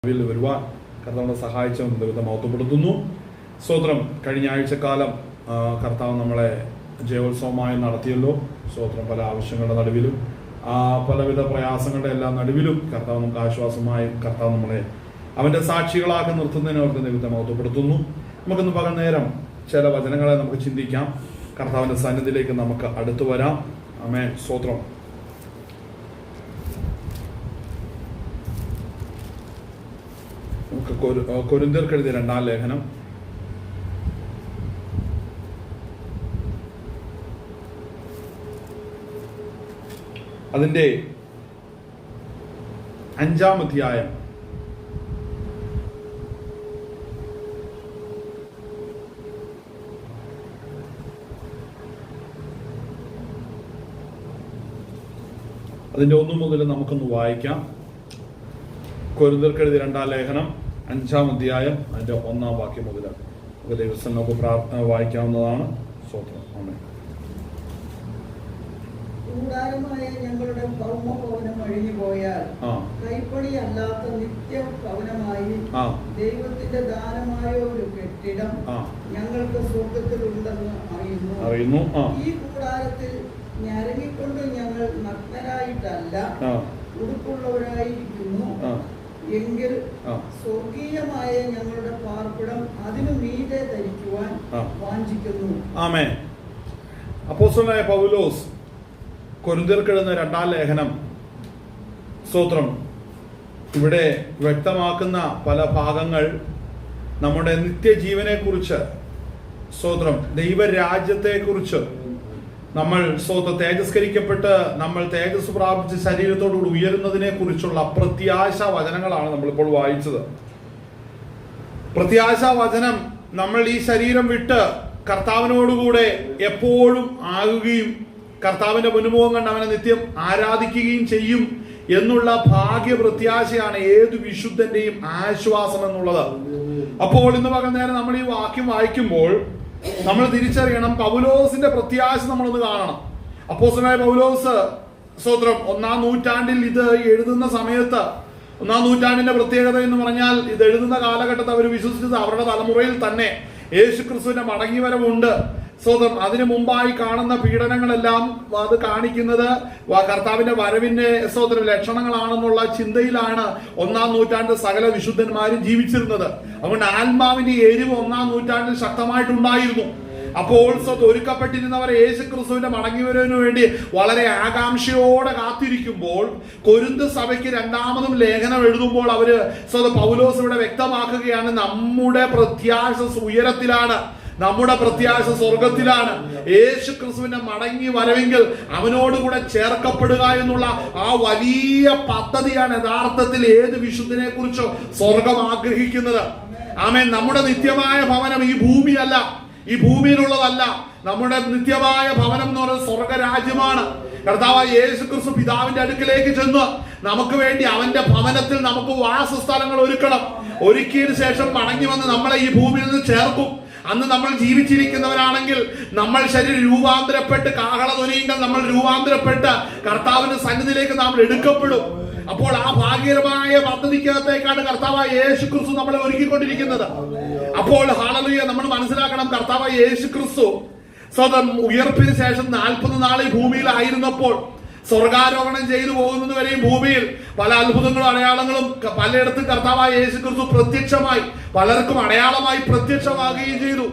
വരുവാൻ കർത്താവിനെ സഹായിച്ച ദൈവത്തെ മഹത്വപ്പെടുത്തുന്നു. സ്തോത്രം. കഴിഞ്ഞ ആഴ്ചക്കാലം കർത്താവ് നമ്മളെ ജയോത്സവമായി നടത്തിയല്ലോ. സ്തോത്രം. പല ആവശ്യങ്ങളുടെ നടുവിലും പലവിധ പ്രയാസങ്ങളുടെ എല്ലാ നടുവിലും കർത്താവ് നമുക്ക് ആശ്വാസമായി കർത്താവ് നമ്മളെ അവന്റെ സാക്ഷികളാക്കി നിർത്തുന്നതിന് അവർക്ക് ദൈവത്തെ മഹത്വപ്പെടുത്തുന്നു. നമുക്കിന്ന് പകൽ നേരം ചില വചനങ്ങളെ നമുക്ക് ചിന്തിക്കാം. കർത്താവിന്റെ സന്നിധിയിലേക്ക് നമുക്ക് അടുത്തു വരാം. ആമേൻ. സ്തോത്രം. നമുക്ക് കൊരിന്ത്യർക്ക് എഴുതിയ 2-ാം ലേഖനം അതിന്റെ 5-ാം അധ്യായം അതിന്റെ 1 മുതൽ നമുക്കൊന്ന് വായിക്കാം. കൊരിന്ത്യർക്ക് എഴുതിയ 2-ാം ലേഖനം 5-ാം അധ്യായം അതിന്റെ 1-ാം വാക്യം മുതൽ നമുക്ക് ദൈവസ്ഥ നമുക്ക് വായിക്കാവുന്നതാണ്. സ്തോത്രം. ആമേൻ. കൂടാരമായ ഞങ്ങളുടെ ഭൗമഭവനം ഒഴിഞ്ഞു പോയാൽ കൈപ്പണി അല്ലാത്ത നിത്യ ഭവനമായി ദൈവത്തിന്റെ ദാനമായ ഒരു കെട്ടിടം ഞങ്ങൾക്ക് സ്വർഗത്തിൽ ഉണ്ടെന്ന് അറിയുന്നു. ഈ കൂടാരത്തിൽ ഞരങ്ങിക്കൊണ്ട് ഞങ്ങൾ നഗ്നരായിട്ടല്ല ഉടുപ്പുള്ളവരായിരിക്കുന്നു. എങ്കിൽ സ്വർഗീയമായ ഞങ്ങളുടെ പാർപ്പിടം അതിനു മീതെ ധരിക്കുവാൻ വാഞ്ചിക്കുന്നു. ആമേൻ. അപ്പോസ്തലനായ പൗലോസ് കൊരിന്ത്യർക്ക് എഴുതുന്ന 2-ാം ലേഖനം സ്തോത്രം ഇവിടെ വ്യക്തമാക്കുന്ന പല ഭാഗങ്ങൾ നമ്മുടെ നിത്യജീവനെ കുറിച്ച്, സ്തോത്രം, ദൈവരാജ്യത്തെ കുറിച്ച്, നമ്മൾ തേജസ്കരിക്കപ്പെട്ട് നമ്മൾ തേജസ് പ്രാപിച്ച് ശരീരത്തോടുകൂടി ഉയരുന്നതിനെ കുറിച്ചുള്ള പ്രത്യാശ വചനങ്ങളാണ് നമ്മളിപ്പോൾ വായിച്ചത്. പ്രത്യാശ വചനം നമ്മൾ ഈ ശരീരം വിട്ട് കർത്താവിനോടുകൂടെ എപ്പോഴും ആകുകയും കർത്താവിന്റെ മുൻമുഖം കണ്ട് അവനെ നിത്യം ആരാധിക്കുകയും ചെയ്യും എന്നുള്ള ഭാഗ്യ പ്രത്യാശയാണ് ഏതു വിശുദ്ധന്റെയും ആശ്വാസം എന്നുള്ളത്. അപ്പോൾ ഇന്ന് പകൽ നേരം നമ്മൾ ഈ വാക്യം വായിക്കുമ്പോൾ നമ്മൾ തിരിച്ചറിയണം, പൗലോസിന്റെ പ്രത്യാശ നമ്മളൊന്ന് കാണണം. അപ്പോസ്തലനായ പൗലോസ് സ്തോത്രം 1-ാം നൂറ്റാണ്ടിൽ ഇത് എഴുതുന്ന സമയത്ത്, 1-ാം നൂറ്റാണ്ടിന്റെ പ്രത്യേകത എന്ന് പറഞ്ഞാൽ ഇത് എഴുതുന്ന കാലഘട്ടത്തിൽ അവർ വിശ്വസിച്ചത് അവരുടെ തലമുറയിൽ തന്നെ യേശുക്രിസ്തുവിന്റെ മടങ്ങിവരവുണ്ട്. സ്തോത്രം. അതിനു മുമ്പായി കാണുന്ന പീഡനങ്ങളെല്ലാം അത് കാണിക്കുന്നത് കർത്താവിന്റെ വരവിന്റെ സ്തോത്രം ലക്ഷണങ്ങളാണെന്നുള്ള ചിന്തയിലാണ് 1-ാം നൂറ്റാണ്ടിൽ സകല വിശുദ്ധന്മാരും ജീവിച്ചിരുന്നത്. അതുകൊണ്ട് ആത്മാവിന്റെ എരിവ് 1-ാം നൂറ്റാണ്ടിൽ ശക്തമായിട്ടുണ്ടായിരുന്നു. അപ്പോൾ ഒരുക്കപ്പെട്ടിരുന്നവർ യേശുക്രിസ്തുവിന്റെ മടങ്ങിവരവിനു വേണ്ടി വളരെ ആകാംക്ഷയോടെ കാത്തിരിക്കുമ്പോൾ കൊരിന്ത് സഭയ്ക്ക് 2-ാമതും ലേഖനം എഴുതുമ്പോൾ അവര് പൗലോസ് ഇവിടെ വ്യക്തമാക്കുകയാണ്, നമ്മുടെ പ്രത്യാശ ഉയരത്തിലാണ്, നമ്മുടെ പ്രത്യാശ സ്വർഗത്തിലാണ്. യേശു ക്രിസ്തുവിന്റെ മടങ്ങി വരവെങ്കിൽ അവനോടുകൂടെ ചേർക്കപ്പെടുക എന്നുള്ള ആ വലിയ പദ്ധതിയാണ് യഥാർത്ഥത്തിൽ ഏത് വിശുദ്ധനെ കുറിച്ചോ സ്വർഗം ആഗ്രഹിക്കുന്നത്. ആമേൻ. നമ്മുടെ നിത്യമായ ഭവനം ഈ ഭൂമിയല്ല, ഈ ഭൂമിയിലുള്ളതല്ല. നമ്മുടെ നിത്യമായ ഭവനം എന്ന് പറയുന്നത് സ്വർഗരാജ്യമാണ്. കർത്താവായ യേശു ക്രിസ്തു പിതാവിന്റെ അടുക്കിലേക്ക് ചെന്ന് നമുക്ക് വേണ്ടി അവന്റെ ഭവനത്തിൽ നമുക്ക് വാസസ്ഥലങ്ങൾ ഒരുക്കണം. ഒരുക്കിയതിനു ശേഷം മടങ്ങി വന്ന് നമ്മളെ ഈ ഭൂമിയിൽ നിന്ന് ചേർക്കും. അന്ന് നമ്മൾ ജീവിച്ചിരിക്കുന്നവരാണെങ്കിൽ നമ്മൾ ശരീരം രൂപാന്തരപ്പെട്ട് കാഹളധ്വനിയിൽ നമ്മൾ രൂപാന്തരപ്പെട്ട് കർത്താവിന്റെ സന്നിധിയിലേക്ക് നാം എടുക്കപ്പെടും. അപ്പോൾ ആ ഭാഗ്യകരമായ പദ്ധതിക്കകത്തേക്കാണ് കർത്താവായ യേശു ക്രിസ്തു നമ്മളെ ഒരുക്കിക്കൊണ്ടിരിക്കുന്നത്. അപ്പോൾ ഹല്ലേലൂയ, നമ്മൾ മനസ്സിലാക്കണം, കർത്താവായ യേശു ക്രിസ്തു സ്വന്തം ഉയർപ്പിന് ശേഷം 40 നാൾ ഈ ഭൂമിയിലായിരുന്നപ്പോൾ സ്വർഗാരോഹണം ചെയ്തു പോകുന്നത് വരെയും ഭൂമിയിൽ പല അത്ഭുതങ്ങളും അടയാളങ്ങളും പലയിടത്തും കർത്താവായ യേശു ക്രിസ്തു പ്രത്യക്ഷമായി പലർക്കും അടയാളമായി പ്രത്യക്ഷമാകുകയും ചെയ്തു.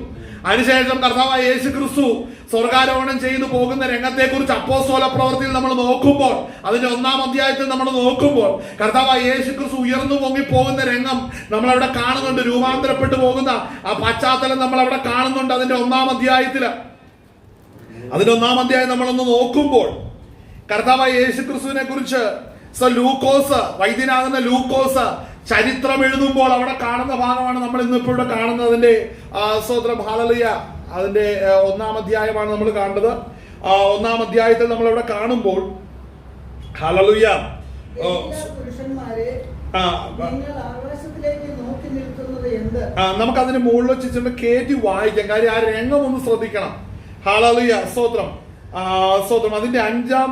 അതിനുശേഷം കർത്താവായ യേശു ക്രിസ്തു സ്വർഗാരോഹണം ചെയ്തു പോകുന്ന രംഗത്തെ കുറിച്ച് അപ്പോസ്തല പ്രവൃത്തിയിൽ നമ്മൾ നോക്കുമ്പോൾ, അതിന്റെ 1-ാം അധ്യായത്തിൽ നമ്മൾ നോക്കുമ്പോൾ കർത്താവായ യേശു ക്രിസ്തു ഉയർന്നു പൊങ്ങി പോകുന്ന രംഗം നമ്മൾ അവിടെ കാണുന്നുണ്ട്. രൂപാന്തരപ്പെട്ടു പോകുന്ന ആ പശ്ചാത്തലം നമ്മൾ അവിടെ കാണുന്നുണ്ട്. അതിന്റെ 1-ാം അധ്യായത്തില് അതിന്റെ 1-ാം അധ്യായം നമ്മളൊന്ന് നോക്കുമ്പോൾ കർത്താവായ യേശു ക്രിസ്തുവിനെ കുറിച്ച് ലൂക്കോസ്, വൈദ്യനാകുന്ന ലൂക്കോസ് ചരിത്രം എഴുതുമ്പോൾ അവിടെ കാണുന്ന ഭാഗമാണ് നമ്മൾ ഇന്നിപ്പോൾ ഇവിടെ കാണുന്നതിന്റെ സ്തോത്രം. ഹല്ലേലൂയ. അതിന്റെ 1-ാം അധ്യായമാണ് നമ്മൾ കാണുന്നത്. 1-ാം അധ്യായത്തിൽ നമ്മൾ ഇവിടെ കാണുമ്പോൾ ഹല്ലേലൂയ, നമുക്ക് അതിന് മുകളിൽ വെച്ചിട്ട് കയറ്റി വായിക്കാം. കാര്യം ആ രംഗം ഒന്ന് ശ്രദ്ധിക്കണം. ഹല്ലേലൂയ. സ്തോത്രം. സ്തോത്രം. അതിന്റെ 5-ാം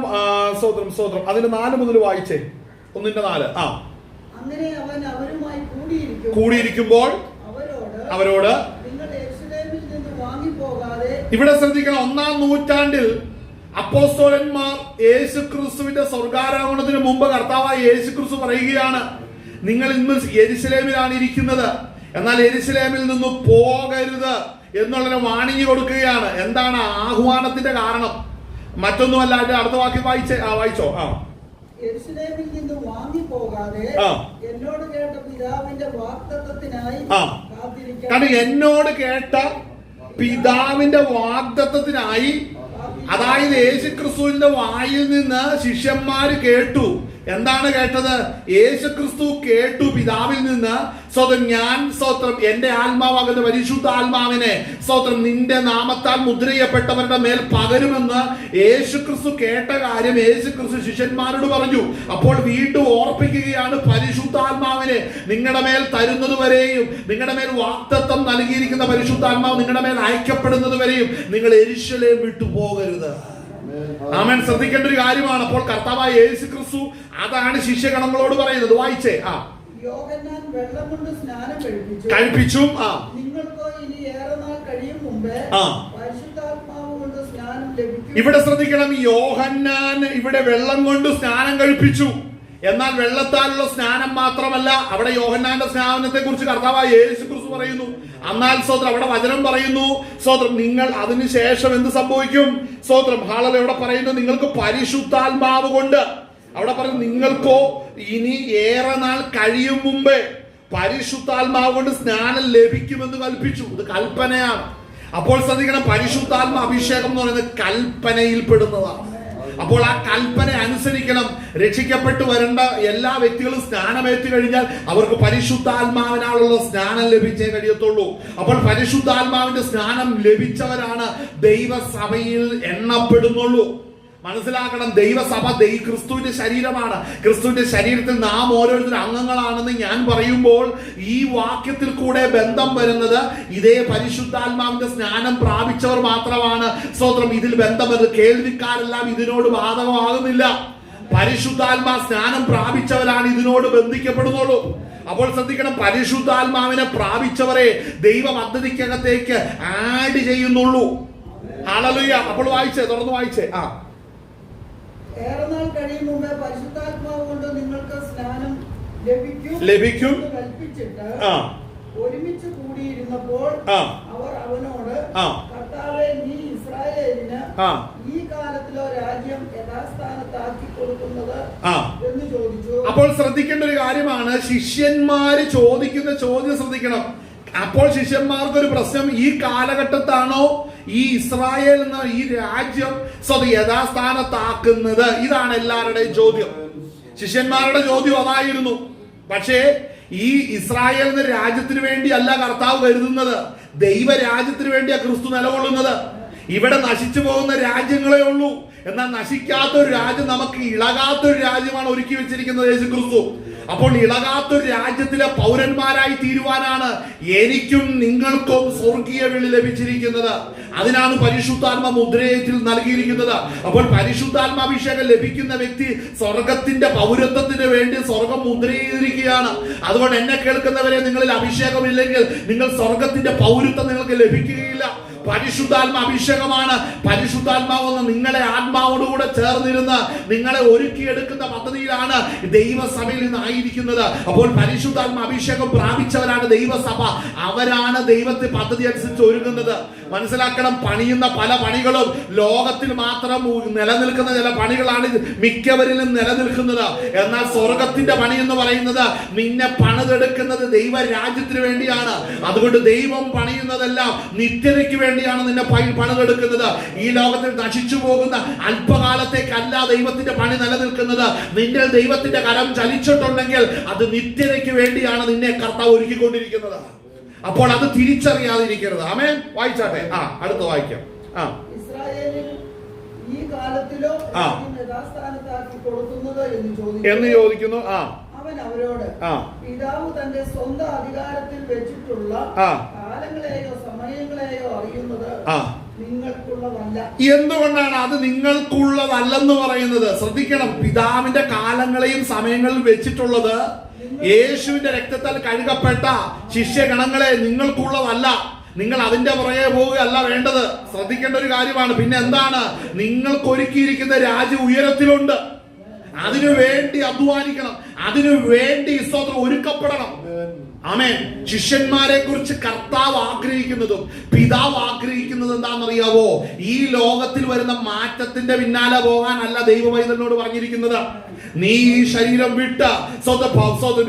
സ്തോത്രം അതിന്റെ 4 മുതൽ വായിച്ചേ. 1-4. അങ്ങനെ അവൻ അവരുമായി കൂടിയിരിക്കുമ്പോൾ അവരോട് നിങ്ങൾ യെരൂശലേമിൽ നിന്ന് വാങ്ങിപ്പോകാതെ. ഇവിടെ ശ്രദ്ധിക്കണം, 1-ാം നൂറ്റാണ്ടിൽ അപ്പോസ്തലന്മാർ യേശുക്രിസ്തുവിന്റെ സ്വർഗാരോഹണത്തിന് മുമ്പ് കർത്താവായ യേശുക്രിസ്തു പറയുകയാണ്, നിങ്ങൾ ഇന്ന് യെരൂശലേമിലാണ് ഇരിക്കുന്നത്, എന്നാൽ യെരൂശലേമിൽ നിന്ന് പോകരുത് എന്നുള്ളതിന് വാണിംഗ് കൊടുക്കുകയാണ്. എന്താണ് ആഹ്വാനത്തിന്റെ കാരണം? മറ്റൊന്നുമല്ല. അടുത്ത വാക്യം വായിച്ചോ. യെരൂശലേമിൽ നിന്ന് വാങ്ങിപ്പോകാതെ എന്നോട് കേട്ട പിതാവിന്റെ വാഗ്ദത്തത്തിനായി കാത്തിരിക്കണം. കാരണം എന്നോട് കേട്ട പിതാവിന്റെ വാഗ്ദത്തത്തിനായി, അതായത് യേശുക്രിസ്തുവിന്റെ വായിൽ നിന്ന് ശിഷ്യന്മാര് കേട്ടു. എന്താണ് കേട്ടത്? യേശുക്രിസ്തു കേട്ടു പിതാവിൽ നിന്ന്, സ്വതം ഞാൻ സ്വത്രം എന്റെ ആത്മാവാകുന്ന പരിശുദ്ധ ആത്മാവിനെ സ്വത്രം നിന്റെ നാമത്താൽ മുദ്രയപ്പെട്ടവരുടെ മേൽ പകരുമെന്ന് യേശുക്രിസ്തു കേട്ട കാര്യം യേശുക്രിസ്തു ശിഷ്യന്മാരോട് പറഞ്ഞു. അപ്പോൾ വീണ്ടും ഓർപ്പിക്കുകയാണ്, പരിശുദ്ധാത്മാവിനെ നിങ്ങളുടെ മേൽ തരുന്നത് വരെയും, നിങ്ങളുടെ മേൽ വാഗ്ദത്തം നൽകിയിരിക്കുന്ന പരിശുദ്ധാത്മാവ് നിങ്ങളുടെ മേൽ അയക്കപ്പെടുന്നത് വരെയും നിങ്ങൾ യെരൂശലേം വിട്ടു പോകരുത്. ആമേൻ. ശ്രദ്ധിക്കേണ്ട ഒരു കാര്യമാണ്. അപ്പോൾ കർത്താവായ യേശുക്രിസ്തു അതാണ് ശിഷ്യഗണങ്ങളോട് പറയുന്നത്. വായിച്ചേ. യോഹന്നാൻ വെള്ളം കൊണ്ട് സ്നാനം കഴിപ്പിച്ചു. നിങ്ങൾക്കോ ഇനി ഏറെ നാൾ കഴിയും മുമ്പേ പരിശുദ്ധാത്മാവ് കൊണ്ട് സ്നാനം ലഭിക്കും. ഇവിടെ ശ്രദ്ധിക്കണം, യോഹന്നാൻ ഇവിടെ വെള്ളം കൊണ്ട് സ്നാനം കഴിപ്പിച്ചു. എന്നാൽ വെള്ളത്താലുള്ള സ്നാനം മാത്രമല്ല, അവിടെ യോഹന്നാന്റെ സ്നാനത്തെ കുറിച്ച് കർത്താവായ യേശുക്രിസ്തു പറയുന്നു. എന്നാൽ സ്തോത്രം അവിടെ വചനം പറയുന്നു, സ്തോത്രം നിങ്ങൾ അതിനുശേഷം എന്ത് സംഭവിക്കും? സ്തോത്രം ഹാളൽ എവിടെ പറയുന്നു? നിങ്ങൾക്ക് പരിശുദ്ധാത്മാവ് കൊണ്ട്, അവിടെ പറയുന്നു നിങ്ങൾക്കോ ഇനി ഏറെ നാൾ കഴിയും മുമ്പേ പരിശുദ്ധാത്മാവ് കൊണ്ട് സ്നാനം ലഭിക്കുമെന്ന് കൽപ്പിച്ചു. ഇത് കൽപ്പനയാണ്. അപ്പോൾ ശ്രദ്ധിക്കണം, പരിശുദ്ധാത്മ അഭിഷേകം എന്ന് പറയുന്നത് കൽപ്പനയിൽ പെടുന്നതാണ്. അപ്പോൾ ആ കൽപ്പന അനുസരിക്കണം. രക്ഷിക്കപ്പെട്ടു വരേണ്ട എല്ലാ വ്യക്തികളും സ്നാനമേറ്റു കഴിഞ്ഞാൽ അവർക്ക് പരിശുദ്ധാത്മാവിനാലുള്ള സ്നാനം ലഭിച്ചേ കഴിയത്തുള്ളൂ. അപ്പോൾ പരിശുദ്ധാത്മാവിന്റെ സ്നാനം ലഭിച്ചവരാണ് ദൈവസഭയിൽ എണ്ണപ്പെടുന്നുള്ളൂ. മനസ്സിലാക്കണം, ദൈവസഭ ക്രിസ്തുവിന്റെ ശരീരമാണ്. ക്രിസ്തുവിന്റെ ശരീരത്തിൽ നാം ഓരോരുത്തരും അംഗങ്ങളാണെന്ന് ഞാൻ പറയുമ്പോൾ ഈ വാക്യത്തിൽ കൂടെ ബന്ധം വരുന്നത് ഇതേ പരിശുദ്ധാത്മാവിന്റെ സ്നാനം പ്രാപിച്ചവർ മാത്രമാണ്. സ്തോത്രം, ഇതിൽ ബന്ധം വരുന്നത് കേൾവിക്കാരെല്ലാം ഇതിനോട് ബാധകമാകുന്നില്ല. പരിശുദ്ധാത്മാ സ്നാനം പ്രാപിച്ചവരാണ് ഇതിനോട് ബന്ധിക്കപ്പെടുന്നുള്ളൂ. അപ്പോൾ ശ്രദ്ധിക്കണം, പരിശുദ്ധാത്മാവിനെ പ്രാപിച്ചവരെ ദൈവ പദ്ധതിക്കകത്തേക്ക് ആഡ് ചെയ്യുന്നുള്ളൂ. ഹല്ലേലൂയ. അപ്പോൾ വായിച്ചേ, തുടർന്ന് വായിച്ചേ. ഏറെ നാൾ കഴിയും മുമ്പേ പരിശുദ്ധാത്മാവ് കൊണ്ട് നിങ്ങൾക്ക് സ്നാനം ലഭിക്കും കൽപ്പിച്ചിട്ട് ഒരുമിച്ച് കൂടിയിരുന്നപ്പോൾ അവർ അവനോട്, കർത്താവേ, നീ ഇസ്രായേലിന് ഈ കാലത്തിലോ രാജ്യം യഥാസ്ഥാനത്താക്കി കൊടുക്കുന്നത് എന്ന് ചോദിച്ചു. അപ്പോൾ ശ്രദ്ധിക്കേണ്ട ഒരു കാര്യമാണ്, ശിഷ്യന്മാര് ചോദിക്കുന്ന ചോദ്യം ശ്രദ്ധിക്കണം. അപ്പോൾ ശിഷ്യന്മാർക്ക് ഒരു പ്രശ്നം, ഈ കാലഘട്ടത്താണോ ഈ ഇസ്രായേൽ എന്ന ഈ രാജ്യം യഥാസ്ഥാനത്താക്കുന്നത്? ഇതാണ് എല്ലാവരുടെയും ചോദ്യം. ശിഷ്യന്മാരുടെ ചോദ്യം അതായിരുന്നു. പക്ഷേ ഈ ഇസ്രായേൽ എന്ന രാജ്യത്തിന് വേണ്ടി അല്ല കർത്താവ് കരുതുന്നത്, ദൈവരാജ്യത്തിന് വേണ്ടിയാ ക്രിസ്തു നിലകൊള്ളുന്നത്. ഇവിടെ നശിച്ചു പോകുന്ന രാജ്യങ്ങളേ ഉള്ളൂ, എന്നാൽ നശിക്കാത്തൊരു രാജ്യം, നമുക്ക് ഇളകാത്തൊരു രാജ്യമാണ് ഒരുക്കി വെച്ചിരിക്കുന്നത് യേശു ക്രിസ്തു. അപ്പോൾ ഇളകാത്തൊരു രാജ്യത്തിലെ പൗരന്മാരായി തീരുവാനാണ് എനിക്കും നിങ്ങൾക്കും സ്വർഗീയ വിളി ലഭിച്ചിരിക്കുന്നത്. അതിനാണ് പരിശുദ്ധാത്മ മുദ്രയിൽ നൽകിയിരിക്കുന്നത്. അപ്പോൾ പരിശുദ്ധാത്മാഭിഷേകം ലഭിക്കുന്ന വ്യക്തി സ്വർഗത്തിന്റെ പൗരത്വത്തിന് വേണ്ടി സ്വർഗം മുദ്രയിരിക്കുകയാണ്. അതുകൊണ്ട് എന്നെ കേൾക്കുന്നവരെ, നിങ്ങളിൽ അഭിഷേകമില്ലെങ്കിൽ നിങ്ങൾ സ്വർഗത്തിന്റെ പൗരത്വം നിങ്ങൾക്ക് ലഭിക്കുകയില്ല. പരിശുദ്ധാത്മ അഭിഷേകമാണ്. പരിശുദ്ധാത്മാവെന്ന് നിങ്ങളെ ആത്മാവോടുകൂടെ ചേർന്നിരുന്ന് നിങ്ങളെ ഒരുക്കിയെടുക്കുന്ന പദ്ധതിയിലാണ് ദൈവസഭയിൽ നിന്നായിരിക്കുന്നത്. അപ്പോൾ പരിശുദ്ധാത്മ അഭിഷേകം പ്രാപിച്ചവരാണ് ദൈവസഭ. അവരാണ് ദൈവത്തെ പദ്ധതി അനുസരിച്ച് ഒരുങ്ങുന്നത്. മനസ്സിലാക്കണം, പണിയുന്ന പല പണികളും ലോകത്തിൽ മാത്രം നിലനിൽക്കുന്ന ചില പണികളാണ് മിക്കവരിലും നിലനിൽക്കുന്നത്. എന്നാൽ സ്വർഗത്തിന്റെ പണി എന്ന് പറയുന്നത് നിന്നെ പണിതെടുക്കുന്നത് ദൈവരാജ്യത്തിന് വേണ്ടിയാണ്. അതുകൊണ്ട് ദൈവം പണിയുന്നതെല്ലാം നിത്യതയ്ക്ക് വേണ്ടിയാണ് നിന്നെ പണിതെടുക്കുന്നത്. ഈ ലോകത്തിൽ നശിച്ചു പോകുന്ന അല്പകാലത്തേക്കല്ല ദൈവത്തിന്റെ പണി നിലനിൽക്കുന്നത്. നിന്റെ ദൈവത്തിന്റെ കരം ചലിച്ചിട്ടുണ്ടെങ്കിൽ അത് നിത്യതയ്ക്ക് വേണ്ടിയാണ് നിന്നെ കർത്താവ് ഒരുക്കിക്കൊണ്ടിരിക്കുന്നത്. അപ്പോൾ അത് തിരിച്ചറിയാതിരിക്കരുത്. ആമേൻ. വായിച്ചാട്ടെ. അടുത്ത വായിക്കാം. ഇസ്രായേലിൽ ഈ കാലത്തിലോ യഥാസ്ഥാനത്താക്കി കൊടുക്കുന്നത് എന്ന് ചോദിക്കുന്നു. അവൻ അവരോട്, പിതാവ് തന്റെ സ്വന്തം അധികാരത്തിൽ വെച്ചിട്ടുള്ള കാലങ്ങളെയോ സമയങ്ങളെയോ അറിയുന്നത് നിങ്ങൾക്കുള്ളതല്ല. എന്തുകൊണ്ടാണ് അത് നിങ്ങൾക്കുള്ളതല്ലെന്ന് പറയുന്നത്? ശ്രദ്ധിക്കണം, പിതാവിന്റെ കാലങ്ങളെയും സമയങ്ങളിൽ വെച്ചിട്ടുള്ളത് യേശുവിന്റെ രക്തത്താൽ കഴുകപ്പെട്ട ശിഷ്യഗണങ്ങളെ നിങ്ങൾക്കുള്ളതല്ല. നിങ്ങൾ അതിന്റെ പുറകെ പോവുകയല്ല വേണ്ടത്. ശ്രദ്ധിക്കേണ്ട ഒരു കാര്യമാണ്. പിന്നെ എന്താണ്? നിങ്ങൾക്ക് ഒരുക്കിയിരിക്കുന്ന രാജ്യം ഉയരത്തിലുണ്ട്. അതിനു വേണ്ടി അധ്വാനിക്കണം. അതിനു വേണ്ടി സ്തോത്രം ഒരുക്കപ്പെടണം. ആമേൻ. ശിഷ്യന്മാരെ കുറിച്ച് കർത്താവ് ആഗ്രഹിക്കുന്നതും പിതാവ് ആഗ്രഹിക്കുന്നതും എന്താണെന്നറിയാവോ? ഈ ലോകത്തിൽ വരുന്ന മാറ്റത്തിന്റെ പിന്നാലെ പോകാനല്ല ദൈവവൈതലിനോട് പറഞ്ഞിരിക്കുന്നത്. നീ ഈ ശരീരം വിട്ട്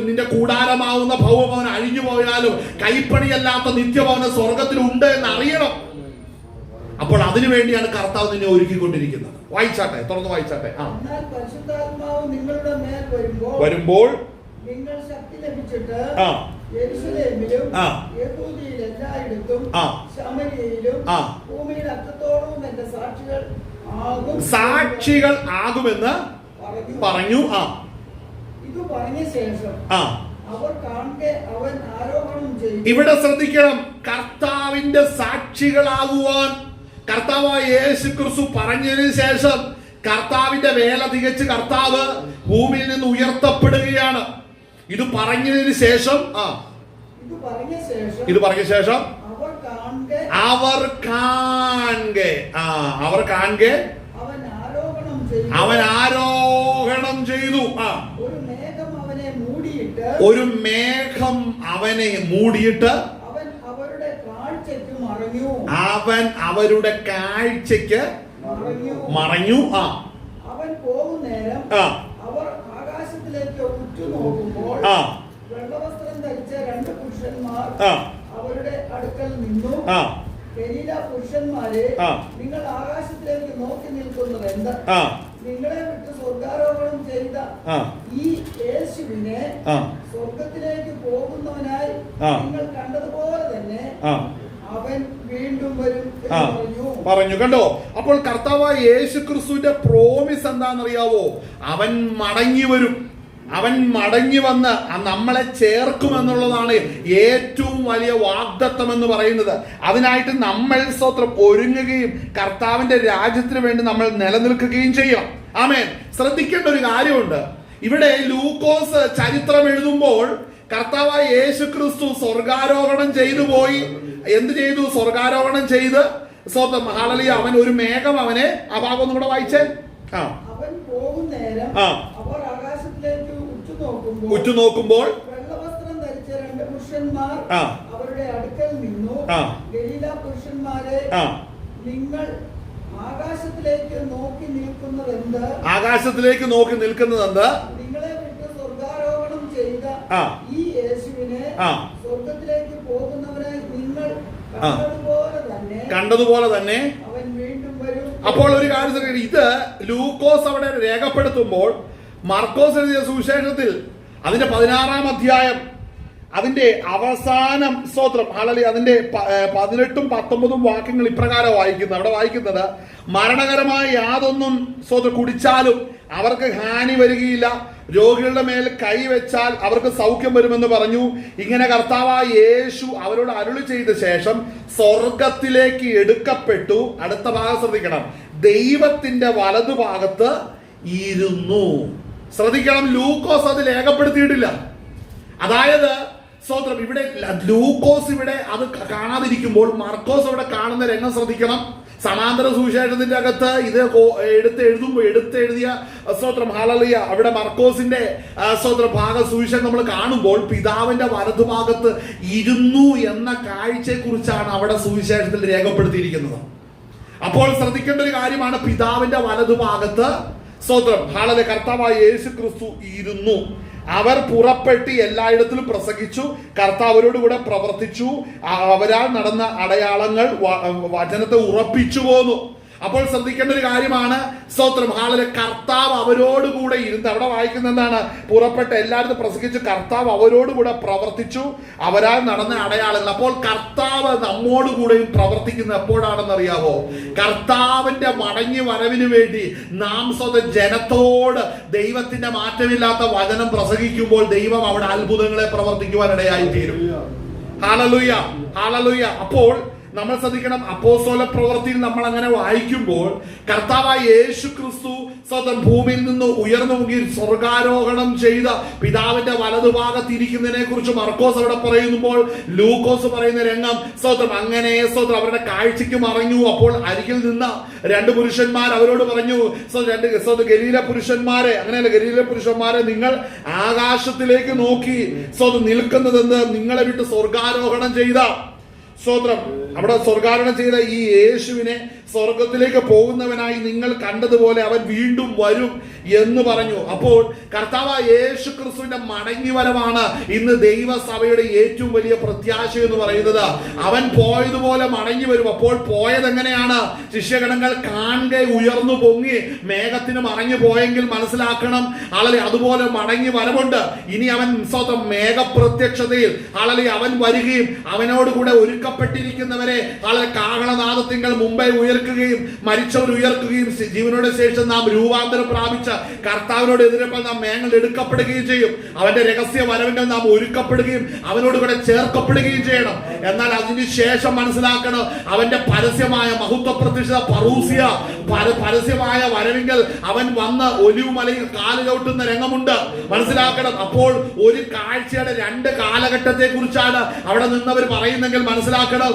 നിന്റെ കൂടാരമാവുന്ന ഭൗമഭവനം അഴിഞ്ഞു പോയാലും കൈപ്പണിയല്ലാത്ത നിത്യഭവനം സ്വർഗത്തിലുണ്ട് എന്ന് അറിയണം. അപ്പോൾ അതിനു വേണ്ടിയാണ് കർത്താവ് നിന്നെ ഒരുക്കിക്കൊണ്ടിരിക്കുന്നത്. വായിച്ചാട്ടെ, തുറന്ന് വായിച്ചാട്ടെ. പരിശുദ്ധാത്മാവ് നിങ്ങളുടെ മേൽ വരുമ്പോൾ നിങ്ങൾ ശക്തി ലഭിച്ചിട്ട് യെരൂശലേമിലും യഹൂദിയിൽ എല്ലായിടത്തും ശമര്യയിലും ഭൂമിയുടെ അറ്റത്തോളവും എന്റെ സാക്ഷികൾ ആകുമെന്ന് പറഞ്ഞു. ഇത് പറഞ്ഞ ശേഷം അവർ കാണെ അവൻ ആരോപണം ചെയ്തു. ഇവിടെ ശ്രദ്ധിക്കണം. കർത്താവിന്റെ സാക്ഷികളാകുവാൻ കർത്താവായ യേശു ക്രിസ്തു പറഞ്ഞതിന് ശേഷം കർത്താവിന്റെ വേല തികച്ച് കർത്താവ് ഭൂമിയിൽ നിന്ന് ഉയർത്തപ്പെടുകയാണ്. ഇത് പറഞ്ഞതിന് ശേഷം ഇത് പറഞ്ഞ ശേഷം അവർ കാണെ അവൻ ആരോഹണം ചെയ്തു. ഒരു മേഘം അവനെ മൂടിയിട്ട് അവൻ അവരുടെ കാഴ്ചയ്ക്ക് മറഞ്ഞു. അവൻ പോകുന്നേരം അവർ ആകാശത്തിലേക്ക് ഉറ്റുനോക്കുമ്പോൾ വെള്ളവസ്ത്രം ധരിച്ച രണ്ട് പുരുഷന്മാർ അവരുടെ അടുക്കൽ നിന്നു. ഗലീല പുരുഷന്മാരെ, നിങ്ങൾ ആകാശത്തിലേക്ക് നോക്കി നിൽക്കുന്നത് എന്ത്? നിങ്ങളെ വിട്ട് സ്വർഗാരോഹണം ചെയ്ത ഈ യേശുവിനെ സ്വർഗത്തിലേക്ക് പോകുന്നവനായി നിങ്ങൾ കണ്ടതുപോലെ തന്നെ അവൻ വീണ്ടും വരും പറഞ്ഞു. കണ്ടോ? അപ്പോൾ കർത്താവായ യേശു ക്രിസ്തുവിന്റെ പ്രോമിസ് എന്താണെന്നറിയാവോ? അവൻ മടങ്ങി വരും. അവൻ മടങ്ങി വന്ന് നമ്മളെ ചേർക്കുമെന്നുള്ളതാണ് ഏറ്റവും വലിയ വാഗ്ദത്തം എന്ന് പറയുന്നത്. അതിനായിട്ട് നമ്മൾ സ്തോത്രം ഒരുങ്ങുകയും കർത്താവിന്റെ രാജ്യത്തിന് വേണ്ടി നമ്മൾ നിലനിൽക്കുകയും ചെയ്യണം. ആമേൻ. ശ്രദ്ധിക്കേണ്ട ഒരു കാര്യമുണ്ട്. ഇവിടെ ലൂക്കോസ് ചരിത്രം എഴുതുമ്പോൾ കർത്താവായ യേശു ക്രിസ്തു സ്വർഗാരോഹണം ചെയ്തു പോയി. എന്ത് ചെയ്തു? സ്വർഗാരോഹണം ചെയ്ത് സ്തോത്രം ഹല്ലേലൂയ. അവൻ ഒരു മേഘം അവനെ ആ ഭാഗം ഒന്നും കൂടെ വായിച്ചേ. അവൻ പോകുന്നേരം അവർ ആകാശത്തിലേക്ക് ഉറ്റുനോക്കുമ്പോൾ വെള്ളവസ്ത്രം ധരിച്ച രണ്ട് പുരുഷന്മാർ അവരുടെ അടുക്കൽ നിന്നു. ഗലീല പുരുഷന്മാരെ, നിങ്ങൾ ആകാശത്തിലേക്ക് നോക്കി നിൽക്കുന്നത് എന്ത്? ആകാശത്തിലേക്ക് നോക്കി നിൽക്കുന്നത് എന്ത്? നിങ്ങളെ വിട്ട് സ്വർഗാരോഹണം ചെയ്ത ഈ യേശുവിനെ സ്വർഗത്തിലേക്ക് പോകുന്നവരെ നിങ്ങൾ കണ്ടതുപോലെ തന്നെ അവൻ വീണ്ടും വരും. അപ്പോൾ ഒരു കാര്യം, ഇത് ലൂക്കോസ് അവിടെ രേഖപ്പെടുത്തുമ്പോൾ മർക്കോസ് എഴുതിയ സുവിശേഷത്തിൽ അതിന്റെ 16-ാം അധ്യായം അതിന്റെ അവസാനം സ്തോത്രം ഹല്ലേലൂയ അതിന്റെ 18ഉം 19ഉം വാക്യങ്ങൾ ഇപ്രകാരം വായിക്കുന്നത്. അവിടെ വായിക്കുന്നത്, മരണകരമായ യാതൊന്നും സ്തോത്രം കുടിച്ചാലും അവർക്ക് ഹാനി വരികയില്ല, രോഗികളുടെ മേൽ കൈവച്ചാൽ അവർക്ക് സൗഖ്യം വരുമെന്ന് പറഞ്ഞു. ഇങ്ങനെ കർത്താവായ യേശു അവരോട് അരുളി ചെയ്ത ശേഷം സ്വർഗത്തിലേക്ക് എടുക്കപ്പെട്ടു. അടുത്ത ഭാഗം ശ്രദ്ധിക്കണം. ദൈവത്തിന്റെ വലതുഭാഗത്ത് ഇരുന്നു. ശ്രദ്ധിക്കണം, ലൂക്കോസ് അത് രേഖപ്പെടുത്തിയിട്ടില്ല. അതായത് സ്തോത്രം ഇവിടെ ലൂക്കോസ് ഇവിടെ അത് കാണാതിരിക്കുമ്പോൾ മർക്കോസ് അവിടെ കാണുന്ന രംഗം ശ്രദ്ധിക്കണം. സമാന്തര സുവിശേഷത്തിന്റെ അകത്ത് ഇത് എടുത്തെഴുതിയ സ്തോത്രം ഹല്ലേലൂയ അവിടെ മർക്കോസിന്റെ സ്തോത്രം ഭാഗ സുവിശേഷം നമ്മൾ കാണുമ്പോൾ പിതാവിന്റെ വലതുഭാഗത്ത് ഇരുന്നു എന്ന കാഴ്ചയെ കുറിച്ചാണ് അവിടെ സുവിശേഷത്തിൽ രേഖപ്പെടുത്തിയിരിക്കുന്നത്. അപ്പോൾ ശ്രദ്ധിക്കേണ്ട ഒരു കാര്യമാണ്, പിതാവിന്റെ വലതുഭാഗത്ത് സ്തോത്രം ഹല്ലേലൂയ കർത്താവായ യേശു ക്രിസ്തു ഇരുന്നു. അവർ പുറപ്പെട്ട് എല്ലായിടത്തിലും പ്രസംഗിച്ചു, കർത്താവരോട് കൂടെ പ്രവർത്തിച്ചു, അവരാൽ നടന്ന അടയാളങ്ങൾ വചനത്തെ ഉറപ്പിച്ചു പോന്നു. അപ്പോൾ ശ്രദ്ധിക്കേണ്ട ഒരു കാര്യമാണ്, സ്തോത്രം ഹല്ലേലൂയ കർത്താവ് അവരോട് കൂടെ ഇരുന്ന്. അവിടെ വായിക്കുന്ന എന്താണ്? പുറപ്പെട്ട് എല്ലായിടത്തും പ്രസംഗിച്ചു, കർത്താവ് അവരോട് കൂടെ പ്രവർത്തിച്ചു, അവരാൽ നടന്ന അടയാളങ്ങൾ. അപ്പോൾ കർത്താവ് നമ്മോട് കൂടെയും പ്രവർത്തിക്കുന്നത് എപ്പോഴാണെന്ന് അറിയാവോ? കർത്താവിന്റെ മടങ്ങി വരവിന് വേണ്ടി നാം സ്വന്തം ജനത്തോട് ദൈവത്തിന്റെ മാറ്റമില്ലാത്ത വചനം പ്രസംഗിക്കുമ്പോൾ ദൈവം അവിടെ അത്ഭുതങ്ങളെ പ്രവർത്തിക്കുവാൻ ഇടയായി തീരും. Hallelujah, hallelujah. അപ്പോൾ നമ്മൾ ശ്രദ്ധിക്കണം, അപ്പോസ്തല പ്രവൃത്തിയിൽ നമ്മൾ അങ്ങനെ വായിക്കുമ്പോൾ കർത്താവായ യേശു ക്രിസ്തു സ്വന്തം ഭൂമിയിൽ നിന്ന് ഉയർന്നു മുങ്ങി സ്വർഗാരോഹണം ചെയ്ത പിതാവിന്റെ വലതുഭാഗത്ത് ഇരിക്കുന്നതിനെ കുറിച്ച് മർക്കോസ് അവിടെ പറയുമ്പോൾ ലൂക്കോസ് പറയുന്ന രംഗം സ്വന്തം അങ്ങനെ സ്വന്തം അവരുടെ കാഴ്ചയ്ക്ക് മറഞ്ഞു. അപ്പോൾ അരികിൽ നിന്ന രണ്ട് പുരുഷന്മാർ അവരോട് പറഞ്ഞു, ഗലീല പുരുഷന്മാരെ, അങ്ങനെയല്ല, ഗലീല പുരുഷന്മാരെ, നിങ്ങൾ ആകാശത്തിലേക്ക് നോക്കി നിൽക്കുന്നതെന്ന് നിങ്ങളെ വിട്ട് സ്വർഗാരോഹണം ചെയ്ത സ്തോത്രം, അവിടെ സ്വർഗാരോഹണം ചെയ്ത ഈ യേശുവിനെ സ്വർഗത്തിലേക്ക് പോകുന്നവനായി നിങ്ങൾ കണ്ടതുപോലെ അവൻ വീണ്ടും വരും എന്ന് പറഞ്ഞു. അപ്പോൾ കർത്താവ് യേശു ക്രിസ്തുവിന്റെ മടങ്ങി വരവാണ് ഇന്ന് ദൈവസഭയുടെ ഏറ്റവും വലിയ പ്രത്യാശ എന്ന് പറയുന്നത്. അവൻ പോയതുപോലെ മടങ്ങി വരും. അപ്പോൾ പോയത് എങ്ങനെയാണ്? ശിഷ്യഗണങ്ങൾ കാണെ ഉയർന്നു പൊങ്ങി മേഘത്തിന് മടങ്ങി പോയെങ്കിൽ മനസ്സിലാക്കണം, ആളെ അതുപോലെ മടങ്ങി വരവുണ്ട്. ഇനി അവൻ സ്വന്തം മേഘപ്രത്യക്ഷതയിൽ ആളെ അവൻ വരികയും അവനോട് കൂടെ ഒരുക്കപ്പെട്ടിരിക്കുന്നവരെ ആളെ കാഹളനാദത്തിങ്കൽ മുമ്പേ ഉയർക്കുകയും മരിച്ചവർ ഉയർക്കുകയും ജീവനോട് ശേഷം നാം രൂപാന്തരം പ്രാപിച്ച കർത്താവിനോട് എതിരപ്പോൾ നാം മേഘങ്ങൾ എടുക്കപ്പെടുകയും ചെയ്യും. അവന്റെ രഹസ്യ വരവിൽ നാം ഒരുക്കപ്പെടുകയും അവനോട് കൂടെ ചേർക്കപ്പെടുകയും ചെയ്യണം. എന്നാൽ അതിനുശേഷം മനസ്സിലാക്കണം, അവന്റെ പരസ്യമായ മഹത്വ പ്രത്യക്ഷത പറൂസിയ പരസ്യമായ വരവിങ്കൽ അവൻ വന്ന് ഒലിവുമലയിൽ കാല് ചവിട്ടുന്ന രംഗമുണ്ട്. മനസ്സിലാക്കണം. അപ്പോൾ ഒരു കാഴ്ചയുടെ രണ്ട് കാലഘട്ടത്തെ കുറിച്ചാണ് അവിടെ നിന്നവർ പറയുന്നെങ്കിൽ മനസ്സിലാക്കണം,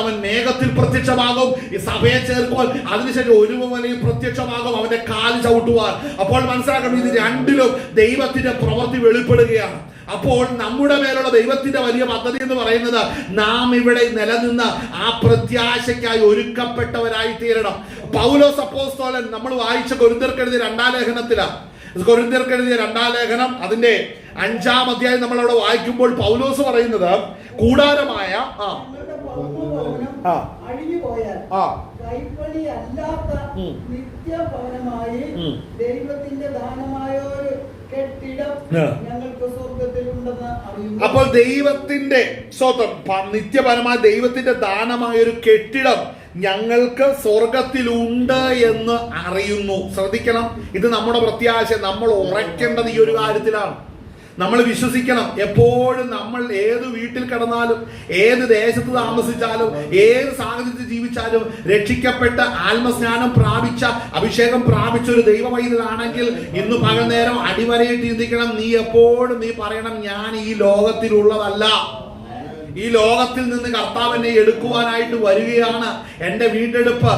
അവൻ മേഘത്തിൽ പ്രത്യക്ഷമാകും, ഈ സഭയെ ചേർക്കുവാൻ, അതിനുശേഷം ഒലിവുമലയിൽ പ്രത്യക്ഷമാകും, അവന്റെ കാല് ചവിട്ടുവാൻ. അപ്പോൾ മനസ്സിലാക്കണം, ഇത് രണ്ടിലും ദൈവത്തിന്റെ പ്രവൃത്തി വെളിപ്പെടുകയാണ്. അപ്പോൾ നമ്മുടെ മേലുള്ള ദൈവത്തിന്റെ വലിയ പദ്ധതി എന്ന് പറയുന്നത് നാം ഇവിടെ നിലനിന്ന് ആ പ്രത്യാശയ്ക്കായി ഒരുക്കപ്പെട്ടവരായി തീരണം. പൗലോസ് അപ്പോസ്തലൻ നമ്മൾ വായിച്ച കൊരിന്ത്യർക്കെഴുതിയ 2-ാം ലേഖനത്തിലാണ്. കൊരിന്ത്യർക്കെഴുതിയ 2-ാം ലേഖനം അതിന്റെ 5-ാം അധ്യായം നമ്മൾ അവിടെ വായിക്കുമ്പോൾ പൗലോസ് പറയുന്നത് കൂടാരമായ കൈപ്പണി അല്ലാത്ത നിത്യഭവനമായി ദൈവത്തിന്റെ ദാനമായ ഒരു കെട്ടിടം ഞങ്ങൾക്ക് സ്വർഗത്തിലുണ്ടെന്ന് അറിയുന്നു. അപ്പോൾ ദൈവത്തിന്റെ നിത്യപരമായ ദൈവത്തിന്റെ ദാനമായ ഒരു കെട്ടിടം ഞങ്ങൾക്ക് സ്വർഗത്തിലുണ്ട് എന്ന് അറിയുന്നു. ശ്രദ്ധിക്കണം, ഇത് നമ്മുടെ പ്രത്യാശ. നമ്മൾ ഉറയ്ക്കേണ്ടത് ഈ ഒരു കാര്യത്തിലാണ്. നമ്മൾ വിശ്വസിക്കണം, എപ്പോഴും നമ്മൾ ഏത് വീട്ടിൽ കിടന്നാലും, ഏത് ദേശത്ത് താമസിച്ചാലും, ഏത് സാഹചര്യത്തിൽ ജീവിച്ചാലും രക്ഷിക്കപ്പെട്ട ആത്മസ്നാനം പ്രാപിച്ച, അഭിഷേകം പ്രാപിച്ച ഒരു ദൈവവൈദ്യനാണെങ്കിൽ ഇന്ന് പകൽ നേരം അടിവരയിട്ട് ചിന്തിക്കണം. നീ എപ്പോഴും നീ പറയണം, ഞാൻ ഈ ലോകത്തിലുള്ളതല്ല, ഈ ലോകത്തിൽ നിന്ന് കർത്താവിനെ എടുക്കുവാനായിട്ട് വരികയാണ്. എന്റെ വീണ്ടെടുപ്പ്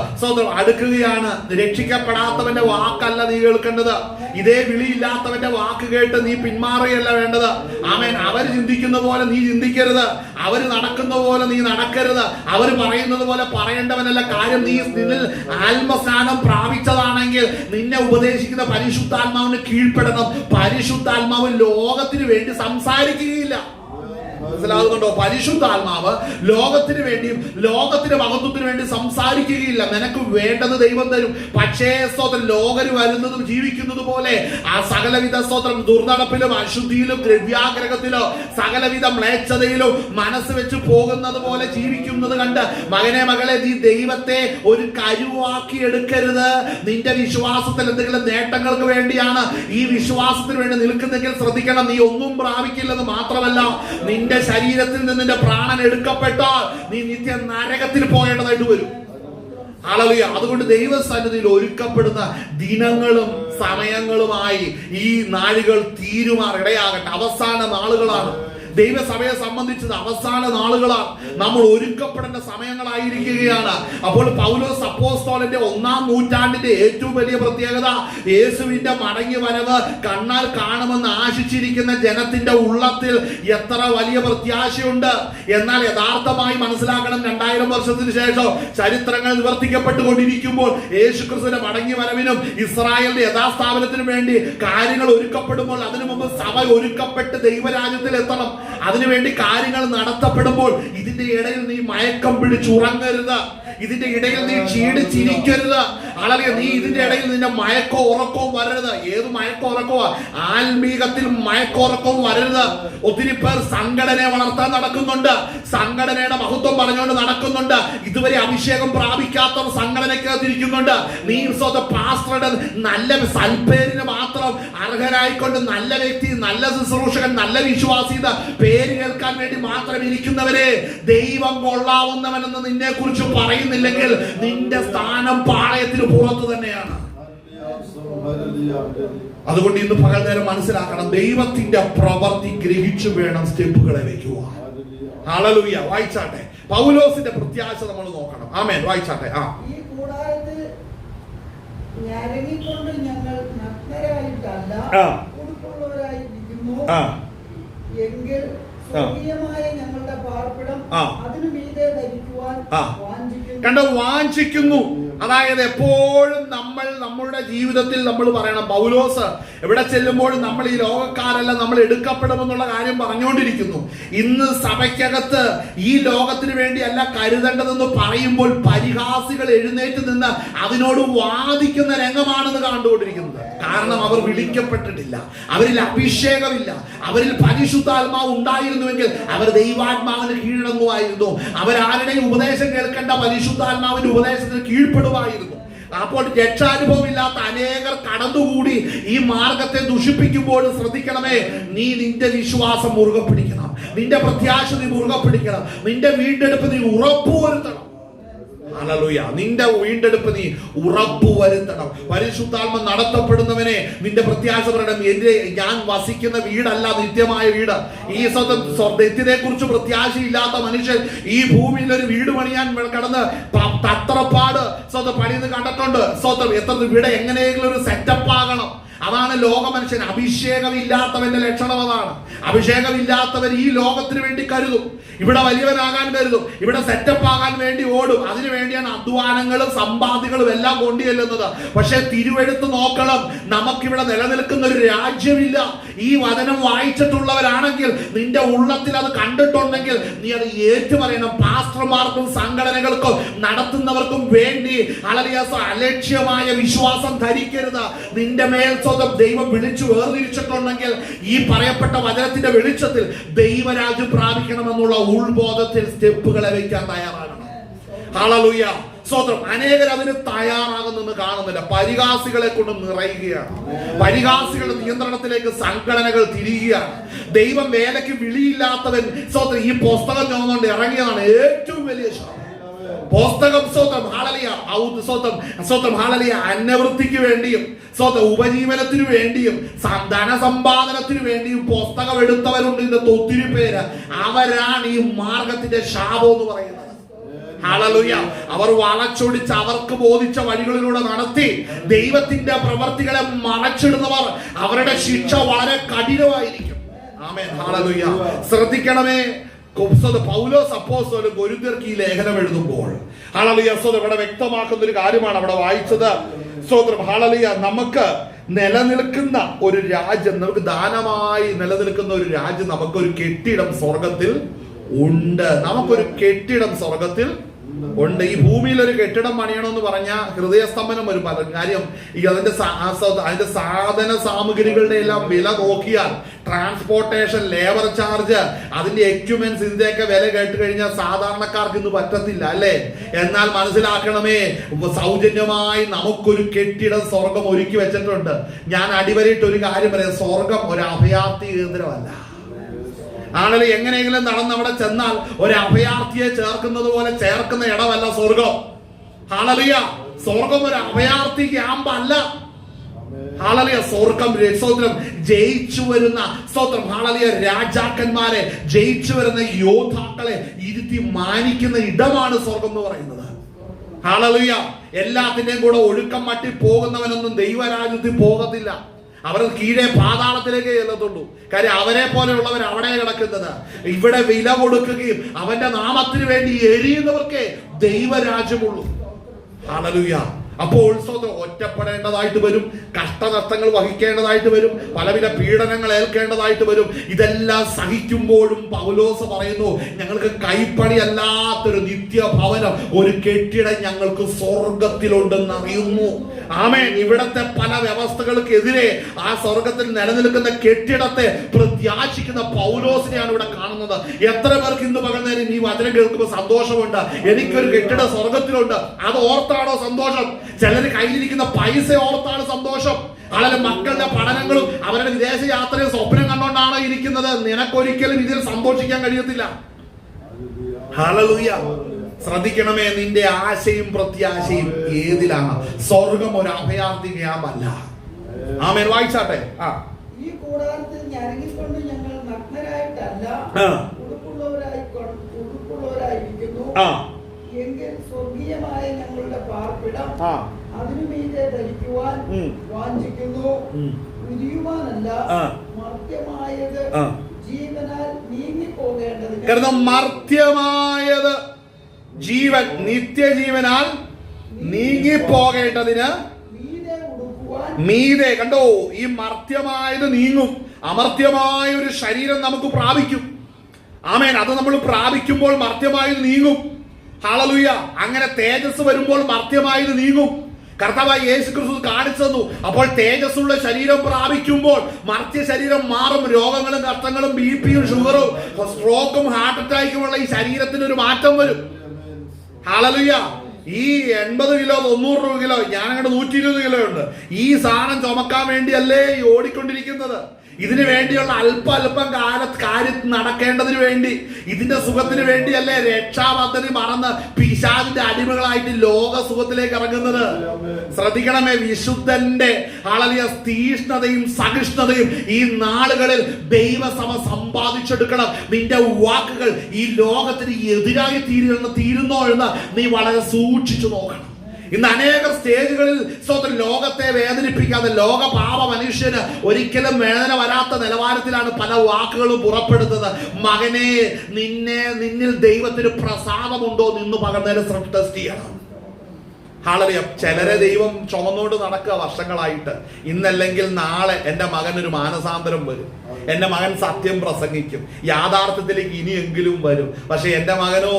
അടുക്കുകയാണ്. രക്ഷിക്കപ്പെടാത്തവന്റെ വാക്കല്ല നീ കേൾക്കേണ്ടത്. ഇതേ വിളിയില്ലാത്തവന്റെ വാക്ക് കേട്ട് നീ പിന്മാറുകയല്ല വേണ്ടത്. ആമേൻ. അവർ ചിന്തിക്കുന്ന പോലെ നീ ചിന്തിക്കരുത്. അവർ നടക്കുന്ന പോലെ നീ നടക്കരുത്. അവർ പറയുന്നത് പോലെ പറയേണ്ടവനല്ല. കാര്യം നീ നിന്നിൽ ആത്മസ്നാനം പ്രാപിച്ചതാണെങ്കിൽ നിന്നെ ഉപദേശിക്കുന്ന പരിശുദ്ധാത്മാവിന് കീഴ്പ്പെടണം. പരിശുദ്ധാത്മാവ് ലോകത്തിന് വേണ്ടി സംസാരിക്കുകയില്ല. മനസ്സിലാകുന്നുണ്ടോ? പരിശുദ്ധാത്മാവ് ലോകത്തിന് വേണ്ടിയും ലോകത്തിന്റെ മഹത്വത്തിന് വേണ്ടി സംസാരിക്കുകയില്ല. നിനക്ക് വേണ്ടത് ദൈവം തരും. പക്ഷേ ലോകര് വരുന്നതും ജീവിക്കുന്നത് പോലെ ആ സകലവിധ ദുർനടപ്പിലും അശുദ്ധിയിലും ദ്രവ്യാഗ്രഹത്തിലോ സകലവിധ മ്ലേച്ഛതയിലും മനസ്സ് വെച്ച് പോകുന്നത് പോലെ ജീവിക്കുന്നത് കണ്ട് മകനെ മകളെ നീ ദൈവത്തെ ഒരു കരുവാക്കി എടുക്കരുത്. നിന്റെ വിശ്വാസത്തിൽ എന്തെങ്കിലും നേട്ടങ്ങൾക്ക് വേണ്ടിയാണ് ഈ വിശ്വാസത്തിന് വേണ്ടി നിൽക്കുന്നെങ്കിൽ ശ്രദ്ധിക്കണം, നീ ഒന്നും പ്രാപിക്കില്ലെന്ന് മാത്രമല്ല, നിന്റെ ശരീരത്തിൽ നിന്ന് നിന്റെ പ്രാണൻ എടുക്കപ്പെട്ടാൽ നീ നിത്യ നരകത്തിൽ പോകേണ്ടതായിട്ട് വരും. ഹല്ലേലൂയ. അതുകൊണ്ട് ദൈവസന്നിധിയിൽ ഒരുക്കപ്പെടുന്ന ദിനങ്ങളും സമയങ്ങളുമായി ഈ നാളുകൾ തീരുമാർ ഇടയാകട്ടെ. അവസാന നാളുകളാണ്. ദൈവസഭയെ സംബന്ധിച്ചത് അവസാന നാളുകളാണ്. നമ്മൾ ഒരുക്കപ്പെടേണ്ട സമയങ്ങളായിരിക്കുകയാണ്. അപ്പോൾ പൗലോസ് അപ്പോസ്തലന്റെ 1-ാം നൂറ്റാണ്ടിന്റെ ഏറ്റവും വലിയ പ്രത്യേകത യേശുവിന്റെ മടങ്ങി വരവ് കണ്ണാൽ കാണുമെന്ന് ആശിച്ചിരിക്കുന്ന ജനത്തിന്റെ ഉള്ളത്തിൽ എത്ര വലിയ പ്രത്യാശയുണ്ട്. എന്നാൽ യഥാർത്ഥമായി മനസ്സിലാക്കണം, 2000 വർഷത്തിന് ശേഷം ചരിത്രങ്ങൾ നിവർത്തിക്കപ്പെട്ടുകൊണ്ടിരിക്കുമ്പോൾ യേശുക്രിസ്തുവിന്റെ മടങ്ങി വരവിനും ഇസ്രായേലിന്റെ യഥാസ്ഥാപനത്തിനും വേണ്ടി കാര്യങ്ങൾ ഒരുക്കപ്പെടുമ്പോൾ അതിനു മുമ്പ് സഭ ഒരുക്കപ്പെട്ട് ദൈവരാജ്യത്തിൽ എത്തണം. അതിനുവേണ്ടി കാര്യങ്ങൾ നടത്തപ്പെടുമ്പോൾ ഇതിന്റെ ഇടയിൽ നീ മയക്കം പിടിച്ചുറങ്ങരുത്. ഇതിന്റെ ഇടയിൽ നീ ക്ഷീണിച്ചിരിക്കരുത്. ആളെ നീ ഇതിന്റെ ഇടയിൽ നിന്റെ മയക്കോ ഉറക്കവും വരരുത്. ഏത് മയക്കോ ഉറക്കോ? ആത്മീകത്തിൽ മയക്കോ ഉറക്കവും വരരുത്. ഒത്തിരി പേർ സംഘടനയെ വളർത്താൻ നടക്കുന്നുണ്ട്, സംഘടനയുടെ മഹത്വം പറഞ്ഞുകൊണ്ട് നടക്കുന്നുണ്ട്. ഇതുവരെ അഭിഷേകം പ്രാപിക്കാത്തവർ സംഘടനയ്ക്കകത്തിരിക്കുന്നുണ്ട്. നീ പാസ്റ്ററുടെ നല്ല സൽപ്പേരിന് മാത്രം അർഹരായിക്കൊണ്ട് നല്ല വ്യക്തി, നല്ല ശുശ്രൂഷകൻ, നല്ല വിശ്വാസി പേര് കേൾക്കാൻ വേണ്ടി മാത്രം ഇരിക്കുന്നവരെ, ദൈവം കൊള്ളാവുന്നവനെന്ന് നിന്നെ കുറിച്ച് പറയുന്നില്ലെങ്കിൽ നിന്റെ സ്ഥാനം പാളയത്തിന് പുറത്ത് തന്നെയാണ്. അതുകൊണ്ട് ഇന്ന് പകൽ നേരം മനസ്സിലാക്കണം, ദൈവത്തിന്റെ പ്രവൃത്തി ഗ്രഹിച്ചു വേണം സ്റ്റെപ്പുകളെ വെക്കുവാൻ. ഹല്ലേലൂയ. വായിച്ചാട്ടെ, പൗലോസിന്റെ പ്രത്യാശ നമ്മൾ നോക്കണം. ആമേൻ. വായിച്ചാട്ടെ. ഈ കൂടാരത്തിൽ ഞരങ്ങിക്കൊണ്ട് ഞങ്ങൾ നഗ്നരായിട്ടല്ല ഉടുപ്പുള്ളവരായിരിക്കുന്നു എങ്കിൽ സ്വർഗീയമായ ഞങ്ങളുടെ പാർപ്പിടം അതിനു മീതെ ധരിക്കുവാൻ വാഞ്ചിക്കുന്നു. അതായത് എപ്പോഴും നമ്മൾ നമ്മളുടെ ജീവിതത്തിൽ നമ്മൾ പറയണം, പൗലോസ് എവിടെ ചെല്ലുമ്പോഴും നമ്മൾ ഈ ലോകക്കാരെല്ലാം നമ്മൾ എടുക്കപ്പെടുമെന്നുള്ള കാര്യം പറഞ്ഞുകൊണ്ടിരിക്കുന്നു. ഇന്ന് സഭയ്ക്കകത്ത് ഈ ലോകത്തിന് വേണ്ടി അല്ല കരുതേണ്ടതെന്ന് പറയുമ്പോൾ പരിഹാസികൾ എഴുന്നേറ്റ് നിന്ന് അതിനോട് വാദിക്കുന്ന രംഗമാണെന്ന് കണ്ടുകൊണ്ടിരിക്കുന്നത്. കാരണം അവർ വിളിക്കപ്പെട്ടിട്ടില്ല, അവരിൽ അഭിഷേകമില്ല, അവരിൽ പരിശുദ്ധാത്മാവ് ഉണ്ടായിരുന്നുവെങ്കിൽ അവർ ദൈവാത്മാവിന് കീഴടങ്ങുമായിരുന്നു. അവരാരുടെയും ഉപദേശം കേൾക്കേണ്ട പരിശുദ്ധാത്മാവിന്റെ ഉപദേശത്തിന് കീഴ്പ്പെടുമായിരുന്നു. അപ്പോൾ രക്ഷാനുഭവം ഇല്ലാത്ത അനേകർ കടന്നുകൂടി ഈ മാർഗത്തെ ദുഷിപ്പിക്കുമ്പോൾ ശ്രദ്ധിക്കണമേ, നീ നിന്റെ വിശ്വാസം മുറുകെ പിടിക്കണം, നിന്റെ പ്രത്യാശ നീ മുറുകെ പിടിക്കണം, നിന്റെ വീണ്ടെടുപ്പ് നീ ഉറപ്പുവരുത്തണം. ഹല്ലേലൂയ. നിന്റെ വീണ്ടെടുപ്പ് നീ ഉറപ്പുവരുത്തണം. പരിശുദ്ധാത്മ നടത്തപ്പെടുന്നവനെ നിന്റെ പ്രത്യാശ പറയണം, എന്റെ ഞാൻ വസിക്കുന്ന വീടല്ല നിത്യമായ വീട്. ഈ നിത്യതയെ കുറിച്ച് പ്രത്യാശയില്ലാത്ത മനുഷ്യൻ ഈ ഭൂമിയിൽ ഒരു വീട് പണിയാൻ കടന്ന് തത്രപ്പാട് പണിന്ന് കണ്ടിട്ടുണ്ട്. എത്ര വീട് എങ്ങനെയെങ്കിലും ഒരു സെറ്റപ്പ് ആകണം. അതാണ് ലോക മനുഷ്യൻ. അഭിഷേകമില്ലാത്തവന്റെ ലക്ഷണം അതാണ്. അഭിഷേകമില്ലാത്തവർ ഈ ലോകത്തിന് വേണ്ടി കരുതും, ഇവിടെ വലിയവനാകാൻ കരുതും, ഇവിടെ സെറ്റപ്പ് ആകാൻ വേണ്ടി ഓടും. അതിനു വേണ്ടിയാണ് അധ്വാനങ്ങളും സമ്പാദ്യങ്ങളും എല്ലാം കൊണ്ടുചെല്ലുന്നത്. പക്ഷെ തിരുവെഴുത്ത് നോക്കണം, നമുക്കിവിടെ നിലനിൽക്കുന്ന ഒരു രാജ്യമില്ല. ഈ വചനം വായിച്ചിട്ടുള്ളവരാണെങ്കിൽ നിന്റെ ഉള്ളത്തിൽ അത് കണ്ടിട്ടുണ്ടെങ്കിൽ നീ അത് ഏറ്റുപറയണം. പാസ്റ്റർമാർക്കും സംഘടനകൾക്കും നടത്തുന്നവർക്കും വേണ്ടി അലക്ഷ്യമായ വിശ്വാസം ധരിക്കരുത്. നിന്റെ മേൽ ദൈവം വിളിച്ചു വേർതിരിച്ചിട്ടുണ്ടെങ്കിൽ ഈ പറയപ്പെട്ട വചനത്തിന്റെ വെളിച്ചത്തിൽ ദൈവരാജ്യം പ്രാപിക്കണമെന്നുള്ള ഉൾബോധത്തിൽ സ്റ്റെപ്പുകളെ വയ്ക്കാൻ തയ്യാറാകണം. ഹല്ലേലൂയ. സ്തോത്രം. അനേകർ അതിന് തയ്യാറാകുന്നെന്ന് കാണുന്നില്ല. പരിഹാസികളെ കൊണ്ട് നിറയുകയാണ്. പരിഹാസികളുടെ നിയന്ത്രണത്തിലേക്ക് സംഘടനകൾ തിരിയുകയാണ്. ദൈവം വേലയ്ക്ക് വിളിയില്ലാത്തവൻ സ്തോത്രം ഈ പുസ്തകം ചോന്നുകൊണ്ട് ഇറങ്ങിയതാണ് ഏറ്റവും വലിയ ശാപം. പുസ്തകം സ്തോത്രം ഹല്ലേലൂയ സ്തോത്രം ഹല്ലേലൂയ അന്നവൃത്തിക്ക് വേണ്ടിയും സ്തോത്രം ഉപജീവനത്തിനു വേണ്ടിയും ധനസമ്പാദനത്തിനു വേണ്ടിയും പുസ്തകം എടുത്തവരുണ്ട്. ഇന്നത്തെ ഒത്തിരി പേര് അവരാണ് ഈ മാർഗത്തിന്റെ ശാപം എന്ന് പറയുന്നത്. ഹല്ലേലൂയ. അവർ വളച്ചൊടിച്ച് അവർക്ക് ബോധിച്ച വഴികളിലൂടെ നടത്തി ദൈവത്തിന്റെ പ്രവർത്തികളെ മറച്ചിടുന്നവർ, അവരുടെ ശിക്ഷ വളരെ കഠിനമായിരിക്കും. ആമേൻ. ഹല്ലേലൂയ. ശ്രദ്ധിക്കണമേ, പൗലോസ് അപ്പോസ്തലൻ കൊരിന്ത്യർക്ക് ഈ ലേഖനം എഴുതുമ്പോൾ ഹല്ലേലൂയ ഇവിടെ വ്യക്തമാക്കുന്ന ഒരു കാര്യമാണ് അവിടെ വായിച്ചത്. സ്തോത്രം. ഹല്ലേലൂയ. നമുക്ക് നിലനിൽക്കുന്ന ഒരു രാജ്യം, നമുക്ക് ദാനമായി നിലനിൽക്കുന്ന ഒരു രാജ്യം, നമുക്കൊരു കെട്ടിടം സ്വർഗത്തിൽ ഉണ്ട്. നമുക്കൊരു കെട്ടിടം സ്വർഗത്തിൽ ഉണ്ട്. ഈ ഭൂമിയിൽ ഒരു കെട്ടിടം പണിയണമെന്ന് പറഞ്ഞാൽ ഹൃദയസ്തംഭനം വരും. കാര്യം ഈ അതിന്റെ സാധന സാമഗ്രികളുടെ എല്ലാം വില നോക്കിയാൽ ട്രാൻസ്പോർട്ടേഷൻ, ലേബർ ചാർജ്, അതിന്റെ എക്യുപ്മെന്റ്സ്, ഇതിന്റെയൊക്കെ വില കേട്ട് കഴിഞ്ഞാൽ സാധാരണക്കാർക്ക് ഇന്ന് പറ്റത്തില്ല അല്ലേ? എന്നാൽ മനസ്സിലാക്കണമേ, സൗജന്യമായി നമുക്കൊരു കെട്ടിടം സ്വർഗം ഒരുക്കി വെച്ചിട്ടുണ്ട്. ഞാൻ അടിവരയിട്ട് ഒരു കാര്യം പറയാം, സ്വർഗം ഒരു അഭയാർത്ഥി കേന്ദ്രമല്ല. ആളുകൾ എങ്ങനെയെങ്കിലും നടന്ന് അവിടെ ചെന്നാൽ ഒരു അഭയാർത്ഥിയെ ചേർക്കുന്നത് പോലെ ചേർക്കുന്ന ഇടമല്ല സ്വർഗം. ഹല്ലേലൂയ. സ്വർഗം ഒരു അഭയാർത്ഥി ക്യാമ്പ് അല്ല. ഹല്ലേലൂയ. സ്വർഗം സ്തോത്രം ജയിച്ചു വരുന്ന സ്തോത്രം ഹല്ലേലൂയ രാജാക്കന്മാരെ, ജയിച്ചു വരുന്ന യോദ്ധാക്കളെ ഇരുത്തി മാനിക്കുന്ന ഇടമാണ് സ്വർഗം എന്ന് പറയുന്നത്. ഹല്ലേലൂയ. എല്ലാത്തിന്റെയും കൂടെ ഒഴുക്കം മട്ടി പോകുന്നവനൊന്നും ദൈവരാജ്യത്തിൽ പോകത്തില്ല. അവർ കീഴെ പാതാളത്തിലേക്ക് ചെല്ലത്തുള്ളൂ. കാര്യം അവരെ പോലെയുള്ളവർ അവിടെ കിടക്കുന്നത്. ഇവിടെ വില കൊടുക്കുകയും അവന്റെ നാമത്തിന് വേണ്ടി എരിയുന്നവർക്കേ ദൈവരാജ്യമുള്ളൂ. ഹല്ലേലൂയ. അപ്പോൾ ഒറ്റപ്പെടേണ്ടതായിട്ട് വരും, കഷ്ടനഷ്ടങ്ങൾ വഹിക്കേണ്ടതായിട്ട് വരും, പലവിധ പീഡനങ്ങൾ ഏൽക്കേണ്ടതായിട്ട് വരും. ഇതെല്ലാം സഹിക്കുമ്പോഴും പൗലോസ് പറയുന്നു, ഞങ്ങൾക്ക് കൈപ്പണി അല്ലാത്തൊരു നിത്യഭവനം, ഒരു കെട്ടിടം ഞങ്ങൾക്ക് സ്വർഗത്തിലുണ്ടെന്ന് അറിയുന്നു. ആമേൻ. ഇവിടത്തെ പല വ്യവസ്ഥകൾക്കെതിരെ ആ സ്വർഗത്തിൽ നിലനിൽക്കുന്ന കെട്ടിടത്തെ പ്രത്യാശിക്കുന്ന പൗലോസിനെയാണ് ഇവിടെ കാണുന്നത്. എത്ര പേർക്ക് ഇന്ന് പകൽ നേരം ഈ വചനം കേൾക്കുമ്പോൾ സന്തോഷമുണ്ട്? എനിക്കൊരു കെട്ടിടം സ്വർഗത്തിലുണ്ട്. അത് ഓർത്താണോ സന്തോഷം? ചിലര് കയ്യിലിരിക്കുന്ന പൈസ ഓർത്താണ് സന്തോഷം. വളരെ മക്കളുടെ പഠനങ്ങളും അവരുടെ വിദേശ യാത്രയും സ്വപ്നം കണ്ടുകൊണ്ടാണ് ഇരിക്കുന്നത്. നിനക്കൊരിക്കലും ഇതിൽ സന്തോഷിക്കാൻ കഴിയത്തില്ല. ഹല്ലേലൂയ. ശ്രദ്ധിക്കണമേ, നിന്റെ ആശയും പ്രത്യാശയും ഏതിലാണ്? സ്വർഗം ഒരു അഭയാർത്ഥി ക്യാമ്പല്ല. ആമേൻ. വായിച്ചാട്ടെ. ഈ കൂടാരത്തിൽ ഞരങ്ങിക്കൊണ്ട് ഞങ്ങൾ നഗ്നരായിട്ടല്ല ഉടുപ്പുള്ളവരായിരിക്കുന്നു. എങ്കിൽ സ്വർഗീയമായ ഞങ്ങളുടെ പാർപ്പിടം അതിനു മീതെ ധരിക്കുവാൻ വാഞ്ചിക്കുന്നു. ഉരിയുവാനല്ല, മർത്യമായത് ജീവനാൽ നീങ്ങിപ്പോകേണ്ടതിന്. കാരണം മർത്യമായത് ജീവൻ നിത്യജീവനാൽ നീങ്ങിപ്പോകേണ്ടതിന് മീതെ. കണ്ടോ, ഈ മർത്യമായത് നീങ്ങും, അമർത്യമായ ഒരു ശരീരം നമുക്ക് പ്രാപിക്കും. ആമേൻ. അത് നമ്മൾ പ്രാപിക്കുമ്പോൾ മർത്യമായത് നീങ്ങും. ഹല്ലേലൂയ. അങ്ങനെ തേജസ് വരുമ്പോൾ മർത്യമായത് നീങ്ങും. കർത്താവായ യേശുക്രിസ്തു കാണിച്ചു തന്നു. അപ്പോൾ തേജസ്സുള്ള ശരീരം പ്രാപിക്കുമ്പോൾ മർത്യ ശരീരം മാറും. രോഗങ്ങളും കഷ്ടങ്ങളും ബിപിയും ഷുഗറും സ്ട്രോക്കും ഹാർട്ട് അറ്റാക്കുമുള്ള ഈ ശരീരത്തിന് ഒരു മാറ്റം വരും. ഹല്ലേലൂയ. ഈ 80 കിലോ 90 കിലോ, ഞാനങ്ങോട്ട് 120 കിലോ ഉണ്ട്. ഈ സാധനം ചുമക്കാൻ വേണ്ടിയല്ലേ ഈ ഓടിക്കൊണ്ടിരിക്കുന്നത്. ഇതിനു വേണ്ടിയുള്ള അല്പം കാര്യം നടക്കേണ്ടതിന് വേണ്ടി, ഇതിന്റെ സുഖത്തിന് വേണ്ടിയല്ലേ രക്ഷാപദ്ധതി മറന്ന് പിശാചിന്റെ അടിമകളായിട്ട് ലോക സുഖത്തിലേക്ക് ഇറങ്ങുന്നത്. ശ്രദ്ധിക്കണമേ, വിശുദ്ധന്റെ തീഷ്ണതയും സഹിഷ്ണുതയും ഈ നാളുകളിൽ ദൈവസഭ സമ്പാദിച്ചെടുക്കണം. നിന്റെ വാക്കുകൾ ഈ ലോകത്തിന് എതിരായി തീരുന്നോ എന്ന് നീ വളരെ സൂക്ഷിച്ചു നോക്കണം. ഇന്ന് അനേക സ്റ്റേജുകളിൽ ലോകത്തെ വേദനിപ്പിക്കാതെ, ലോക പാപ മനുഷ്യന് ഒരിക്കലും വേദന വരാത്ത നിലവാരത്തിലാണ് പല വാക്കുകളും പുറപ്പെടുന്നത്. മകനെ, നിന്നിൽ ദൈവത്തിന് പ്രസാദമുണ്ടോ നിന്ന് പകർന്നേരം ടെസ്റ്റ് ചെയ്യണം. ഹല്ലേലൂയ. ചിലരെ ദൈവം ചുമന്നുകൊണ്ട് നടക്കുക വർഷങ്ങളായിട്ട്. ഇന്നല്ലെങ്കിൽ നാളെ എൻ്റെ മകനൊരു മാനസാന്തരം വരും, എൻ്റെ മകൻ സത്യം പ്രസംഗിക്കും, യാഥാർത്ഥ്യത്തിലേക്ക് ഇനിയെങ്കിലും വരും. പക്ഷെ എൻ്റെ മകനോ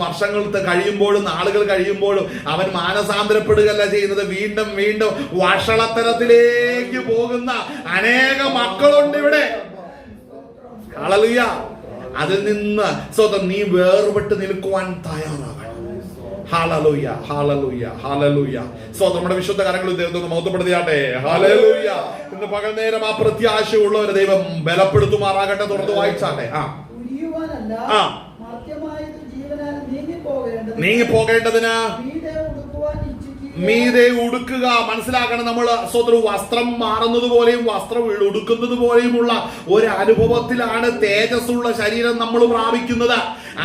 വർഷങ്ങൾ കഴിയുമ്പോഴും നാളുകൾ കഴിയുമ്പോഴും അവൻ മാനസാന്തരപ്പെടുകയല്ല ചെയ്യുന്നത്. വീണ്ടും വീണ്ടും വഷളത്തരത്തിലേക്ക് പോകുന്ന അനേക മക്കളുണ്ട് ഇവിടെ. ഹല്ലേലൂയ. അതിൽ നിന്ന് നീ വേർപെട്ട് നിൽക്കുവാൻ തയ്യാറാകണം. Hallelujah, hallelujah, hallelujah. നമ്മുടെ വിശുദ്ധ കരങ്ങളിൽ ദൈവത്തെ മഹത്വപ്പെടുത്തിയാട്ടെ. ഹല്ലേലൂയ. ഇന്ന് പകൽ നേരം ആ പ്രത്യാശയുള്ളവരെ ദൈവം ബലപ്പെടുത്തുമാറാകട്ടെ. തുറന്ന് വായിച്ചാട്ടെ. നീങ്ങിപ്പോകേണ്ടതിന് മീതെ ഉടുക്കുക. മനസ്സിലാക്കണം, നമ്മൾ വസ്ത്രം മാറുന്നത് പോലെയും വസ്ത്രം ഉടുക്കുന്നത് പോലെയുമുള്ള ഒരു അനുഭവത്തിലാണ് തേജസ്സുള്ള ശരീരം നമ്മൾ പ്രാപിക്കുന്നത്.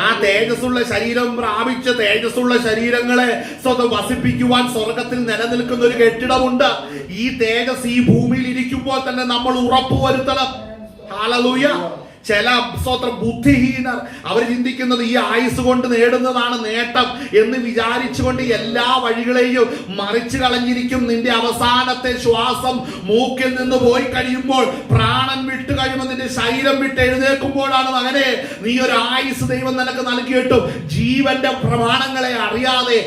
ആ തേജസ്സുള്ള ശരീരം പ്രാപിച്ച് തേജസ്സുള്ള ശരീരങ്ങളെ വസിപ്പിക്കുവാൻ സ്വർഗത്തിൽ നിലനിൽക്കുന്ന ഒരു കെട്ടിടമുണ്ട്. ഈ തേജസ് ഈ ഭൂമിയിൽ ഇരിക്കുമ്പോൾ തന്നെ നമ്മൾ ഉറപ്പുവരുത്തണം. ഹല്ലേലൂയ. ചില ബുദ്ധിഹീനർ അവർ ചിന്തിക്കുന്നത് ഈ ആയുസ് കൊണ്ട് നേടുന്നതാണ് നേട്ടം എന്ന് വിചാരിച്ചുകൊണ്ട് എല്ലാ വഴികളെയും മറിച്ചു കളഞ്ഞിരിക്കും. നിന്റെ അവസാനത്തെ ശ്വാസം മൂക്കിൽ നിന്ന് പോയി കഴിയുമ്പോൾ, പ്രാണൻ വിട്ടു കഴിയുമ്പോൾ, നിന്റെ ശരീരം വിട്ട് എഴുന്നേൽക്കുമ്പോഴാണ് മകനെ നീ ഒരു ആയുസ് ദൈവം നിനക്ക് നൽകിയിട്ടും ജീവന്റെ പ്രമാണങ്ങളെ അറിയാതെ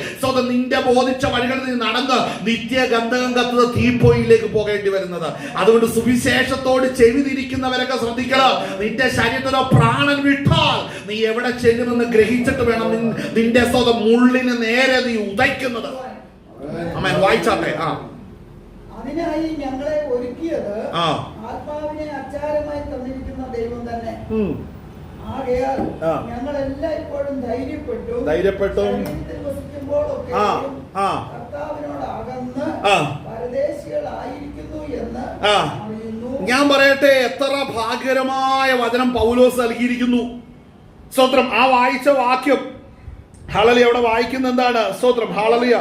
നിന്റെ ബോധിച്ച വഴികളിൽ നീ നടന്ന് നിത്യഗന്ധകം കത്തുന്ന തീപ്പൊയിലേക്ക് പോകേണ്ടി വരുന്നത്. അതുകൊണ്ട് സുവിശേഷത്തോട് ചെവി തിരിക്കുന്നവരൊക്കെ ശ്രദ്ധിക്കണം. നിന്റെ ശരീരത്തിലോ പ്രാണൻ വിട്ടാൽ നീ എവിടെ ചെല്ലുമെന്ന് ഗ്രഹിച്ചിട്ട് വേണം നിന്റെ മുള്ളിന് നേരെ നീ ഉദയ്ക്കുന്നത്. വായിച്ചാട്ടെ. അതിനായി ഞങ്ങളെ ഒരുക്കിയത് ആത്മാവിനെ അച്ചാരമായി തന്നിരിക്കുന്ന ദൈവം തന്നെ. ആകയാൽ ഞങ്ങൾ എല്ലായ്പ്പോഴും ധൈര്യപ്പെട്ടും കർത്താവിനോട് അകന്ന് പരദേശികളായിരിക്കുന്നു എന്ന് അറിയുന്നു. ഞാൻ പറയട്ടെ, എത്ര ഭാഗ്യകരമായ വചനം പൗലോസ് നൽകിയിരിക്കുന്നു. സ്തോത്രം. ആ വായിച്ച വാക്യം ഹല്ലേലൂയ. അവിടെ വായിക്കുന്ന എന്താണ്? സ്തോത്രം. ഹല്ലേലൂയ.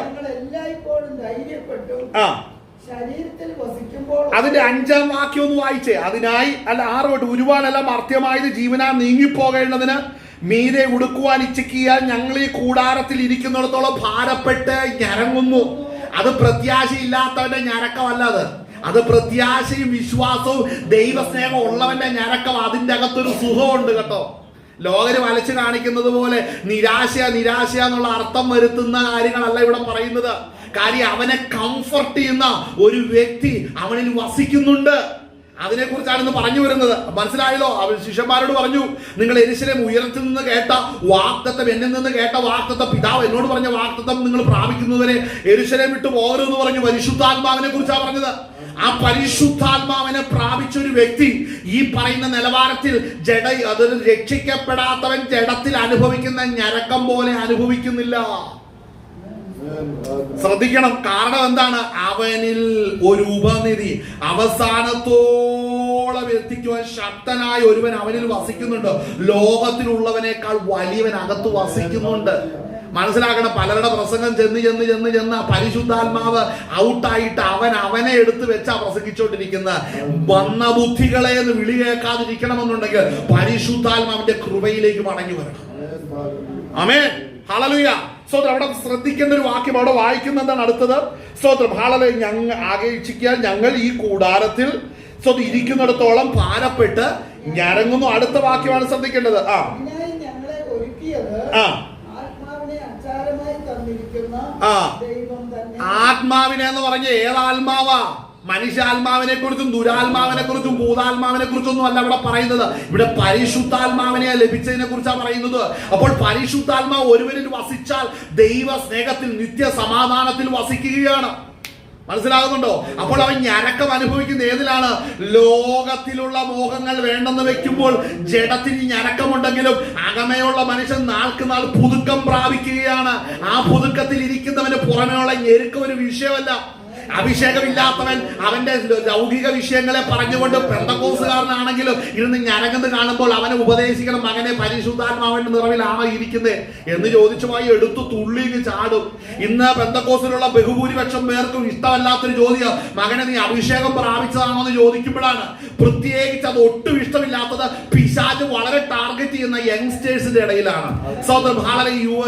അതിന്റെ 5-ാം വാക്യം ഒന്ന് വായിച്ചേ. അതിനായി അല്ല 6 തൊട്ട് ഉരുവാനല്ല മർത്യമായത് ജീവനാൽ നീങ്ങിപ്പോകേണ്ടതിന് മീതെ ഉടുക്കുവാൻ ഇച്ഛിക്കാൻ ഞങ്ങൾ ഈ കൂടാരത്തിൽ ഇരിക്കുന്നിടത്തോളം ഭാരപ്പെട്ട് ഞരങ്ങുന്നു. അത് പ്രത്യാശയില്ലാത്തവന്റെ ഞരക്കമല്ലത്. അത് പ്രത്യാശയും വിശ്വാസവും ദൈവസ്നേഹം ഉള്ളവന്റെ ഞരക്കം. അതിന്റെ അകത്തൊരു സുഖമുണ്ട് കേട്ടോ. ലോകര് വലച്ചു കാണിക്കുന്നത് പോലെ നിരാശ എന്നുള്ള അർത്ഥം വരുത്തുന്ന കാര്യങ്ങളല്ല ഇവിടെ പറയുന്നത്. കാര്യം അവനെ കംഫർട്ട് ചെയ്യുന്ന ഒരു വ്യക്തി അവനിൽ വസിക്കുന്നുണ്ട്. അതിനെ കുറിച്ചാണ് ഇന്ന് പറഞ്ഞു വരുന്നത്. മനസ്സിലായല്ലോ? അവൻ ശിഷ്യന്മാരോട് പറഞ്ഞു, നിങ്ങൾ യെരൂശലേം ഉയരത്തിൽ നിന്ന് കേട്ട വാഗ്ദത്തം, എന്നിൽ നിന്ന് കേട്ട വാഗ്ദത്തം, പിതാവ് എന്നോട് പറഞ്ഞ വാഗ്ദത്തം നിങ്ങൾ പ്രാപിക്കുന്നവരെ യെരൂശലേം വിട്ടു പോകരുതെന്ന് പറഞ്ഞു. പരിശുദ്ധാത്മാവിനെ കുറിച്ചാണ് പറഞ്ഞത്. ആ പരിശുദ്ധാത്മാവിനെ പ്രാപിച്ച ഒരു വ്യക്തി ഈ പറയുന്ന നിലവാരത്തിൽ അതൊരു രക്ഷിക്കപ്പെടാത്തവൻ ജഡത്തിൽ അനുഭവിക്കുന്ന ഞരക്കം പോലെ അനുഭവിക്കുന്നില്ല. ശ്രദ്ധിക്കണം. കാരണം എന്താണ്? അവനിൽ ഒരു ഉപനിധി അവസാനത്തോളം എത്തിക്കുവാൻ ശക്തനായ ഒരുവൻ അവനിൽ വസിക്കുന്നുണ്ട്. ലോകത്തിലുള്ളവനേക്കാൾ വലിയവൻ അകത്ത് വസിക്കുന്നുണ്ട്. മനസ്സിലാക്കണം. പലരുടെ പ്രസംഗം ചെന്ന് പരിശുദ്ധാത്മാവ് ഔട്ടായിട്ട് അവനെ എടുത്ത് വെച്ചാ പ്രസംഗിച്ചോണ്ടിരിക്കുന്ന വന്നബുദ്ധികളെ എന്ന് വിളി കേൾക്കാതിരിക്കണമെന്നുണ്ടെങ്കിൽ പരിശുദ്ധാത്മാവിന്റെ കൃപയിലേക്ക് മടങ്ങി വരണം. ആമേൻ. ഹല്ലേലൂയ. സ്തോത്രം. അവിടെ ശ്രദ്ധിക്കേണ്ട ഒരു വാക്യം അവിടെ വായിക്കുന്നതാണ് അടുത്തത്. സ്തോത്രം. ഹല്ലേലൂയ. ഞങ്ങൾ ഈ കൂടാരത്തിൽ ഇരിക്കുന്നിടത്തോളം ഭാരപ്പെട്ട് ഞരങ്ങുന്നു. അടുത്ത വാക്യമാണ് ശ്രദ്ധിക്കേണ്ടത്. ഞങ്ങളെ ഒരുക്കിയത് ആത്മാവിനെ എന്ന് പറഞ്ഞ ഏതാത്മാവാ? മനുഷ്യാത്മാവിനെ കുറിച്ചും ദുരാത്മാവിനെ കുറിച്ചും ഭൂതാത്മാവിനെ കുറിച്ചൊന്നും അല്ല ഇവിടെ പറയുന്നത്. ഇവിടെ പരിശുദ്ധാത്മാവിനെ ലഭിച്ചതിനെ കുറിച്ചാണ് പറയുന്നത്. അപ്പോൾ പരിശുദ്ധാത്മാവ് ഒരുവരിൽ വസിച്ചാൽ ദൈവ സ്നേഹത്തിൽ നിത്യ സമാധാനത്തിൽ വസിക്കുകയാണ്. മനസ്സിലാകുന്നുണ്ടോ? അപ്പോൾ അവൻ ഞരക്കം അനുഭവിക്കുന്ന ഏതിലാണ്? ലോകത്തിലുള്ള മോഹങ്ങൾ വേണ്ടെന്ന് വെക്കുമ്പോൾ ജഡത്തിന് ഞരക്കമുണ്ടെങ്കിലും അകമയുള്ള മനുഷ്യൻ നാൾക്ക് നാൾ പുതുക്കം പ്രാപിക്കുകയാണ്. ആ പുതുക്കത്തിൽ ഇരിക്കുന്നവന് പുറമേയുള്ള ഞെരുക്കം ഒരു വിഷയമല്ല. അഭിഷേകമില്ലാത്തവൻ അവന്റെ ലൗകിക വിഷയങ്ങളെ പറഞ്ഞുകൊണ്ട് പെന്തക്കോസുകാരനാണെങ്കിലും ഇരുന്ന് ഞരങ്ങുന്നത് കാണുമ്പോൾ അവനെ ഉപദേശിക്കണം. മകനെ, പരിശുദ്ധാത്മാവിന്റെ നിറവിലാണോ ഇരിക്കുന്നത് എന്ന് ചോദിച്ചുമായി എടുത്തു തുള്ളിന് ചാടും. ഇന്ന് പെന്തക്കോസിലുള്ള ബഹുഭൂരിപക്ഷം പേർക്കും ഇഷ്ടമല്ലാത്തൊരു ചോദ്യം, മകനെ നീ അഭിഷേകം പ്രാപിച്ചതാണോ എന്ന് ചോദിക്കുമ്പോഴാണ്. പ്രത്യേകിച്ച് അത് ഒട്ടും ഇഷ്ടമില്ലാത്തത് പിശാച് വളരെ ടാർഗറ്റ് ചെയ്യുന്ന യങ്സ്റ്റേഴ്സിന്റെ ഇടയിലാണ്.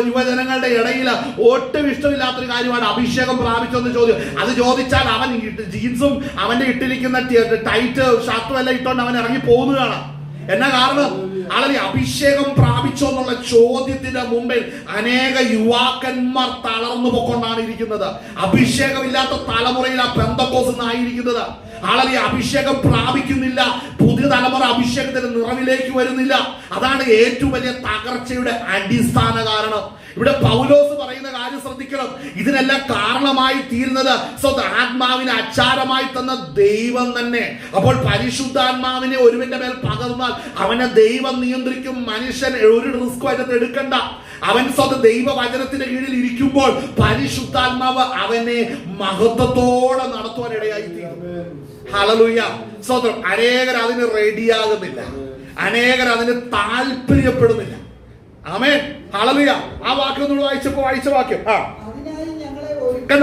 യുവജനങ്ങളുടെ ഇടയിൽ ഒട്ടും ഇഷ്ടമില്ലാത്തൊരു കാര്യമാണ് അഭിഷേകം പ്രാപിച്ചെന്ന് ചോദ്യം. അത് ചോദിച്ചാൽ അവൻ ജീൻസും അവന്റെ ഇട്ടിരിക്കുന്ന ടൈറ്റ് ഷർട്ടും എല്ലാം ഇട്ടോണ്ട് അവൻ ഇറങ്ങി പോകുന്നതാണ്. എന്നാ കാരണം? അല്ലെങ്കിൽ അഭിഷേകം പ്രാപിച്ചോ എന്നുള്ള ചോദ്യത്തിന്റെ മുമ്പിൽ അനേക യുവാക്കന്മാർ തളർന്നു പോയിക്കൊണ്ടാണ് ഇരിക്കുന്നത്. അഭിഷേകമില്ലാത്ത തലമുറയിൽ ആ പെന്തക്കോസ് ആയിരിക്കുന്നത്. ആളെ അഭിഷേകം പ്രാപിക്കുന്നില്ല. പുതിയ തലമുറ അഭിഷേകത്തിന്റെ നിറവിലേക്ക് വരുന്നില്ല. അതാണ് ഏറ്റവും വലിയ തകർച്ചയുടെ അടിസ്ഥാന കാരണം. ഇവിടെ പൗലോസ് പറയുന്ന കാര്യം ശ്രദ്ധിക്കണം. ഇതിനെല്ലാം കാരണമായി തീരുന്നത് ആത്മാവിനെ അച്ചാരമായി തന്ന ദൈവം തന്നെ. അപ്പോൾ പരിശുദ്ധാത്മാവിനെ ഒരുവന്റെ മേൽ പകർന്നാൽ അവനെ ദൈവം നിയന്ത്രിക്കും. മനുഷ്യൻ ഒരു റിസ്ക് അതിനകത്ത് എടുക്കണ്ട. അവൻ സ്വന്തം ദൈവവചനത്തിന്റെ കീഴിൽ ഇരിക്കുമ്പോൾ പരിശുദ്ധാത്മാവ് അവനെ മഹത്വത്തോടെ നടത്തുവാൻ ഇടയായി തീരും. ഹല്ലേലൂയ. സ്വതന്ത്രം. അനേകർ അതിന് റെഡിയാകുന്നില്ല. അനേകർ അതിന് താല്പര്യപ്പെടുന്നില്ല. ആമേൻ. ഹല്ലേലൂയ. ആ വാക്യം ഒന്ന് വായിച്ച വാക്യം.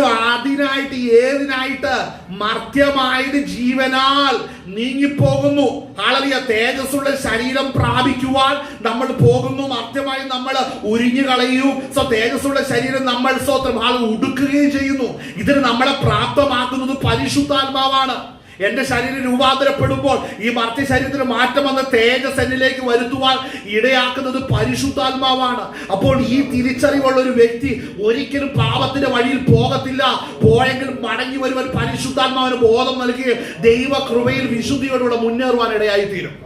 അതിനായിട്ട് ഏതിനായിട്ട്? മർത്യമായത് ജീവനാൽ നീങ്ങിപ്പോകുന്നു. ഹല്ലേലൂയ. തേജസ്സുള്ള ശരീരം പ്രാപിക്കുവാൻ നമ്മൾ പോകുന്നു. മർത്യമായി നമ്മൾ ഉരിഞ്ഞു കളയും. തേജസ്സുള്ള ശരീരം നമ്മൾ ഉടുക്കുകയും ചെയ്യുന്നു. ഇതിന് നമ്മളെ പ്രാപ്തമാക്കുന്നത് പരിശുദ്ധാത്മാവാണ്. എന്റെ ശരീരം രൂപാന്തരപ്പെടുമ്പോൾ ഈ മർത്യ ശരീരത്തിന് മാറ്റം വന്ന തേജസ് എന്നിലേക്ക് വരുത്തുവാൻ ഇടയാക്കുന്നത് പരിശുദ്ധാത്മാവാണ്. അപ്പോൾ ഈ തിരിച്ചറിവുള്ള ഒരു വ്യക്തി ഒരിക്കലും പാപത്തിന്റെ വഴിയിൽ പോകത്തില്ല. പോയെങ്കിലും മടങ്ങി വരുവാൻ പരിശുദ്ധാത്മാവിന് ബോധം നൽകുകയും ദൈവ കൃപയിൽ വിശുദ്ധിയോടുകൂടെ മുന്നേറുവാൻ ഇടയായി തീരും.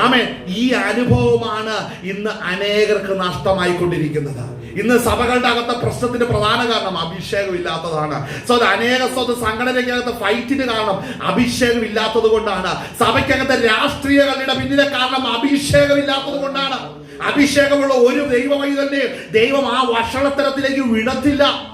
ആമേൻ. ഈ അനുഭവമാണ് ഇന്ന് അനേകർക്ക് നഷ്ടമായിക്കൊണ്ടിരിക്കുന്നത്. ഇന്ന് സഭകളുടെ അകത്തെ പ്രശ്നത്തിന്റെ പ്രധാന കാരണം അഭിഷേകം ഇല്ലാത്തതാണ്. അനേക സംഘടനയ്ക്കകത്ത് ഫൈറ്റിന് കാരണം അഭിഷേകം ഇല്ലാത്തത് കൊണ്ടാണ്. സഭയ്ക്കകത്തെ രാഷ്ട്രീയ കളിയുടെ പിന്നിലെ കാരണം അഭിഷേകം ഇല്ലാത്തത് കൊണ്ടാണ്. അഭിഷേകമുള്ള ഒരു ദൈവമായി തന്നെ ദൈവം ആ വഷളത്തരത്തിലേക്ക് വിടത്തില്ല.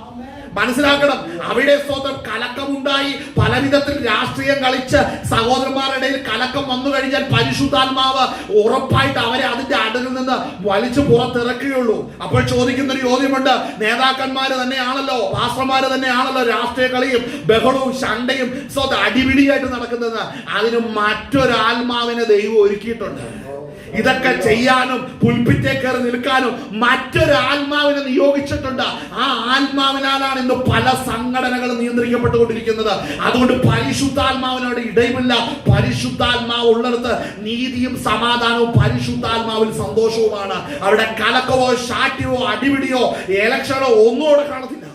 മനസ്സിലാക്കണം. അവിടെ കലക്കമുണ്ടായി പല വിധത്തിൽ രാഷ്ട്രീയം കളിച്ച് സഹോദരന്മാരുടെ ഇടയിൽ കലക്കം വന്നു കഴിഞ്ഞാൽ പരിശുദ്ധാത്മാവ് ഉറപ്പായിട്ട് അവരെ അതിന്റെ അടുകിൽ നിന്ന് വലിച്ചു പുറത്തിറക്കുകയുള്ളൂ. അപ്പോൾ ചോദിക്കുന്ന ഒരു ചോദ്യമുണ്ട്, നേതാക്കന്മാര് തന്നെയാണല്ലോ, പാസ്റ്റർമാര് തന്നെയാണല്ലോ രാഷ്ട്രീയ കളിയും ബഹളവും ശണ്ടയും അടിപിടിയായിട്ട് നടക്കുന്നത്. അതിന് മറ്റൊരാത്മാവിനെ ദൈവം ഒരുക്കിയിട്ടുണ്ട്. ഇതൊക്കെ ചെയ്യാനും പുൽപ്പിറ്റേ കയറി നിൽക്കാനും മറ്റൊരാത്മാവിനെ നിയോഗിച്ചിട്ടുണ്ട്. ആ ആത്മാവിനാലാണ് ഇന്ന് പല സംഘടനകളും നിയന്ത്രിക്കപ്പെട്ടുകൊണ്ടിരിക്കുന്നത്. അതുകൊണ്ട് പരിശുദ്ധാത്മാവിനോട് ഇടയുമില്ല. പരിശുദ്ധാത്മാവ് ഉള്ളിടത്ത് നീതിയും സമാധാനവും പരിശുദ്ധാത്മാവിൽ സന്തോഷവുമാണ്. അവിടെ കലക്കവോ ശാഠ്യമോ അടിപിടിയോ ഇലക്ഷനോ ഒന്നും അവിടെ കാണത്തില്ല.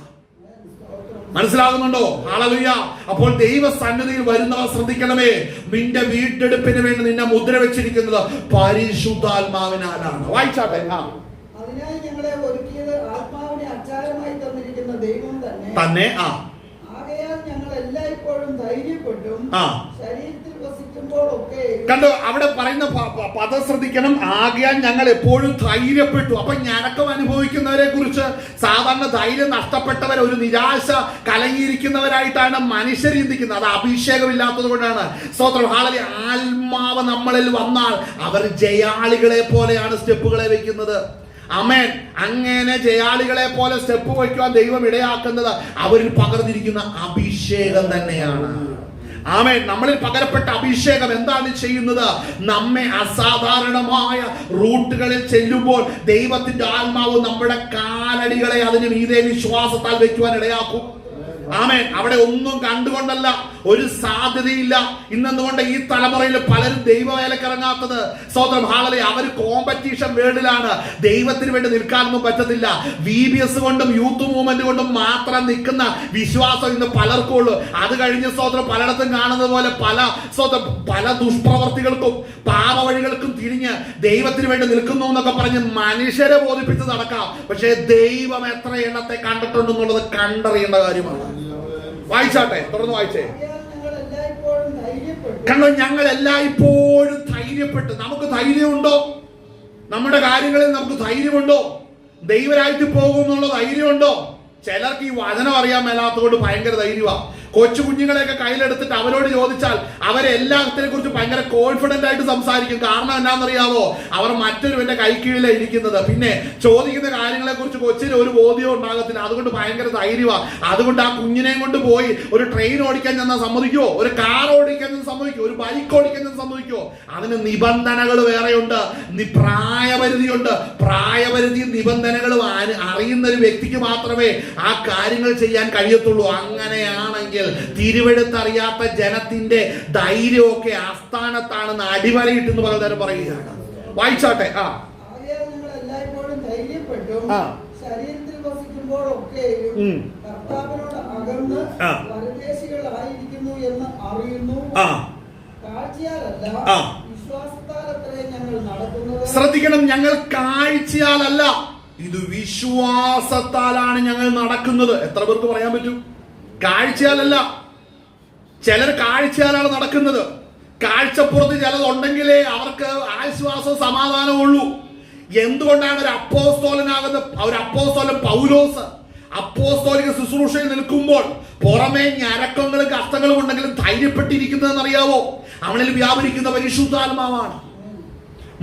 മനസ്സിലാകുന്നുണ്ടോ? ഹല്ലേലൂയ. അപ്പോൾ ദൈവ സന്നിധിയിൽ വരുന്നവർ ശ്രദ്ധിക്കണമേ, നിന്റെ വീണ്ടെടുപ്പിന് വേണ്ടി നിന്നെ മുദ്ര വെച്ചിരിക്കുന്നത് പരിശുദ്ധാത്മാവിനാലാണ്. വായിച്ചാട്ടെ. അതിനായി ഞങ്ങളെ ഒരുക്കിയത് ആത്മാവിനെ അച്ചാരമായി തന്നിരിക്കുന്ന ദൈവം തന്നെ. തന്നെ. ആകയാൽ ആകയാൽ ഞങ്ങൾ എല്ലായ്പ്പോഴും ധൈര്യപ്പെട്ടും ആ ശരീരത്തിൽ വസിക്കുമ്പോഴൊക്കെ കണ്ടോ, അവിടെ പറയുന്ന പദം ശ്രദ്ധിക്കണം. ആകയാൽ ഞങ്ങൾ എപ്പോഴും ധൈര്യപ്പെട്ടു. അപ്പൊ ഞരക്കം അനുഭവിക്കുന്നവരെ കുറിച്ച്, സാധാരണ ധൈര്യം നഷ്ടപ്പെട്ടവർ, ഒരു നിരാശ കലങ്ങിയിരിക്കുന്നവരായിട്ടാണ് മനുഷ്യർ ചിന്തിക്കുന്നത്. അത് അഭിഷേകമില്ലാത്തത് കൊണ്ടാണ്. സ്തോത്രം. ഹല്ലേലൂയ. ആത്മാവ് നമ്മളിൽ വന്നാൽ അവർ ജയാളികളെ പോലെയാണ് സ്റ്റെപ്പുകളെ വെക്കുന്നത്. ആമേൻ. അങ്ങനെ ജയാളികളെ പോലെ സ്റ്റെപ്പ് വയ്ക്കുവാൻ ദൈവം ഇടയാക്കുന്നത് അവരിൽ പകർന്നിരിക്കുന്ന അഭിഷേകം തന്നെയാണ്. ആമേൻ. നമ്മളിൽ പകരപ്പെട്ട അഭിഷേകം എന്താണ് ചെയ്യുന്നത്? നമ്മെ അസാധാരണമായ റൂട്ടുകളിൽ ചെല്ലുമ്പോൾ ദൈവത്തിന്റെ ആത്മാവ് നമ്മുടെ കാലടികളെ അതിന് മീതെ വിശ്വാസത്താൽ വെക്കുവാൻ ഇടയാക്കും. ആമേൻ. അവിടെ ഒന്നും കണ്ടുകൊണ്ടല്ല, ഒരു സാധ്യതയില്ല. ഇന്നെന്നുകൊണ്ട് ഈ തലമുറയിൽ പലരും ദൈവവേലക്കിറങ്ങാത്തത്. സ്തോത്രം. ഹല്ലേലൂയ. അവർ കോമ്പറ്റീഷൻ വേൾഡിലാണ്. ദൈവത്തിന് വേണ്ടി നിൽക്കാനൊന്നും പറ്റത്തില്ല. VBS കൊണ്ടും യൂത്ത് മൂവ്മെന്റ് കൊണ്ടും മാത്രം നിൽക്കുന്ന വിശ്വാസം ഇന്ന് പലർക്കും ഉള്ളൂ. അത് കഴിഞ്ഞ് സ്തോത്രം പലയിടത്തും കാണുന്നത് പോലെ പല ദുഷ്പ്രവർത്തികൾക്കും പാപവഴികൾക്കും തിരിഞ്ഞ് ദൈവത്തിന് വേണ്ടി നിൽക്കുന്നു എന്നൊക്കെ പറഞ്ഞ് മനുഷ്യരെ ബോധിപ്പിച്ച് നടക്കാം. പക്ഷേ ദൈവം എത്ര എണ്ണത്തെ കണ്ടിട്ടുണ്ടെന്നുള്ളത് കണ്ടറിയേണ്ട കാര്യമാണ്. വായിച്ചാട്ടെ, തുടർന്ന് വായിച്ചേ. കണ്ടോ, ഞങ്ങൾ എല്ലായ്പ്പോഴും ധൈര്യപ്പെട്ടു. നമുക്ക് ധൈര്യമുണ്ടോ? നമ്മുടെ കാര്യങ്ങളിൽ നമുക്ക് ധൈര്യമുണ്ടോ? ദൈവരായിട്ട് പോകുമെന്നുള്ള ധൈര്യമുണ്ടോ? ചിലർക്ക് ഈ വചനം അറിയാൻ മേലാത്തതുകൊണ്ട് ഭയങ്കര ധൈര്യമാണ്. കൊച്ചു കുഞ്ഞുങ്ങളെയൊക്കെ കയ്യിലെടുത്തിട്ട് അവരോട് ചോദിച്ചാൽ അവരെല്ലാത്തിനെ കുറിച്ച് ഭയങ്കര കോൺഫിഡന്റ് ആയിട്ട് സംസാരിക്കും. കാരണം എന്നാണെന്നറിയാമോ? അവർ മറ്റൊരുവന്റെ കൈക്കീഴിലാണ് ഇരിക്കുന്നത്. പിന്നെ ചോദിക്കുന്ന കാര്യങ്ങളെ കുറിച്ച് കൊച്ചിന് ഒരു ബോധ്യവും ഉണ്ടാകത്തില്ല. അതുകൊണ്ട് ഭയങ്കര ധൈര്യമാണ്. അതുകൊണ്ട് ആ കുഞ്ഞിനെയും കൊണ്ട് പോയി ഒരു ട്രെയിൻ ഓടിക്കാൻ ചെന്നാൽ സമ്മതിക്കുമോ? ഒരു കാർ ഓടിക്കാൻ ചെന്ന് സമ്മതിക്കുമോ? ഒരു ബൈക്ക് ഓടിക്കാൻ ചെന്ന് സമ്മതിക്കുമോ? അതിന് നിബന്ധനകൾ വേറെയുണ്ട്, പ്രായപരിധിയുണ്ട്. പ്രായപരിധിയും നിബന്ധനകളും അറിയുന്ന ഒരു വ്യക്തിക്ക് മാത്രമേ ആ കാര്യങ്ങൾ ചെയ്യാൻ കഴിയത്തുള്ളൂ. അങ്ങനെയാണെങ്കിൽ തിരുവെടുത്തറിയാത്ത ജനത്തിന്റെ ധൈര്യമൊക്കെ ആസ്ഥാനത്താണെന്ന് അടിവരയിട്ടെന്ന് പലതരം പറയുകയാണ്. വായിച്ചാട്ടെ. ശരീരത്തിൽ വസിക്കുമ്പോഴൊക്കെയും കർത്താവിനോട് അകന്ന് പരദേശികളായിരിക്കുന്നു എന്ന് അറിയുന്നു. കാഴ്ചയാലല്ല വിശ്വാസത്താലത്രേ ഞങ്ങൾ നടക്കുന്നത്. ശ്രദ്ധിക്കണം, ഞങ്ങൾ കാഴ്ചയാലല്ല, ഇത് വിശ്വാസത്താലാണ് ഞങ്ങൾ നടക്കുന്നത്. എത്ര പേർക്ക് പറയാൻ പറ്റും? കാഴ്ചയാലല്ല. ചിലർ കാഴ്ചയാലാണ് നടക്കുന്നത്. കാഴ്ചപ്പുറത്ത് ചിലതുണ്ടെങ്കിലേ അവർക്ക് ആശ്വാസവും സമാധാനവും ഉള്ളൂ. എന്തുകൊണ്ടാണ് ഒരു അപ്പോസ്തലൻ പൗലോസ് അപ്പോസ്തോലിക ശുശ്രൂഷയിൽ നിൽക്കുമ്പോൾ പുറമേ ഞരക്കങ്ങളും കഷ്ടങ്ങളും ഉണ്ടെങ്കിലും ധൈര്യപ്പെട്ടിരിക്കുന്നതെന്ന് അറിയാവോ? അവനിൽ വ്യാപരിക്കുന്ന പരിശുദ്ധാത്മാവാണ്.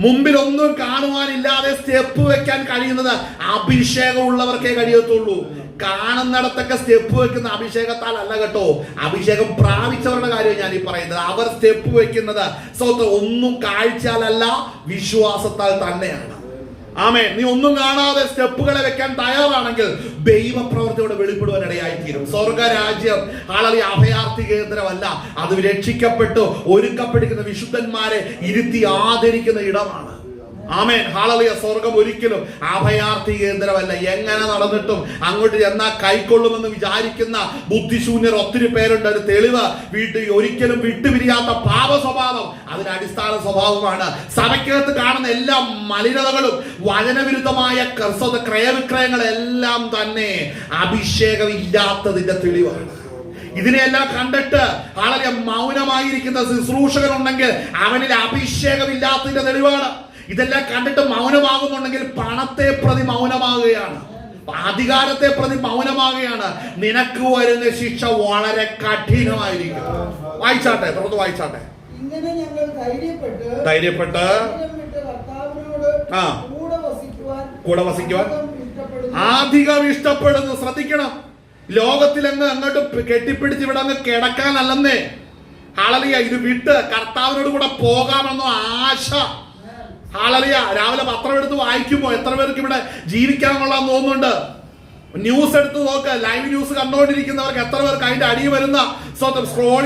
മുമ്പിൽ ഒന്നും കാണുവാനില്ലാതെ സ്റ്റെപ്പ് വെക്കാൻ കഴിയുന്നത് അഭിഷേകം ഉള്ളവർക്കേ കഴിയത്തുള്ളൂ. കാണുന്നിടത്തൊക്കെ സ്റ്റെപ്പ് വെക്കുന്ന അഭിഷേകത്താൽ അല്ല കേട്ടോ, അഭിഷേകം പ്രാപിച്ചവരുടെ കാര്യം ഞാൻ ഈ പറയുന്നത്. അവർ സ്റ്റെപ്പ് വെക്കുന്നത് ഒന്നും കാഴ്ചയാലല്ല, വിശ്വാസത്താൽ തന്നെയാണ്. ആമേൻ. നീ ഒന്നും കാണാതെ സ്റ്റെപ്പുകളെ വെക്കാൻ തയ്യാറാണെങ്കിൽ ദൈവപ്രവൃത്തിയോടെ വെളിപ്പെടുവാൻ ഇടയായിത്തീരും. സ്വർഗരാജ്യം ആളെ അഭയാർത്ഥി കേന്ദ്രമല്ല, അത് രക്ഷിക്കപ്പെട്ടു ഒരുക്കപ്പെട്ടിരിക്കുന്ന വിശുദ്ധന്മാരെ ഇരുത്തി ആദരിക്കുന്ന ഇടമാണ്. ആമേൻ. ഹല്ലേലൂയ. സ്വർഗം ഒരിക്കലും അഭയാർത്ഥി കേന്ദ്രമല്ല. എങ്ങനെ നടന്നിട്ടും അങ്ങോട്ട് ചെന്നാൽ കൈക്കൊള്ളുമെന്ന് വിചാരിക്കുന്ന ബുദ്ധിശൂന്യർ ഒത്തിരി പേരുണ്ട്. ഒരു തെളിവ് ഒരിക്കലും വിട്ടുപിരിയാത്ത പാപ സ്വഭാവം അതിന്റെ അടിസ്ഥാന സ്വഭാവമാണ്. സഭയ്ക്കകത്ത് കാണുന്ന എല്ലാ മലിനതകളും വചനവിരുദ്ധമായ ക്രയവിക്രയങ്ങളെല്ലാം തന്നെ അഭിഷേകം ഇല്ലാത്തതിന്റെ തെളിവാണ്. ഇതിനെല്ലാം കണ്ടിട്ട് വളരെ മൗനമായിരിക്കുന്ന ശുശ്രൂഷകനുണ്ടെങ്കിൽ അവനിൽ അഭിഷേകമില്ലാത്തതിന്റെ തെളിവാണ്. ഇതെല്ലാം കണ്ടിട്ട് മൗനമാകുന്നുണ്ടെങ്കിൽ പണത്തെ പ്രതി മൗനമാകുകയാണ്, അധികാരത്തെ പ്രതി മൗനമാകുകയാണ്. നിനക്ക് വരുന്ന ശിക്ഷ വളരെ കഠിനമായിരിക്കും. വായിച്ചാട്ടെ, തുറന്ന് വായിച്ചാട്ടെ. ഇങ്ങനെ ഞങ്ങൾ ധൈര്യപ്പെട്ട് കൂടെ വസിക്കുവാൻ അധികം ഇഷ്ടപ്പെടുന്നു. ശ്രദ്ധിക്കണം, ലോകത്തിലങ്ങ് അങ്ങോട്ട് കെട്ടിപ്പിടിച്ച് ഇവിടെ അങ്ങ് കിടക്കാനല്ലെന്നേ. ഹല്ലേലൂയ. ഇത് വിട്ട് കർത്താവിനോട് കൂടെ പോകാമെന്നോ ആശ. ഹല്ലേലൂയ. രാവിലെ പത്രം എടുത്ത് വായിക്കുമ്പോൾ എത്ര പേർക്ക് ഇവിടെ ജീവിക്കാനുള്ളതെന്ന് തോന്നുന്നുണ്ട്? ന്യൂസ് എടുത്ത് നോക്ക്, ലൈവ് ന്യൂസ് കണ്ടുകൊണ്ടിരിക്കുന്നവർക്ക് എത്ര പേർക്ക് അതിന്റെ അടിയിൽ വരുന്ന സ്ക്രോൾ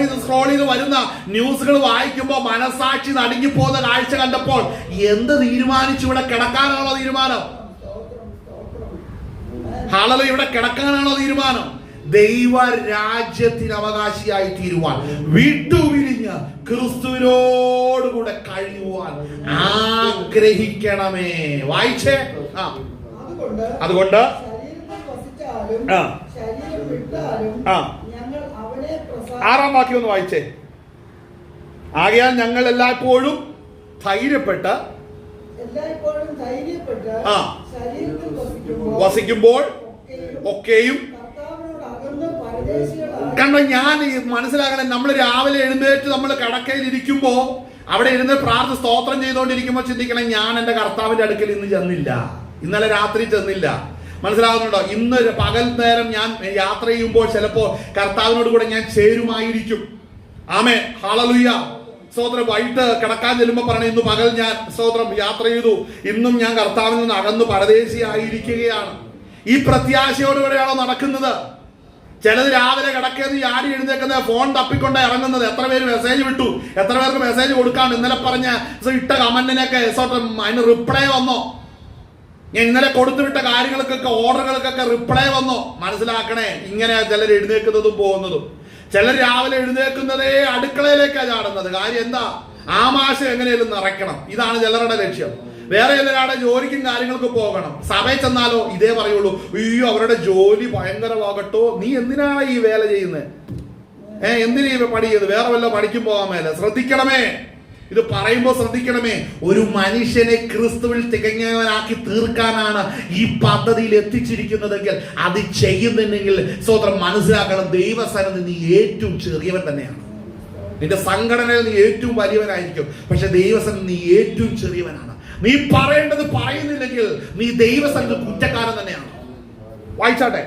ചെയ്ത് വരുന്ന ന്യൂസുകൾ വായിക്കുമ്പോൾ മനസാക്ഷി നടുങ്ങി പോകുന്ന കാഴ്ച കണ്ടപ്പോൾ എന്ത് തീരുമാനിച്ചു? ഇവിടെ കിടക്കാനാണോ തീരുമാനം? ഹല്ലേലൂയ. ഇവിടെ കിടക്കാനാണോ തീരുമാനം? ദൈവരാജ്യത്തിന് അവകാശിയായി തീരുവാൻ, വിട്ടുപിരിഞ്ഞ് ക്രിസ്തുവിനോടുകൂടെ കഴിയുവാൻ ആഗ്രഹിക്കണമേ. വായിച്ചേ. അതുകൊണ്ട് ഞങ്ങൾ അവനിൽ 6-ാം വാക്യം ഒന്ന് വായിച്ചേ. ആകയാൽ ഞങ്ങൾ എല്ലായ്പ്പോഴും ധൈര്യപ്പെട്ട് ശരീരത്തിൽ വസിക്കുമ്പോൾ ഒക്കെയും കാരണം ഞാൻ മനസ്സിലാക്കണം, നമ്മൾ രാവിലെ എഴുന്നേറ്റ് നമ്മൾ കിടക്കയിൽ ഇരിക്കുമ്പോ അവിടെ ഇരുന്ന് പ്രാർത്ഥന സ്തോത്രം ചെയ്തുകൊണ്ടിരിക്കുമ്പോൾ ചിന്തിക്കണം, ഞാൻ എൻ്റെ കർത്താവിന്റെ അടുക്കൽ ഇന്ന് ചെന്നില്ല, ഇന്നലെ രാത്രി ചെന്നില്ല. മനസ്സിലാകുന്നുണ്ടോ? ഇന്ന് പകൽ നേരം ഞാൻ യാത്ര ചെയ്യുമ്പോൾ ചിലപ്പോ കർത്താവിനോട് കൂടെ ഞാൻ ചേരുമായിരിക്കും. ആമേൻ, ഹല്ലേലൂയ. സ്തോത്രം. വൈകിട്ട് കിടക്കാൻ ചെല്ലുമ്പോൾ പറഞ്ഞു, ഇന്ന് പകൽ ഞാൻ സ്തോത്രം യാത്ര ചെയ്തു, ഇന്നും ഞാൻ കർത്താവിൽ നിന്ന് അകന്ന് പരദേശിയായിരിക്കുകയാണ്. ഈ പ്രത്യാശയോടുകൂടെയാണോ നടക്കുന്നത്? ചിലത് രാവിലെ കിടക്കുന്നത് ചാടി എഴുന്നേക്കുന്നത്, ഫോൺ തപ്പിക്കൊണ്ട് ഇറങ്ങുന്നത്. എത്ര പേര് മെസ്സേജ് വിട്ടു, എത്ര പേർക്ക് മെസ്സേജ് കൊടുക്കാണ്. ഇന്നലെ പറഞ്ഞ ഇട്ട കമന്റിനൊക്കെ അതിന് റിപ്ലൈ വന്നോ? ഞാൻ ഇന്നലെ കൊടുത്തുവിട്ട കാര്യങ്ങൾക്കൊക്കെ ഓർഡറുകൾക്കൊക്കെ റിപ്ലൈ വന്നോ? മനസ്സിലാക്കണേ, ഇങ്ങനെ ചിലർ എഴുന്നേക്കുന്നതും പോകുന്നതും. ചിലർ രാവിലെ എഴുന്നേക്കുന്നതേ അടുക്കളയിലേക്കാണ് ചാടുന്നത്. കാര്യം എന്താ? ആമാശം എങ്ങനെയും നിറയ്ക്കണം, ഇതാണ് ചിലരുടെ ലക്ഷ്യം. വേറെ ചിലരാടെ ജോലിക്കും കാര്യങ്ങൾക്ക് പോകണം. സഭയിൽ ചെന്നാലോ ഇതേ പറയുള്ളൂ, അയ്യോ അവരുടെ ജോലി ഭയങ്കരമാകട്ടോ, നീ എന്തിനാണ് ഈ വേല ചെയ്യുന്നത്? എന്തിനാ ഈ പണി ചെയ്ത്? വേറെ വല്ല പണിക്കും പോകാൻ മേലെ. ശ്രദ്ധിക്കണമേ, ഇത് പറയുമ്പോൾ ശ്രദ്ധിക്കണമേ. ഒരു മനുഷ്യനെ ക്രിസ്തുവിൽ തികഞ്ഞവനാക്കി തീർക്കാനാണ് ഈ പദ്ധതിയിൽ എത്തിച്ചിരിക്കുന്നതെങ്കിൽ അത് ചെയ്യുന്നുണ്ടെങ്കിൽ സ്വതന്ത്രം മനസ്സിലാക്കണം, ദൈവസന്നിധിയിൽ നീ ഏറ്റവും ചെറിയവൻ തന്നെയാണ്. നിന്റെ സംഘടനയിൽ നീ ഏറ്റവും വലിയവനായിരിക്കും, പക്ഷെ ദൈവസന്നിധിയിൽ നീ ഏറ്റവും ചെറിയവനാണ്. നീ പറയേണ്ടത് പറയുന്നില്ലെങ്കിൽ നീ ദൈവസന്നിധിയിൽ കുറ്റക്കാരൻ തന്നെയാണ്. വായിച്ചാട്ടെ.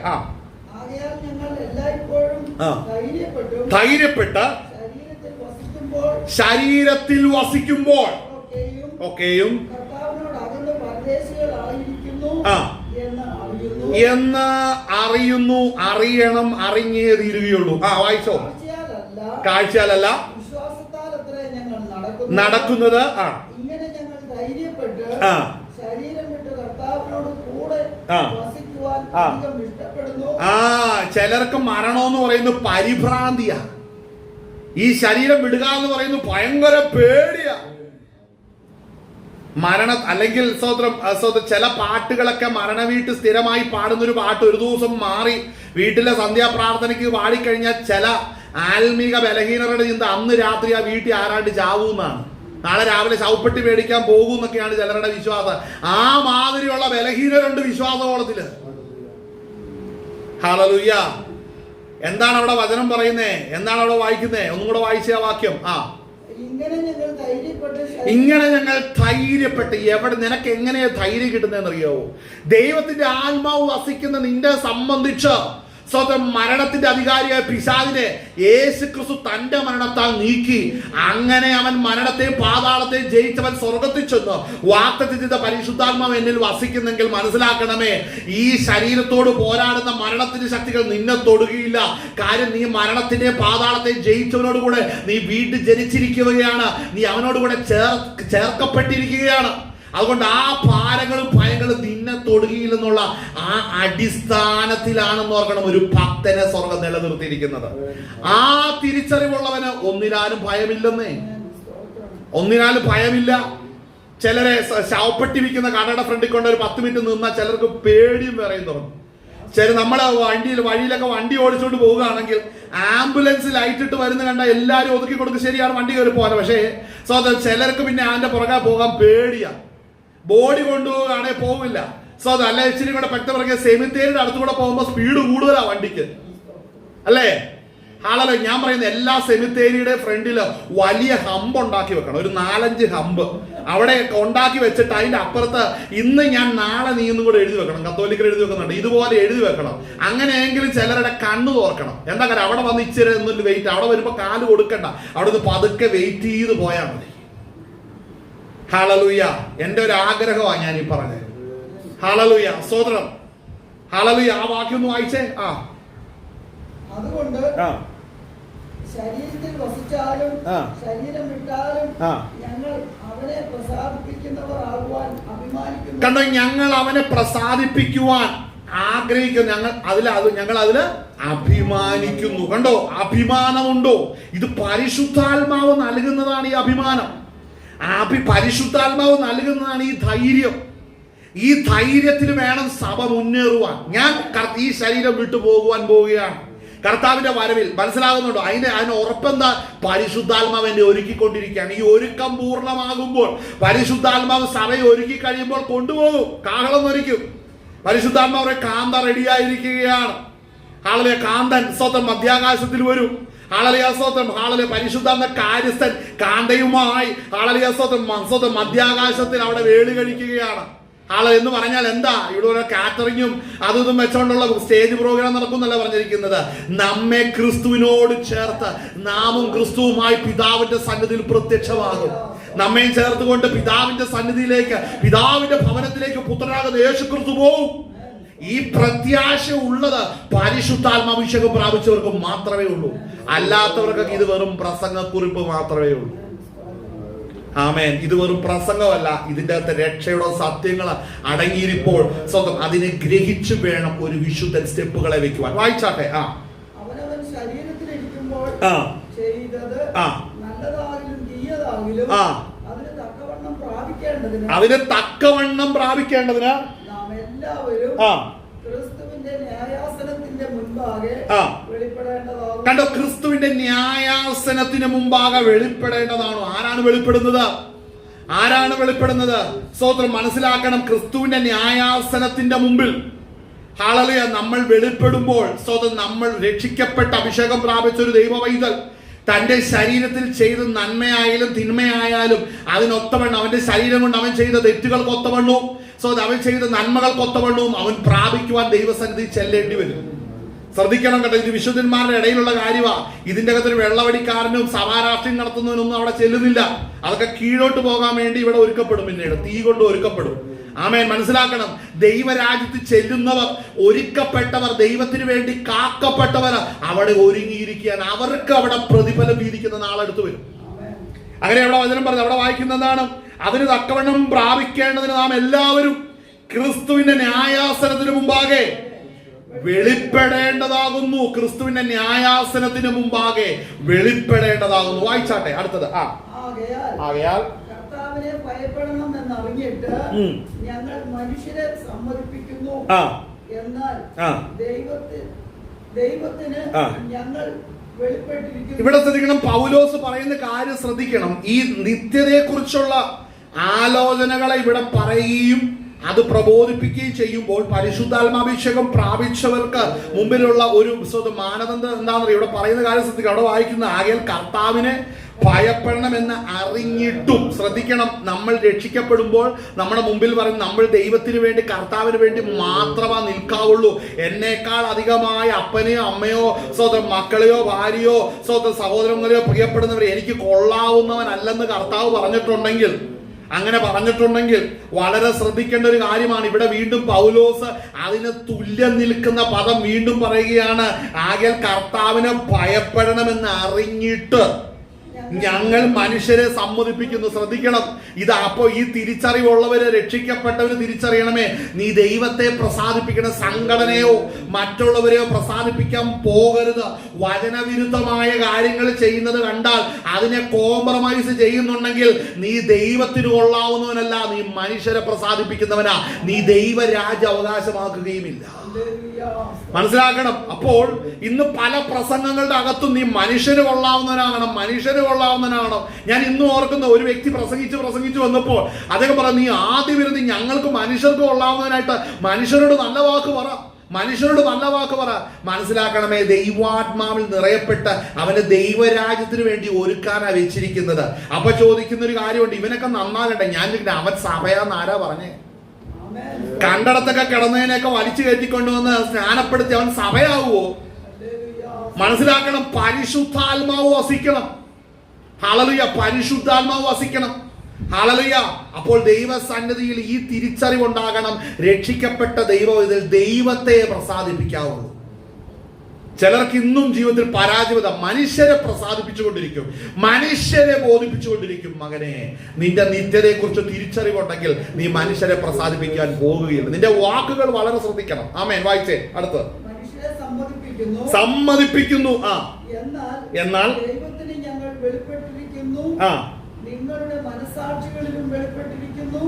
ധൈര്യപ്പെട്ട് ശരീരത്തിൽ വസിക്കുമ്പോൾ ഒക്കെയും എന്ന് അറിയുന്നു. അറിയണം, അറിഞ്ഞേ തീരുകയുള്ളൂ. വായിച്ചോ. കാഴ്ചയാലല്ല നടക്കുന്നത്. ചിലർക്ക് മരണം എന്ന് പറയുന്നത് പരിഭ്രാന്തിയാ. ഈ ശരീരം വിടുക എന്ന് പറയുന്നത് ഭയങ്കര പേടിയാ. അല്ലെങ്കിൽ ചില പാട്ടുകളൊക്കെ മരണവീട്ട് സ്ഥിരമായി പാടുന്നൊരു പാട്ട് ഒരു ദിവസം മാറി വീട്ടിലെ സന്ധ്യാപ്രാർത്ഥനയ്ക്ക് പാടിക്കഴിഞ്ഞാൽ ചില ആത്മീക ബലഹീനരുടെ ചിന്ത അന്ന് രാത്രി ആ വീട്ടിൽ ആരാണ്ട് ചാവൂന്നാണ്, നാളെ രാവിലെ ശവപ്പെട്ടി മേടിക്കാൻ പോകും എന്നൊക്കെയാണ് ചിലരുടെ വിശ്വാസം. ആ മാതിരിയുള്ള ബലഹീനരുണ്ട് വിശ്വാസകോളത്തില്. ഹല്ലേലൂയ. എന്താണ് അവിടെ വചനം പറയുന്നേ? എന്താണ് അവിടെ വായിക്കുന്നേ? ഒന്നും കൂടെ വായിച്ച ആ വാക്യം. ഇങ്ങനെ ഞങ്ങൾ ധൈര്യപ്പെട്ട്. എവിടെ നിനക്ക് എങ്ങനെയാ ധൈര്യം കിട്ടുന്നതെന്ന് അറിയാവോ? ദൈവത്തിന്റെ ആത്മാവ് വസിക്കുന്ന നിന്നെ സംബന്ധിച്ച് സ്വന്തം മരണത്തിന്റെ അധികാരിയായ പിശാചിനെ യേശുക്രിസ്തു തന്റെ മരണത്താൽ നീക്കി. അങ്ങനെ അവൻ മരണത്തെയും പാതാളത്തെയും ജയിച്ചവൻ സ്വർഗത്തിൽ ചെന്ന് വാഗ്ദത്തം ചെയ്ത പരിശുദ്ധാത്മാവ് എന്നിൽ വസിക്കുന്നെങ്കിൽ മനസ്സിലാക്കണമേ, ഈ ശരീരത്തോട് പോരാടുന്ന മരണത്തിന്റെ ശക്തികൾ നിന്നെ തൊടുകയില്ല. കാര്യം നീ മരണത്തിന്റെയും പാതാളത്തെയും ജയിച്ചവനോട് കൂടെ നീ വീണ്ടും ജനിച്ചിരിക്കുകയാണ്. നീ അവനോട് കൂടെ ചേർക്കപ്പെട്ടിരിക്കുകയാണ്. അതുകൊണ്ട് ആ ഭാരങ്ങളും ഭയങ്ങളും നിന്നെ തൊടുകയില്ലെന്നുള്ള ആ അടിസ്ഥാനത്തിലാണെന്ന് ഓർക്കണം ഒരു ഭക്തനെ സ്വർഗം നിലനിർത്തിയിരിക്കുന്നത്. ആ തിരിച്ചറിവുള്ളവന് ഒന്നിനാലും ഭയമില്ലെന്നേ, ഒന്നിനാലും ഭയമില്ല. ചിലരെ ശവപ്പെട്ടി വിൽക്കുന്ന കടയുടെ ഫ്രണ്ടിൽ കൊണ്ട് ഒരു 10 മിനിറ്റ് നിന്നാൽ ചിലർക്ക് പേടിയും വിറയും തുടങ്ങും. നമ്മളെ വഴിയിലൊക്കെ വണ്ടി ഓടിച്ചുകൊണ്ട് പോവുകയാണെങ്കിൽ ആംബുലൻസ് ലൈറ്റ് ഇട്ട് വരുന്ന കണ്ട എല്ലാവരും ഒതുക്കി കൊടുക്കും, ശരിയാണ്, വണ്ടി കയറി പോകാൻ. പക്ഷേ ചിലർക്ക് പിന്നെ അതിന്റെ പുറകെ പോകാൻ പേടിയാ. ബോഡി കൊണ്ടുപോവുകയാണെങ്കിൽ പോവില്ല. അല്ല ഇച്ചിരി കൂടെ പെട്ടെന്ന് പറഞ്ഞ സെമിത്തേരിയുടെ അടുത്തുകൂടെ പോകുമ്പോൾ സ്പീഡ് കൂടുതലാ വണ്ടിക്ക്, അല്ലേ? ആളല്ല, ഞാൻ പറയുന്ന എല്ലാ സെമിത്തേരിയുടെ ഫ്രണ്ടില് വലിയ ഹമ്പ് ഉണ്ടാക്കി വെക്കണം. ഒരു 4-5 ഹമ്പ് അവിടെ ഉണ്ടാക്കി വെച്ചിട്ട് അതിന്റെ അപ്പുറത്ത് ഇന്ന് ഞാൻ നാളെ നീ എന്നും കൂടെ എഴുതി വെക്കണം. കത്തോലിക്കർ എഴുതി വെക്കുന്നുണ്ട്, ഇതുപോലെ എഴുതി വെക്കണം. അങ്ങനെയെങ്കിലും ചിലരുടെ കണ്ണു തോർക്കണം. എന്താ കാര്യം? അവിടെ വന്ന് ഇച്ചിരി എന്നൊരു വെയിറ്റ്, അവിടെ വരുമ്പോ കാല് കൊടുക്കണ്ട, അവിടെ നിന്ന് പതുക്കെ വെയിറ്റ് ചെയ്ത് പോയാൽ മതി. ഹല്ലേലൂയ. എന്റെ ഒരു ആഗ്രഹമാണ് ഞാൻ ഈ പറഞ്ഞത്. ഹല്ലേലൂയ, സ്തോത്രം. ഹല്ലേലൂയ. ആ വാക്യം ഒന്ന് വായിച്ചേ. അതുകൊണ്ട് ശരീരത്തിൽ വസിച്ചാലും ശരീരം വിട്ടാലും ഞങ്ങൾ അവനെ പ്രസാദിപ്പിക്കുന്നവർ ആകുവാൻ അഭിമാനിക്കുന്നു. കണ്ടോ, ഞങ്ങൾ അവനെ പ്രസാദിപ്പിക്കുവാൻ ആഗ്രഹിക്കുന്നു. ഞങ്ങൾ അതില് അഭിമാനിക്കുന്നു. കണ്ടോ, അഭിമാനമുണ്ടോ? ഇത് പരിശുദ്ധാത്മാവ് നൽകുന്നതാണ് ഈ അഭിമാനം. പരിശുദ്ധാത്മാവ് നൽകുന്നതാണ് ഈ ധൈര്യം. ഈ ധൈര്യത്തിൽ വേണം സഭ മുന്നേറുവാൻ. ഞാൻ ഈ ശരീരം വിട്ടു പോകുവാൻ പോവുകയാണ്. കർത്താവിന്റെ വരവിൽ. മനസ്സിലാകുന്നുണ്ടോ? അതിന് ഉറപ്പെന്താ? പരിശുദ്ധാത്മാവ് എന്നെ ഒരുക്കിക്കൊണ്ടിരിക്കുകയാണ്. ഈ ഒരുക്കം പൂർണ്ണമാകുമ്പോൾ പരിശുദ്ധാത്മാവ് സഭയെ ഒരുക്കി കഴിയുമ്പോൾ കൊണ്ടുപോകും, കാഹളം ഒരുക്കും. പരിശുദ്ധാത്മാവെ കാന്ത റെഡിയായിരിക്കുകയാണ്. ആളെ കാന്തൻ സ്വന്തം മധ്യാകാശത്തിൽ വരും. ഹാളലിയ സ്തോത്രം. ഹാളലിയ പരിശുദ്ധാത്മ കാര്യസ്ഥൻ കാന്തയുമായി ഹാളലിയ സ്വന്തം മധ്യാകാശത്തിൽ അവിടെ വേളി കഴിക്കുകയാണ്. ആള് എന്ന് പറഞ്ഞാൽ എന്താ? ഇവിടെ ഒരു കാറ്ററിങ്ങും അതും വെച്ചോണ്ടുള്ള സ്റ്റേജ് പ്രോഗ്രാം നടക്കുന്നല്ല പറഞ്ഞിരിക്കുന്നത്. നമ്മെ ക്രിസ്തുവിനോട് ചേർത്ത് നാമും ക്രിസ്തുവുമായി പിതാവിന്റെ സന്നിധിയിൽ പ്രത്യക്ഷമാകും. നമ്മയും ചേർത്തുകൊണ്ട് പിതാവിന്റെ സന്നിധിയിലേക്ക്, പിതാവിന്റെ ഭവനത്തിലേക്ക് പുത്രനാകുന്ന യേശു ക്രിസ്തു പോവും. ഈ പ്രത്യാശ ഉള്ളത് പരിശുദ്ധാത്മാഭിഷേകം പ്രാപിച്ചവർക്ക് മാത്രമേ ഉള്ളൂ. അല്ലാത്തവർക്കൊക്കെ ഇത് വെറും പ്രസംഗക്കുറിപ്പ് മാത്രമേ ഉള്ളൂ. ആമേൻ. ഇത് വെറും പ്രസംഗമല്ല, ഇതിന്റെ അകത്ത് രക്ഷയുടെ സത്യങ്ങൾ അടങ്ങിയിരിപ്പോൾ സ്വന്തം അതിനെ ഗ്രഹിച്ചു വേണം ഒരു വിശുദ്ധൻ സ്റ്റെപ്പുകളെ വെക്കുവാൻ. വായിച്ചാട്ടെ. അവനവൻ ശരീരത്തിലിരിക്കുമ്പോൾ ചെയ്തത് നല്ലതാകിലും തീയതാകിലും അതിന് തക്കവണ്ണം പ്രാപിക്കേണ്ടതിന് നാം എല്ലാവരും ക്രിസ്തുവിന്റെ ന്യായാസനത്തിന്റെ മുൻപാകെ വെളിപ്പെടേണ്ടതാകും. കണ്ടോ? ക്രിസ്തുവിന്റെ ന്യായാസനത്തിന് മുമ്പാകെ വെളിപ്പെടേണ്ടതാണോ? ആരാണ് വെളിപ്പെടുന്നത്? ആരാണ് വെളിപ്പെടുന്നത്? സ്തോത്രം. മനസ്സിലാക്കണം, ക്രിസ്തുവിന്റെ ന്യായാസനത്തിന്റെ മുമ്പിൽ ഹല്ലേലൂയ നമ്മൾ വെളിപ്പെടുമ്പോൾ സ്തോത്രം, നമ്മൾ രക്ഷിക്കപ്പെട്ട അഭിഷേകം പ്രാപിച്ച ഒരു ദൈവവൈതൽ തന്റെ ശരീരത്തിൽ ചെയ്ത നന്മയായാലും തിന്മയായാലും അതിനൊത്തവണ്ണം അവന്റെ ശരീരം കൊണ്ട് അവൻ ചെയ്ത തെറ്റുകൾക്ക് ഒത്തവണ്ണവും അവൻ ചെയ്ത നന്മകൾക്ക് ഒത്തവണ്ണവും അവൻ പ്രാപിക്കുവാൻ ദൈവസന്നിധി ചെല്ലേണ്ടി വരും. ശ്രദ്ധിക്കണം കേട്ടോ, ഇത് വിശുദ്ധന്മാരുടെ ഇടയിലുള്ള കാര്യമാണ്. ഇതിന്റെ അകത്തൊരു വെള്ളവടിക്കാരനും സഭാരാഷ്ട്രീയം നടത്തുന്നതിനൊന്നും അവിടെ ചെല്ലുന്നില്ല. അതൊക്കെ കീഴോട്ട് പോകാൻ വേണ്ടി ഇവിടെ ഒരുക്കപ്പെടും, പിന്നീട് തീ കൊണ്ട് ഒരുക്കപ്പെടും. ആമേൻ. മനസ്സിലാക്കണം, ദൈവരാജ്യത്തിൽ ചെല്ലുന്നവർ, ഒരുക്കപ്പെട്ടവർ, ദൈവത്തിന് വേണ്ടി കാക്കപ്പെട്ടവർ അവിടെ ഒരുങ്ങിയിരിക്കാൻ അവർക്ക് അവിടെ പ്രതിഫലം വീതിക്കുന്ന നാളെടുത്ത് വരും. അങ്ങനെ അവിടെ വചനം പറഞ്ഞു, അവിടെ വായിക്കുന്നതാണ്, അതിന് തക്കവണ്ണം പ്രാപിക്കേണ്ടതിന് നാം എല്ലാവരും ക്രിസ്തുവിന്റെ ന്യായാസനത്തിന് മുമ്പാകെ വെളിപ്പെടേണ്ടതാകുന്നു. ക്രിസ്തുവിന്റെ ന്യായാസനത്തിന് മുമ്പാകെ വെളിപ്പെടേണ്ടതാകുന്നു. വായിച്ചാട്ടെ അടുത്തത്. ആകയാൽ കർത്താവിനെ ഭയപ്പെടണം എന്നറിഞ്ഞിട്ട് ഞങ്ങൾ മനുഷ്യരെ സമ്മതിപ്പിക്കുന്നു, എന്നാൽ ദൈവത്തിന് ഞങ്ങൾ വെളിപ്പെട്ടിരിക്കുന്നു. ഇവിടെ ശ്രദ്ധിക്കണം, പൗലോസ് പറയുന്ന കാര്യം ശ്രദ്ധിക്കണം. ഈ നിത്യതയെ കുറിച്ചുള്ള ആലോചനകളെ ഇവിടെ പറയുകയും അത് പ്രബോധിപ്പിക്കുകയും ചെയ്യുമ്പോൾ പരിശുദ്ധാത്മാഭിഷേകം പ്രാപിച്ചവർക്ക് മുമ്പിലുള്ള ഒരു മാനദണ്ഡം എന്താണെന്ന് ഇവിടെ പറയുന്ന കാര്യം ശ്രദ്ധിക്കണം. അവിടെ വായിക്കുന്ന, ആകയാൽ കർത്താവിനെ ഭയപ്പെടണമെന്ന് അറിഞ്ഞിട്ടും, ശ്രദ്ധിക്കണം, നമ്മൾ രക്ഷിക്കപ്പെടുമ്പോൾ നമ്മുടെ മുമ്പിൽ പറയും നമ്മൾ ദൈവത്തിന് വേണ്ടി കർത്താവിന് വേണ്ടി മാത്രമേ നിൽക്കാവുള്ളൂ. എന്നേക്കാൾ അധികമായ അപ്പനെയോ അമ്മയോ സ്വന്തം മക്കളെയോ ഭാര്യയോ സ്വന്തം സഹോദരങ്ങളെയോ പ്രിയപ്പെടുന്നവരെ എനിക്ക് കൊള്ളാവുന്നവനല്ലെന്ന് കർത്താവ് പറഞ്ഞിട്ടുണ്ടെങ്കിൽ, അങ്ങനെ പറഞ്ഞിട്ടുണ്ടെങ്കിൽ വളരെ ശ്രദ്ധിക്കേണ്ട ഒരു കാര്യമാണ്. ഇവിടെ വീണ്ടും പൗലോസ് അതിന് തുല്യം നിൽക്കുന്ന പദം വീണ്ടും പറയുകയാണ്. ആകയാൽ കർത്താവിനെ ഭയപ്പെടണമെന്ന് അറിഞ്ഞിട്ട് ഞങ്ങൾ മനുഷ്യരെ സമ്മതിപ്പിക്കുന്നു. ശ്രദ്ധിക്കണം, ഇത് അപ്പോ ഈ തിരിച്ചറിവുള്ളവര്, രക്ഷിക്കപ്പെട്ടവര് തിരിച്ചറിയണമേ, നീ ദൈവത്തെ പ്രസാദിപ്പിക്കുന്ന സംഘടനയോ മറ്റുള്ളവരെയോ പ്രസാദിപ്പിക്കാൻ പോകരുത്. വചനവിരുദ്ധമായ കാര്യങ്ങൾ ചെയ്യുന്നത് കണ്ടാൽ അതിനെ കോംപ്രമൈസ് ചെയ്യുന്നുണ്ടെങ്കിൽ നീ ദൈവത്തിന് കൊള്ളാവുന്നവനല്ല, നീ മനുഷ്യരെ പ്രസാദിപ്പിക്കുന്നവനാ, നീ ദൈവരാജ്യം അവകാശമാക്കുകയുമില്ല. മനസ്സിലാക്കണം. അപ്പോൾ ഇന്ന് പല പ്രസംഗങ്ങളുടെ അകത്തും നീ മനുഷ്യന് കൊള്ളാവുന്നവനാകണം, മനുഷ്യന് കൊള്ളാവുന്നവനാകണം. ഞാൻ ഇന്നും ഓർക്കുന്ന ഒരു വ്യക്തി പ്രസംഗിച്ചു വന്നപ്പോൾ അദ്ദേഹം പറഞ്ഞു, നീ ആദ്യം ഇരുന്ന് ഞങ്ങൾക്ക് മനുഷ്യർക്ക് കൊള്ളാവുന്നതിനായിട്ട് മനുഷ്യരോട് നല്ല വാക്ക് പറ, മനുഷ്യരോട് നല്ല വാക്ക് പറ. മനസ്സിലാക്കണമേ, ദൈവാത്മാവിൽ നിറയപ്പെട്ട് അവനെ ദൈവരാജ്യത്തിന് വേണ്ടി ഒരുക്കാനാ വെച്ചിരിക്കുന്നത്. അപ്പൊ ചോദിക്കുന്ന ഒരു കാര്യമുണ്ട്, ഇവനൊക്കെ നന്നാകട്ടെ. ഞാൻ അവൻ സഭയാന്ന് ആരാ പറഞ്ഞേ? കണ്ടടത്തൊക്കെ കിടന്നതിനെയൊക്കെ വലിച്ചു കയറ്റിക്കൊണ്ടുവന്ന് സ്നാനപ്പെടുത്തി അവൻ സഭയാവുമോ? മനസ്സിലാക്കണം, പരിശുദ്ധാത്മാവ് വസിക്കണം. ഹല്ലേലൂയ, പരിശുദ്ധാത്മാവ് വസിക്കണം. ഹല്ലേലൂയ. അപ്പോൾ ദൈവസന്നിധിയിൽ ഈ തിരിച്ചറിവുണ്ടാകണം. രക്ഷിക്കപ്പെട്ട ദൈവത്തെ പ്രസാദിപ്പിക്കാവുള്ളൂ. ചിലർക്ക് ഇന്നും ജീവിതത്തിൽ പരാജയത, മനുഷ്യരെ പ്രസാദിപ്പിച്ചുകൊണ്ടിരിക്കും, മനുഷ്യരെ ബോധിപ്പിച്ചുകൊണ്ടിരിക്കും. മകനെ, നിന്റെ നിത്യതയെ കുറിച്ച് തിരിച്ചറിവുണ്ടെങ്കിൽ നീ മനുഷ്യരെ പ്രസാദിപ്പിക്കാൻ പോകുകയില്ല. നിന്റെ വാക്കുകൾ വളരെ ശ്രദ്ധിക്കണം. ആമേൻ. വായിച്ചേ അടുത്ത്. സമ്മതിപ്പിക്കുന്നു. എന്നാൽ ദൈവത്തിന് ഞങ്ങൾ വെളിപ്പെട്ടിരിക്കുന്നു, നിങ്ങളുടെ മനസാക്ഷികളിലും വെളിപ്പെട്ടിരിക്കുന്നു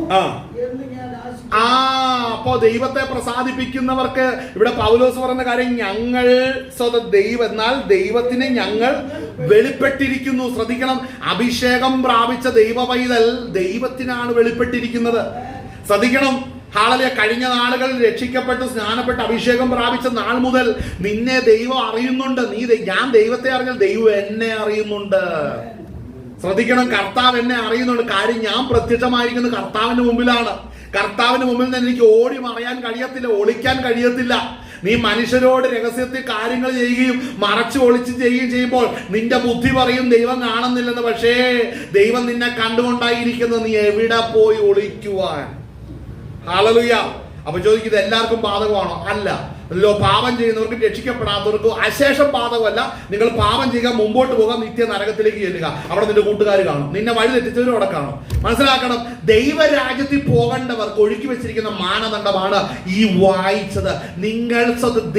എന്ന് ഞാൻ ആശിക്കുന്നു. അപ്പോ ദൈവത്തെ പ്രസാദിപ്പിക്കുന്നവർക്ക് ഇവിടെ പൗലോസ് പറയുന്ന കാര്യം, ഞങ്ങൾ എന്നാൽ ദൈവത്തിന് ഞങ്ങൾ വെളിപ്പെട്ടിരിക്കുന്നു. ശ്രദ്ധിക്കണം, അഭിഷേകം പ്രാപിച്ച ദൈവ പൈതൽ ദൈവത്തിനാണ് വെളിപ്പെട്ടിരിക്കുന്നത്. ശ്രദ്ധിക്കണം, ഹാളലിയ, കഴിഞ്ഞ നാളുകളിൽ രക്ഷിക്കപ്പെട്ടു സ്നാനപ്പെട്ട് അഭിഷേകം പ്രാപിച്ച നാൾ മുതൽ നിന്നെ ദൈവം അറിയുന്നുണ്ട്. ഞാൻ ദൈവത്തെ അറിഞ്ഞാൽ ദൈവം എന്നെ അറിയുന്നുണ്ട്. ശ്രദ്ധിക്കണം, കർത്താവ് എന്നെ അറിയുന്നുണ്ട്. കാര്യം ഞാൻ പ്രത്യക്ഷമായിരിക്കുന്നത് കർത്താവിന്റെ മുമ്പിലാണ്. കർത്താവിന് മുമ്പിൽ നിന്ന് എനിക്ക് ഓടി മറയാൻ കഴിയത്തില്ല, ഒളിക്കാൻ കഴിയത്തില്ല. നീ മനുഷ്യരോട് രഹസ്യത്തിൽ കാര്യങ്ങൾ ചെയ്യുകയും മറച്ചു ഒളിച്ച് ചെയ്യുകയും ചെയ്യുമ്പോൾ നിന്റെ ബുദ്ധി പറയും ദൈവം കാണുന്നില്ലെന്ന്. പക്ഷേ ദൈവം നിന്നെ കണ്ടുകൊണ്ടായിരിക്കുന്നത്, നീ എവിടെ പോയി ഒളിക്കുവാൻ? ഹല്ലേലൂയ. അപ്പൊ ചോദിക്കും, ഇത് എല്ലാവർക്കും ബാധകമാണോ? അല്ല. പാപം ചെയ്യുന്നവർക്കും രക്ഷിക്കപ്പെടാത്തവർക്കും അശേഷം ബാധകമല്ല. നിങ്ങൾ പാപം ചെയ്യുക, മുമ്പോട്ട് പോകാം, നിത്യ നരകത്തിലേക്ക് ചെല്ലുക. അവിടെ നിന്റെ കൂട്ടുകാർ കാണും, നിന്നെ വഴി തെറ്റിച്ചവരും അവിടെ കാണും. മനസ്സിലാക്കണം, ദൈവരാജ്യത്തിൽ പോകേണ്ടവർക്ക് ഒഴുക്കി വെച്ചിരിക്കുന്ന മാനദണ്ഡമാണ് ഈ വായിച്ചത്. നിങ്ങൾ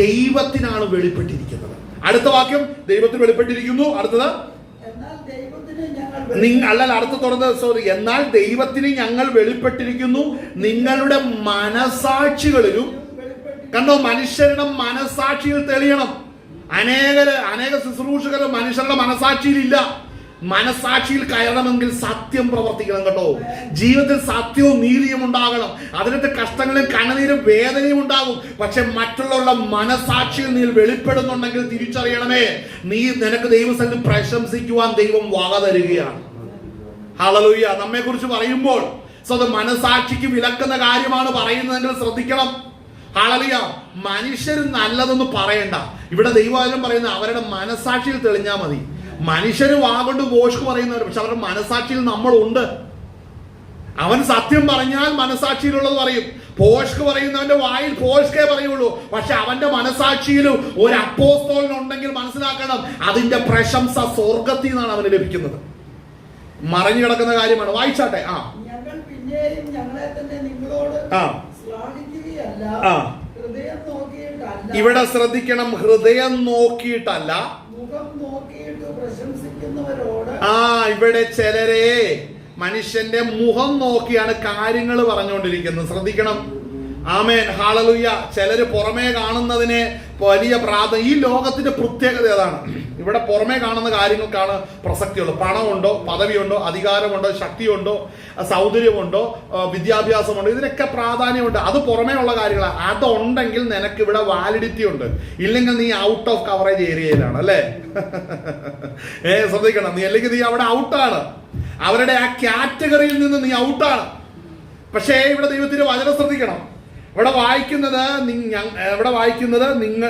ദൈവത്തിനാണ് വെളിപ്പെട്ടിരിക്കുന്നത്. അടുത്ത വാക്യം, ദൈവത്തിന് വെളിപ്പെട്ടിരിക്കുന്നു. അടുത്തത്, അടുത്ത തുറന്ന് എന്നാൽ ദൈവത്തിന് ഞങ്ങൾ വെളിപ്പെട്ടിരിക്കുന്നു നിങ്ങളുടെ മനസാക്ഷികളിലും. കണ്ടോ, മനുഷ്യരുടെ മനസാക്ഷിയിൽ തെളിയണം. അനേക ശുശ്രൂഷകർ മനുഷ്യരുടെ മനസാക്ഷിയിലില്ല. മനസാക്ഷിയിൽ കയറണമെങ്കിൽ സത്യം പ്രവർത്തിക്കണം. കേട്ടോ, ജീവിതത്തിൽ സത്യവും നീതിയും ഉണ്ടാകണം. അതിനകത്ത് കഷ്ടങ്ങളും കണ്ണുനീരും വേദനയും ഉണ്ടാകും. പക്ഷെ മറ്റുള്ളവരുടെ മനസാക്ഷിയിൽ നീ വെളിപ്പെടുന്നുണ്ടെങ്കിൽ തിരിച്ചറിയണമേ, നിനക്ക് ദൈവസന്നിധിയിൽ പ്രശംസിക്കുവാൻ ദൈവം വക തരികയാണ്. ഹല്ലേലൂയ. നമ്മെ കുറിച്ച് പറയുമ്പോൾ മനസാക്ഷിക്ക് വിലക്കുന്ന കാര്യമാണ് പറയുന്നതെങ്കിൽ ശ്രദ്ധിക്കണം. ഹല്ലേലൂയ. മനുഷ്യർ നല്ലതൊന്നും പറയണ്ട. ഇവിടെ ദൈവവചനം പറയുന്നത് അവരുടെ മനസാക്ഷിയിൽ തെളിഞ്ഞാൽ മതി. മനുഷ്യര് വാഗൊണ്ട് ഭോഷ്ക് പറയുന്നവർ, പക്ഷെ അവരുടെ മനസാക്ഷിയിൽ നമ്മളുണ്ട്. അവൻ സത്യം പറഞ്ഞാൽ മനസാക്ഷിയിലുള്ളത് പറയും. ഭോഷ്ക് പറയുന്നവന്റെ വായിൽ ഭോഷ്കേ പറയുള്ളൂ. പക്ഷെ അവന്റെ മനസാക്ഷിയിലും ഒരു അപ്പോസ്തലനുണ്ടെങ്കിൽ മനസ്സിലാക്കണം, അതിന്റെ പ്രശംസ സ്വർഗത്തിൽ നിന്നാണ് അവന് ലഭിക്കുന്നത്. മറഞ്ഞു കിടക്കുന്ന കാര്യമാണ്. വായിച്ചാട്ടെ. ഞങ്ങൾ പിന്നെയും ഞങ്ങളെ തന്നെ നിങ്ങളോട് ശ്ലാഘിക്കുകയല്ല, ഹൃദയം നോക്കിയിട്ടല്ല. ഇവിടെ ശ്രദ്ധിക്കണം, ഹൃദയം നോക്കിയിട്ടല്ല, മുഖം നോക്കിയിട്ട് പ്രശംസിക്കുന്നവരോട്. ഇവിടെ ചിലരെ മനുഷ്യന്റെ മുഖം നോക്കിയാണ് കാര്യങ്ങൾ പറഞ്ഞുകൊണ്ടിരിക്കുന്നത്. ശ്രദ്ധിക്കണം. ആമേൻ, ഹല്ലേലൂയ. ചിലര് പുറമേ കാണുന്നതിനെ വലിയ പ്രാധാന്യം. ഈ ലോകത്തിന്റെ പ്രത്യേകത ഏതാണ്? ഇവിടെ പുറമേ കാണുന്ന കാര്യങ്ങൾക്കാണ് പ്രസക്തിയുള്ളൂ. പണമുണ്ടോ, പദവിയുണ്ടോ, അധികാരമുണ്ടോ, ശക്തിയുണ്ടോ, സൗന്ദര്യമുണ്ടോ, വിദ്യാഭ്യാസമുണ്ടോ, ഇതിനൊക്കെ പ്രാധാന്യമുണ്ട്. അത് പുറമേ ഉള്ള കാര്യങ്ങളാണ്. അതുണ്ടെങ്കിൽ നിനക്ക് ഇവിടെ വാലിഡിറ്റി ഉണ്ട്. ഇല്ലെങ്കിൽ നീ ഔട്ട് ഓഫ് കവറേജ് ഏരിയയിലാണ്, അല്ലേ? ശ്രദ്ധിക്കണം, അല്ലെങ്കിൽ നീ അവിടെ ഔട്ടാണ്. അവരുടെ ആ കാറ്റഗറിയിൽ നിന്ന് നീ ഔട്ടാണ്. പക്ഷേ ഇവിടെ ദൈവത്തിന്റെ വചനം ശ്രദ്ധിക്കണം. ഇവിടെ വായിക്കുന്നത് നിങ്ങൾ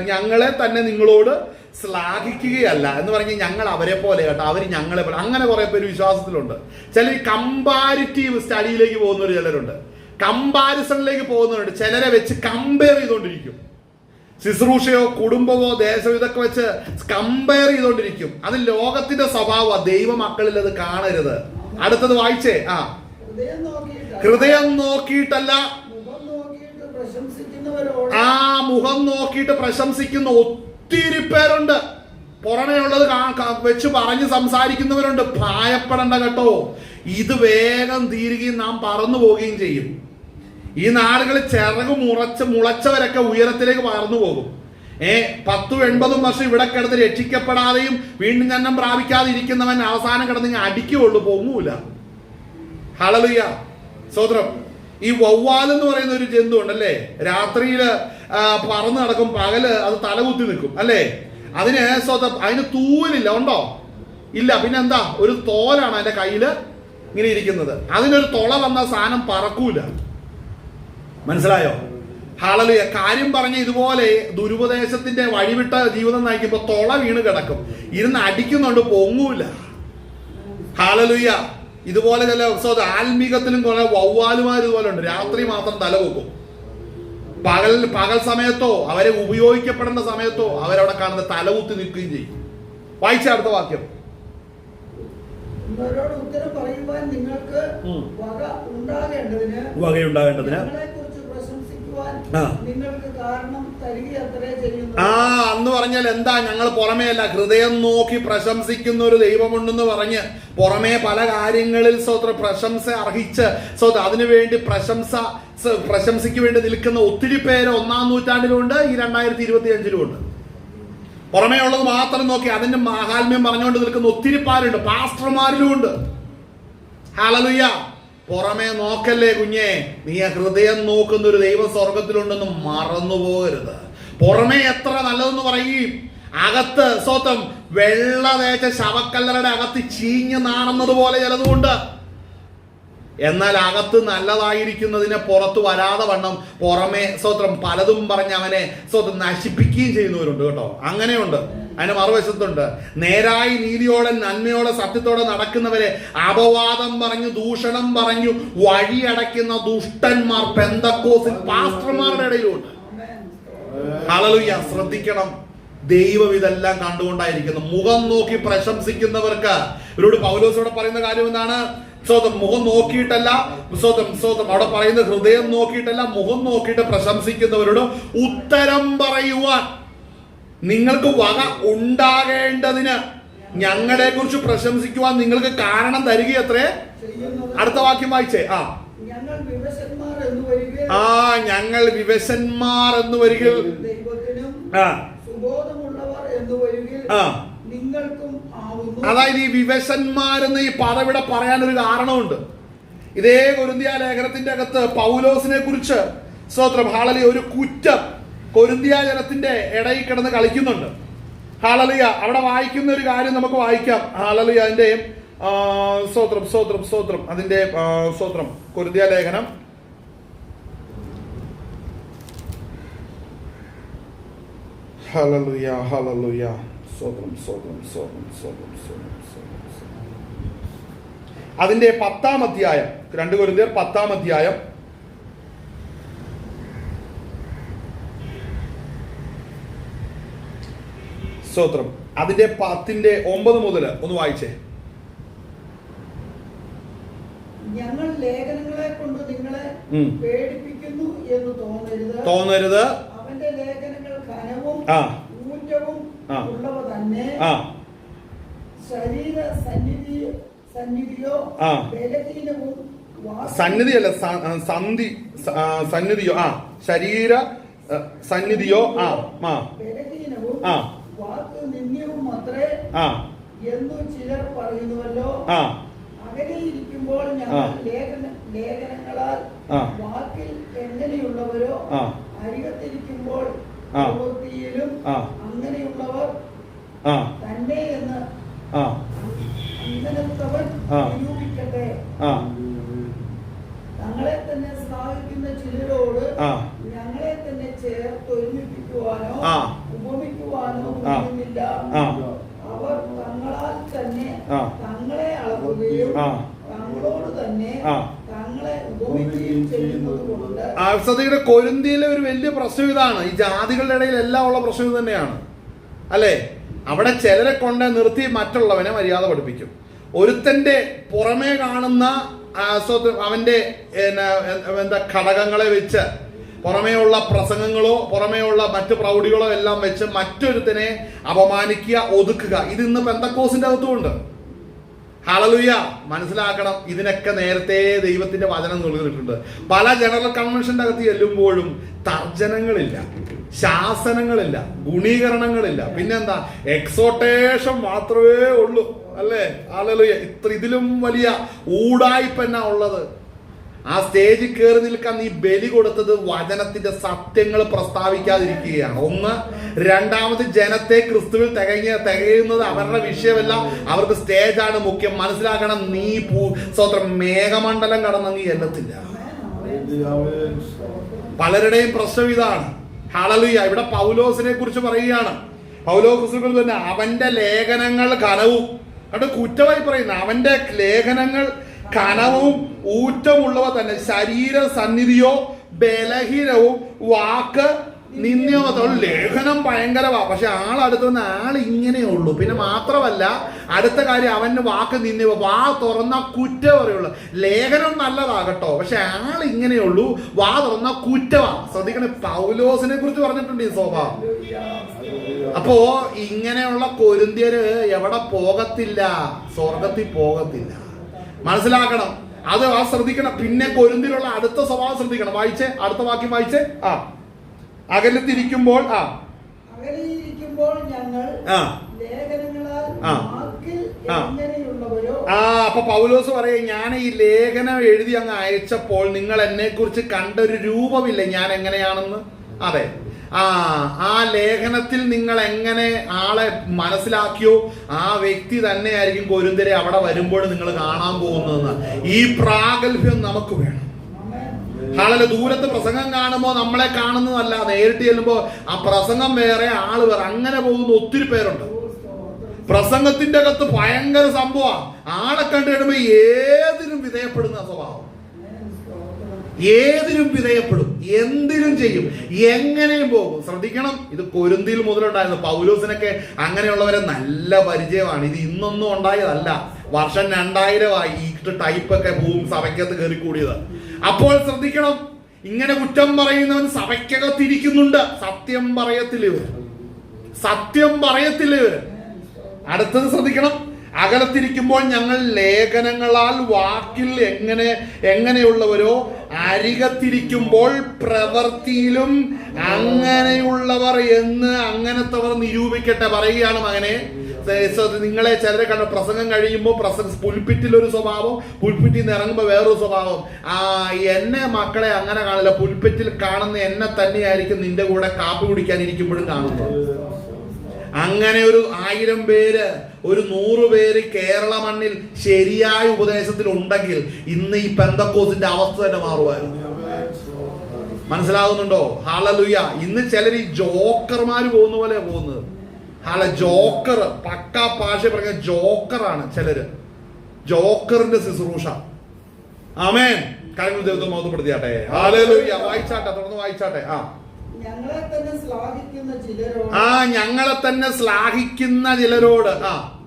ഞങ്ങളെ തന്നെ നിങ്ങളോട് ശ്ലാഘിക്കുകയല്ല എന്ന് പറഞ്ഞ് ഞങ്ങൾ അവരെ പോലെ കേട്ടോ, അവർ ഞങ്ങളെ പോലെ. അങ്ങനെ കുറെ പേര് വിശ്വാസത്തിലുണ്ട്. ചിലർ കമ്പാരിറ്റീവ് സ്റ്റഡിയിലേക്ക് പോകുന്നവർ ചിലരുണ്ട്, കമ്പാരിസണിലേക്ക് പോകുന്നവരുണ്ട്. ചിലരെ വെച്ച് കമ്പയർ ചെയ്തുകൊണ്ടിരിക്കും. ശുശ്രൂഷയോ കുടുംബമോ ദേശമോ ഇതൊക്കെ വെച്ച് കമ്പയർ ചെയ്തുകൊണ്ടിരിക്കും. അത് ലോകത്തിന്റെ സ്വഭാവമാണ്. ദൈവ മക്കളിൽ അത് കാണരുത്. അടുത്തത് വായിച്ചേ. ഹൃദയം നോക്കിയിട്ടല്ല, മുഖം നോക്കിയിട്ട് പ്രശംസിക്കുന്ന ഒത്തിരി പേരുണ്ട്. പുറമേ ഉള്ളത് വെച്ച് പറഞ്ഞ് സംസാരിക്കുന്നവരുണ്ട്. ഭയപ്പെടണ്ട കേട്ടോ, ഇത് വേഗം തീരുകയും നാം പറന്നു പോവുകയും ചെയ്യും. ഈ നാടുകളിൽ ചിറക് മുളച്ചവരൊക്കെ ഉയരത്തിലേക്ക് പറന്നു പോകും. 10-80 വർഷം ഇവിടെ കിടന്ന് രക്ഷിക്കപ്പെടാതെയും വീണ്ടും ജന്മം പ്രാപിക്കാതെ ഇരിക്കുന്നവൻ അവസാനം കിടന്ന് അടിക്കുള്ളൂ, പൊങ്ങൂല. ഹല്ലേലൂയ, സ്തോത്രം. ഈ വവ്വാൽ എന്ന് പറയുന്ന ഒരു ജന്തു ഉണ്ടല്ലേ, രാത്രിയില് പറന്ന് നടക്കും, പകല് അത് തലകുത്തി നിൽക്കും, അല്ലേ? അതിന് തൂവലില്ല, ഉണ്ടോ? ഇല്ല. പിന്നെ എന്താ? ഒരു തോലാണ് അതിന്റെ കയ്യില് ഇങ്ങനെ ഇരിക്കുന്നത്. അതിനൊരു തുള വന്ന സാധനം പറക്കൂല. മനസ്സിലായോ? ഹല്ലേലൂയ. കാര്യം പറഞ്ഞ ഇതുപോലെ ദുരുപദേശത്തിന്റെ വഴിവിട്ട ജീവിതം നയിക്കുമ്പോ തുള വീണ് കിടക്കും, ഇരുന്ന് അടിക്കുന്നുണ്ട്, പൊങ്ങൂല. ഹല്ലേലൂയ. ഇതുപോലെ ചില ആത്മീകത്തിലും കുറെ വവ്വാലുമാർ ഇതുപോലെ ഉണ്ട്. രാത്രി മാത്രം തലവെക്കും. പകൽ സമയത്തോ അവരെ ഉപയോഗിക്കപ്പെടേണ്ട സമയത്തോ അവരവിടെ കാണുന്ന തലകുത്തി നിൽക്കുകയും ചെയ്യും. വായിച്ച അടുത്ത വാക്യം. ഉത്തരം പറയുവാൻ നിങ്ങൾക്ക് വകയുണ്ടാകേണ്ടതിന് നിങ്ങൾക്ക് കാരണം തരികയത്രേ ചെയ്യുന്നു. എന്ന് പറഞ്ഞാൽ എന്താ? ഞങ്ങൾ പുറമേ അല്ല, ഹൃദയം നോക്കി പ്രശംസിക്കുന്ന ഒരു ദൈവമുണ്ടെന്ന് പറഞ്ഞ് പുറമേ പല കാര്യങ്ങളിൽ പ്രശംസ അർഹിച്ച് അതിനുവേണ്ടി പ്രശംസ പ്രശംസയ്ക്ക് വേണ്ടി നിൽക്കുന്ന ഒത്തിരി പേര് 1-ാം നൂറ്റാണ്ടിലുണ്ട്, ഈ 2025 ഉണ്ട്. പുറമേ ഉള്ളത് മാത്രം നോക്കി അതിന്റെ മാഹാത്മ്യം പറഞ്ഞുകൊണ്ട് നിൽക്കുന്ന ഒത്തിരി പേരുണ്ട്, പാസ്റ്റർമാരിലും ഉണ്ട്. ഹല്ലേലൂയ. പുറമേ നോക്കല്ലേ കുഞ്ഞെ, നീ ഹൃദയം നോക്കുന്ന ഒരു ദൈവം സ്വർഗത്തിലുണ്ടെന്ന് മറന്നു പോകരുത്. പുറമേ എത്ര നല്ലതെന്ന് പറയുകയും അകത്ത് സ്വന്തം വെള്ള തേച്ച ശവക്കല്ലറുടെ അകത്ത് ചീഞ്ഞ് നാണുന്നത് പോലെ ചിലതുകൊണ്ട്, എന്നാൽ അകത്ത് നല്ലതായിരിക്കുന്നതിനെ പുറത്തു വരാതെ വണ്ണം പുറമേ സ്വത്രം പലതും പറഞ്ഞ് അവനെ സ്വത്രം നശിപ്പിക്കുകയും ചെയ്യുന്നവരുണ്ട് കേട്ടോ. അങ്ങനെയുണ്ട്. അതിന് മറുവശത്തുണ്ട്, നേരായി നീതിയോടെ നന്മയോടെ സത്യത്തോടെ നടക്കുന്നവരെ അപവാദം പറഞ്ഞു ദൂഷണം പറഞ്ഞു വഴിയടയ്ക്കുന്ന ദുഷ്ടന്മാർ പെന്തക്കോസിൽ പാസ്റ്റർമാരുടെ ഇടയിലുണ്ട്. ഹല്ലേലൂയ. ശ്രദ്ധിക്കണം, ദൈവം ഇതെല്ലാം കണ്ടുകൊണ്ടായിരിക്കുന്നു. മുഖം നോക്കി പ്രശംസിക്കുന്നവർക്ക് ഇവരോട് പൗലോസോടെ പറയുന്ന കാര്യം എന്താണ്? സ്വതം മുഖം നോക്കിയിട്ടല്ല, സ്വതം അവിടെ പറയുന്ന ഹൃദയം നോക്കിയിട്ടല്ല, മുഖം നോക്കിയിട്ട് പ്രശംസിക്കുന്നവരോട് ഉത്തരം പറയുവാൻ നിങ്ങൾക്ക് വക ഉണ്ടാകേണ്ടതിന് ഞങ്ങളെ കുറിച്ച് പ്രശംസിക്കുവാൻ നിങ്ങൾക്ക് കാരണം തരികയത്രേ. അടുത്ത വാക്യം വായിച്ചേ. ഞങ്ങൾ വിവശന്മാർ എന്ന് വരികിൽ അതായത് ഈ വിവശന്മാരെന്ന് ഈ പദവിടെ പറയാനൊരു കാരണമുണ്ട്. ഇതേ കൊരിന്ത്യ ലേഖനത്തിന്റെ അകത്ത് പൗലോസിനെ കുറിച്ച് സ്തോത്രം ഹല്ലേലൂയ ഒരു കുറ്റം കൊരിന്ത്യ ജനത്തിന്റെ ഇടയിൽ കിടന്ന് കളിക്കുന്നുണ്ട്. ഹല്ലേലൂയ. അവിടെ വായിക്കുന്ന ഒരു കാര്യം നമുക്ക് വായിക്കാം. ഹല്ലേലൂയ. അതിന്റെ സ്തോത്രം അതിന്റെ സ്തോത്രം കൊരിന്ത്യ ലേഖനം ഹല്ലേലൂയ ഹല്ലേലൂയ അതിന്റെ 10-ാം അധ്യായം, 2 കൊരിന്ത്യർ 10-ാം അധ്യായം സ്തോത്രം അതിന്റെ 10-9 മുതൽ ഒന്ന് വായിച്ചേ. ഞങ്ങൾ ലേഖനങ്ങളെ കൊണ്ട് നിങ്ങളെ പേടിപ്പിക്കുന്നു എന്ന് തോന്നരുത്. അവന്റെ ലേഖനങ്ങൾ ഘനവും ഊറ്റവും ഉള്ളവ തന്നെ, ശരീര സന്നിധിയോ ബലഹീനവും സന്നിധിയല്ല സന്നിധിയോ ശരീര സന്നിധിയോ ബലഹീനവും വാക്ക് നിന്ദ്യവും അത്രേ എന്നു ചിലർ പറയുന്നുവല്ലോ. അകലെയിരിക്കുമ്പോൾ ഞങ്ങൾ ലേഖനങ്ങളാൽ വാക്കിൽ എങ്ങനെയുള്ളവരോ അരികത്തിരിക്കുമ്പോൾ പ്രവൃത്തിയിലും അങ്ങനെയുള്ളവർ തന്നെ എന്ന് അങ്ങനത്തവൻ നിരൂപിക്കട്ടെ. തങ്ങളെ തന്നെ സ്ഥാപിക്കുന്ന ചിലരോട് ഞങ്ങളെ തന്നെ ചേർത്തൊരുമിപ്പിക്കുവാനോ ഉപമിക്കുവാനോ കഴിയുന്നില്ല. അവർ തങ്ങളാൽ തന്നെ തങ്ങളെ അളക്കുകയും തങ്ങളോട് തന്നെ തങ്ങളെ ഉപമിക്കുകയും ചെയ്യുന്നത്. കൊരിന്ത്യയിലെ ഒരു വലിയ പ്രശ്നം ഇതാണ്. ഈ ജാതികളുടെ ഇടയിൽ എല്ലാം ഉള്ള പ്രശ്നം തന്നെയാണ് അല്ലേ. അവിടെ ചിലരെ കൊണ്ട് നിർത്തി മറ്റുള്ളവനെ മര്യാദ പഠിപ്പിക്കും. ഒരുത്തന്റെ പുറമേ കാണുന്ന അവന്റെ ഘടകങ്ങളെ വെച്ച്, പുറമേയുള്ള പ്രസംഗങ്ങളോ പുറമേയുള്ള മറ്റു പ്രൗഢികളോ എല്ലാം വെച്ച് മറ്റൊരുത്തനെ അപമാനിക്കുക, ഒതുക്കുക. ഇത് ഇന്ന് പെന്തക്കോസിന്റെ അകത്തുമുണ്ട്. ഹല്ലേലൂയ. മനസ്സിലാക്കണം, ഇതിനൊക്കെ നേരത്തെ ദൈവത്തിന്റെ വചനം നൽകിയിട്ടുണ്ട്. പല ജനറൽ കൺവെൻഷന്റെ അകത്ത് ചെല്ലുമ്പോഴും തർജ്ജനങ്ങളില്ല, ശാസനങ്ങളില്ല, ഗുണീകരണങ്ങളില്ല, പിന്നെന്താ എക്സോട്ടേഷൻ മാത്രമേ ഉള്ളൂ അല്ലേ. ഹല്ലേലൂയ. ഇതിലും വലിയ ഊടായിപ്പെന്നാ ഉള്ളത്. ആ സ്റ്റേജിൽ കയറി നിൽക്കാൻ നീ ബലി കൊടുത്തത് വചനത്തിന്റെ സത്യങ്ങൾ പ്രസ്താവിക്കാതിരിക്കുകയാണ്. ഒന്ന്. രണ്ടാമത്, ജനത്തെ ക്രിസ്തുവിൽ തികയുന്നത് അവരുടെ വിഷയമല്ല, അവർക്ക് സ്റ്റേജാണ് മുഖ്യം. മനസ്സിലാക്കണം, നീ സ്വന്തം മേഘമണ്ഡലം കടന്നങ്ങി എല്ലത്തില്ല. പലരുടെയും പ്രശ്നം ഇതാണ്. ഹല്ലേലൂയ. ഇവിടെ പൗലോസിനെ കുറിച്ച് പറയുകയാണ്. പൗലോസ് തന്നെ അവന്റെ ലേഖനങ്ങൾ ഘനവും, അത് കുറ്റമായി പറയുന്ന അവന്റെ ലേഖനങ്ങൾ ഘനവും ഊറ്റമുള്ളവ തന്നെ, ശരീര സന്നിധിയോ ബലഹീനവും വാക്ക് നിന്ദ്യമോ. ലേഖനം ഭയങ്കരവാ, പക്ഷെ ആളടുത്തുനിന്ന് ഇങ്ങനെയുള്ളൂ. പിന്നെ മാത്രമല്ല, അടുത്ത കാര്യം അവന് വാക്ക് നിന്ദ്യമോ, വാ തുറന്ന കുറ്റം പറയുള്ളൂ. ലേഖനം നല്ലതാകട്ടോ, പക്ഷെ ഇങ്ങനെയുള്ളൂ, വാ തുറന്ന കുറ്റവാ. ശ്രദ്ധിക്കണേ, പൗലോസിനെ കുറിച്ച് പറഞ്ഞിട്ടുണ്ട് ഈ സ്വഭാവം. അപ്പോ ഇങ്ങനെയുള്ള കൊരിന്ത്യര് എവിടെ പോകത്തില്ല, സ്വർഗത്തിൽ പോകത്തില്ല. മനസ്സിലാക്കണം. അത് ശ്രദ്ധിക്കണം. പിന്നെ കൊരിന്തിലുള്ള അടുത്ത സ്വഭാവം ശ്രദ്ധിക്കണം. വായിച്ചേ, അടുത്ത വാക്യം വായിച്ചേ. അകലത്തിരിക്കുമ്പോൾ അകലെയിരിക്കുമ്പോൾ ഞങ്ങൾ ലേഖനങ്ങളാൽ വാക്കിൽ എങ്ങനെയുള്ളവരോ. അപ്പൊ പൗലോസ് പറയും, ഞാൻ ഈ ലേഖനം എഴുതി അങ്ങ് അയച്ചപ്പോൾ നിങ്ങൾ എന്നെ കുറിച്ച് കണ്ടൊരു രൂപമില്ല ഞാൻ എങ്ങനെയാണെന്ന്. അതെ, ആ ലേഖനത്തിൽ നിങ്ങൾ എങ്ങനെ ആളെ മനസ്സിലാക്കിയോ ആ വ്യക്തി തന്നെയായിരിക്കും കൊരിന്ത്യരെ അവിടെ വരുമ്പോൾ നിങ്ങൾ കാണാൻ പോകുന്നതെന്ന്. ഈ പ്രാഗൽഭ്യം നമുക്ക് വേണം. ദൂരത്ത് പ്രസംഗം കാണുമ്പോൾ നമ്മളെ കാണുന്നതല്ല, നേരിട്ട് ചെല്ലുമ്പോ ആ പ്രസംഗം വേറെ, ആള് വേറെ, അങ്ങനെ പോകുന്ന ഒത്തിരി പേരുണ്ട്. പ്രസംഗത്തിന്റെ അകത്ത് ഭയങ്കര സംഭവം, ആളെ കണ്ടു കഴിയുമ്പോ ഏതിനും വിധേയപ്പെടുന്ന സ്വഭാവം, ഏതിനും വിധേയപ്പെടും, എന്തിനും ചെയ്യും, എങ്ങനെയും പോകും. ശ്രദ്ധിക്കണം, ഇത് കൊരിന്തിയിൽ മുതലുണ്ടായിരുന്നു. പൗലോസിനൊക്കെ അങ്ങനെയുള്ളവരെ നല്ല പരിചയമാണ്. ഇത് ഇന്നൊന്നും ഉണ്ടായതല്ല, വർഷം 2000 ഈ ടൈപ്പൊക്കെ ഭൂമി സഭയ്ക്കകത്ത് കയറി കൂടിയത്. അപ്പോൾ ശ്രദ്ധിക്കണം, ഇങ്ങനെ കുറ്റം പറയുന്നവൻ സഭയ്ക്കകത്തിരിക്കുന്നുണ്ട്. സത്യം പറയത്തില്ല ഇവര്, സത്യം പറയത്തില്ല ഇവര്. അടുത്തത് ശ്രദ്ധിക്കണം, അകലത്തിരിക്കുമ്പോൾ ഞങ്ങൾ ലേഖനങ്ങളാൽ വാക്കിൽ എങ്ങനെയുള്ളവരോ അരികത്തിരിക്കുമ്പോൾ പ്രവൃത്തിയിലും അങ്ങനെയുള്ളവർ എന്ന് അങ്ങനത്തവർ നിരൂപിക്കട്ടെ. പറയുകയാണ് മകനെ, നിങ്ങളെ ചിലരെ കണ്ട പ്രസംഗം കഴിയുമ്പോൾ പുൽപ്പിറ്റിൽ ഒരു സ്വഭാവം, പുൽപ്പിറ്റിൽ നിന്ന് ഇറങ്ങുമ്പോൾ വേറൊരു സ്വഭാവം. എന്നെ മക്കളെ അങ്ങനെ കാണില്ല, പുൽപ്പിറ്റിൽ കാണുന്ന എന്നെ തന്നെയായിരിക്കും നിന്റെ കൂടെ കാപ്പി കുടിക്കാനിരിക്കുമ്പോഴും കാണുന്നത്. അങ്ങനെ ഒരു 1000 പേര്, ഒരു 100 പേര് കേരള മണ്ണിൽ ശരിയായ ഉപദേശത്തിൽ ഉണ്ടെങ്കിൽ ഇന്ന് ഈ പെന്തക്കോസിന്റെ അവസ്ഥ തന്നെ മാറുമായിരുന്നു. മനസ്സിലാകുന്നുണ്ടോ? ഹല്ലേലൂയ. ഇന്ന് ചിലർ ഈ ജോക്കർമാര് പോകുന്ന പോലെ പോകുന്നത്. ജോക്കർ, പക്കാ ഭാഷ പറഞ്ഞ ജോക്കറാണ് ചിലര്. ജോക്കറിന്റെ ശുശ്രൂഷ. ആമേൻ. കാര്യങ്ങൾ ദൈവത്തെ മഹത്വപ്പെടുത്തിയാട്ടെ. ഹല്ലേലൂയ. വായിച്ചാട്ടെ, തുടർന്ന് വായിച്ചാട്ടെ. ഞങ്ങളെ തന്നെ ശ്ലാഘിക്കുന്ന ചിലരോട്, ഞങ്ങളെ തന്നെ ശ്ലാഘിക്കുന്ന ചിലരോട്,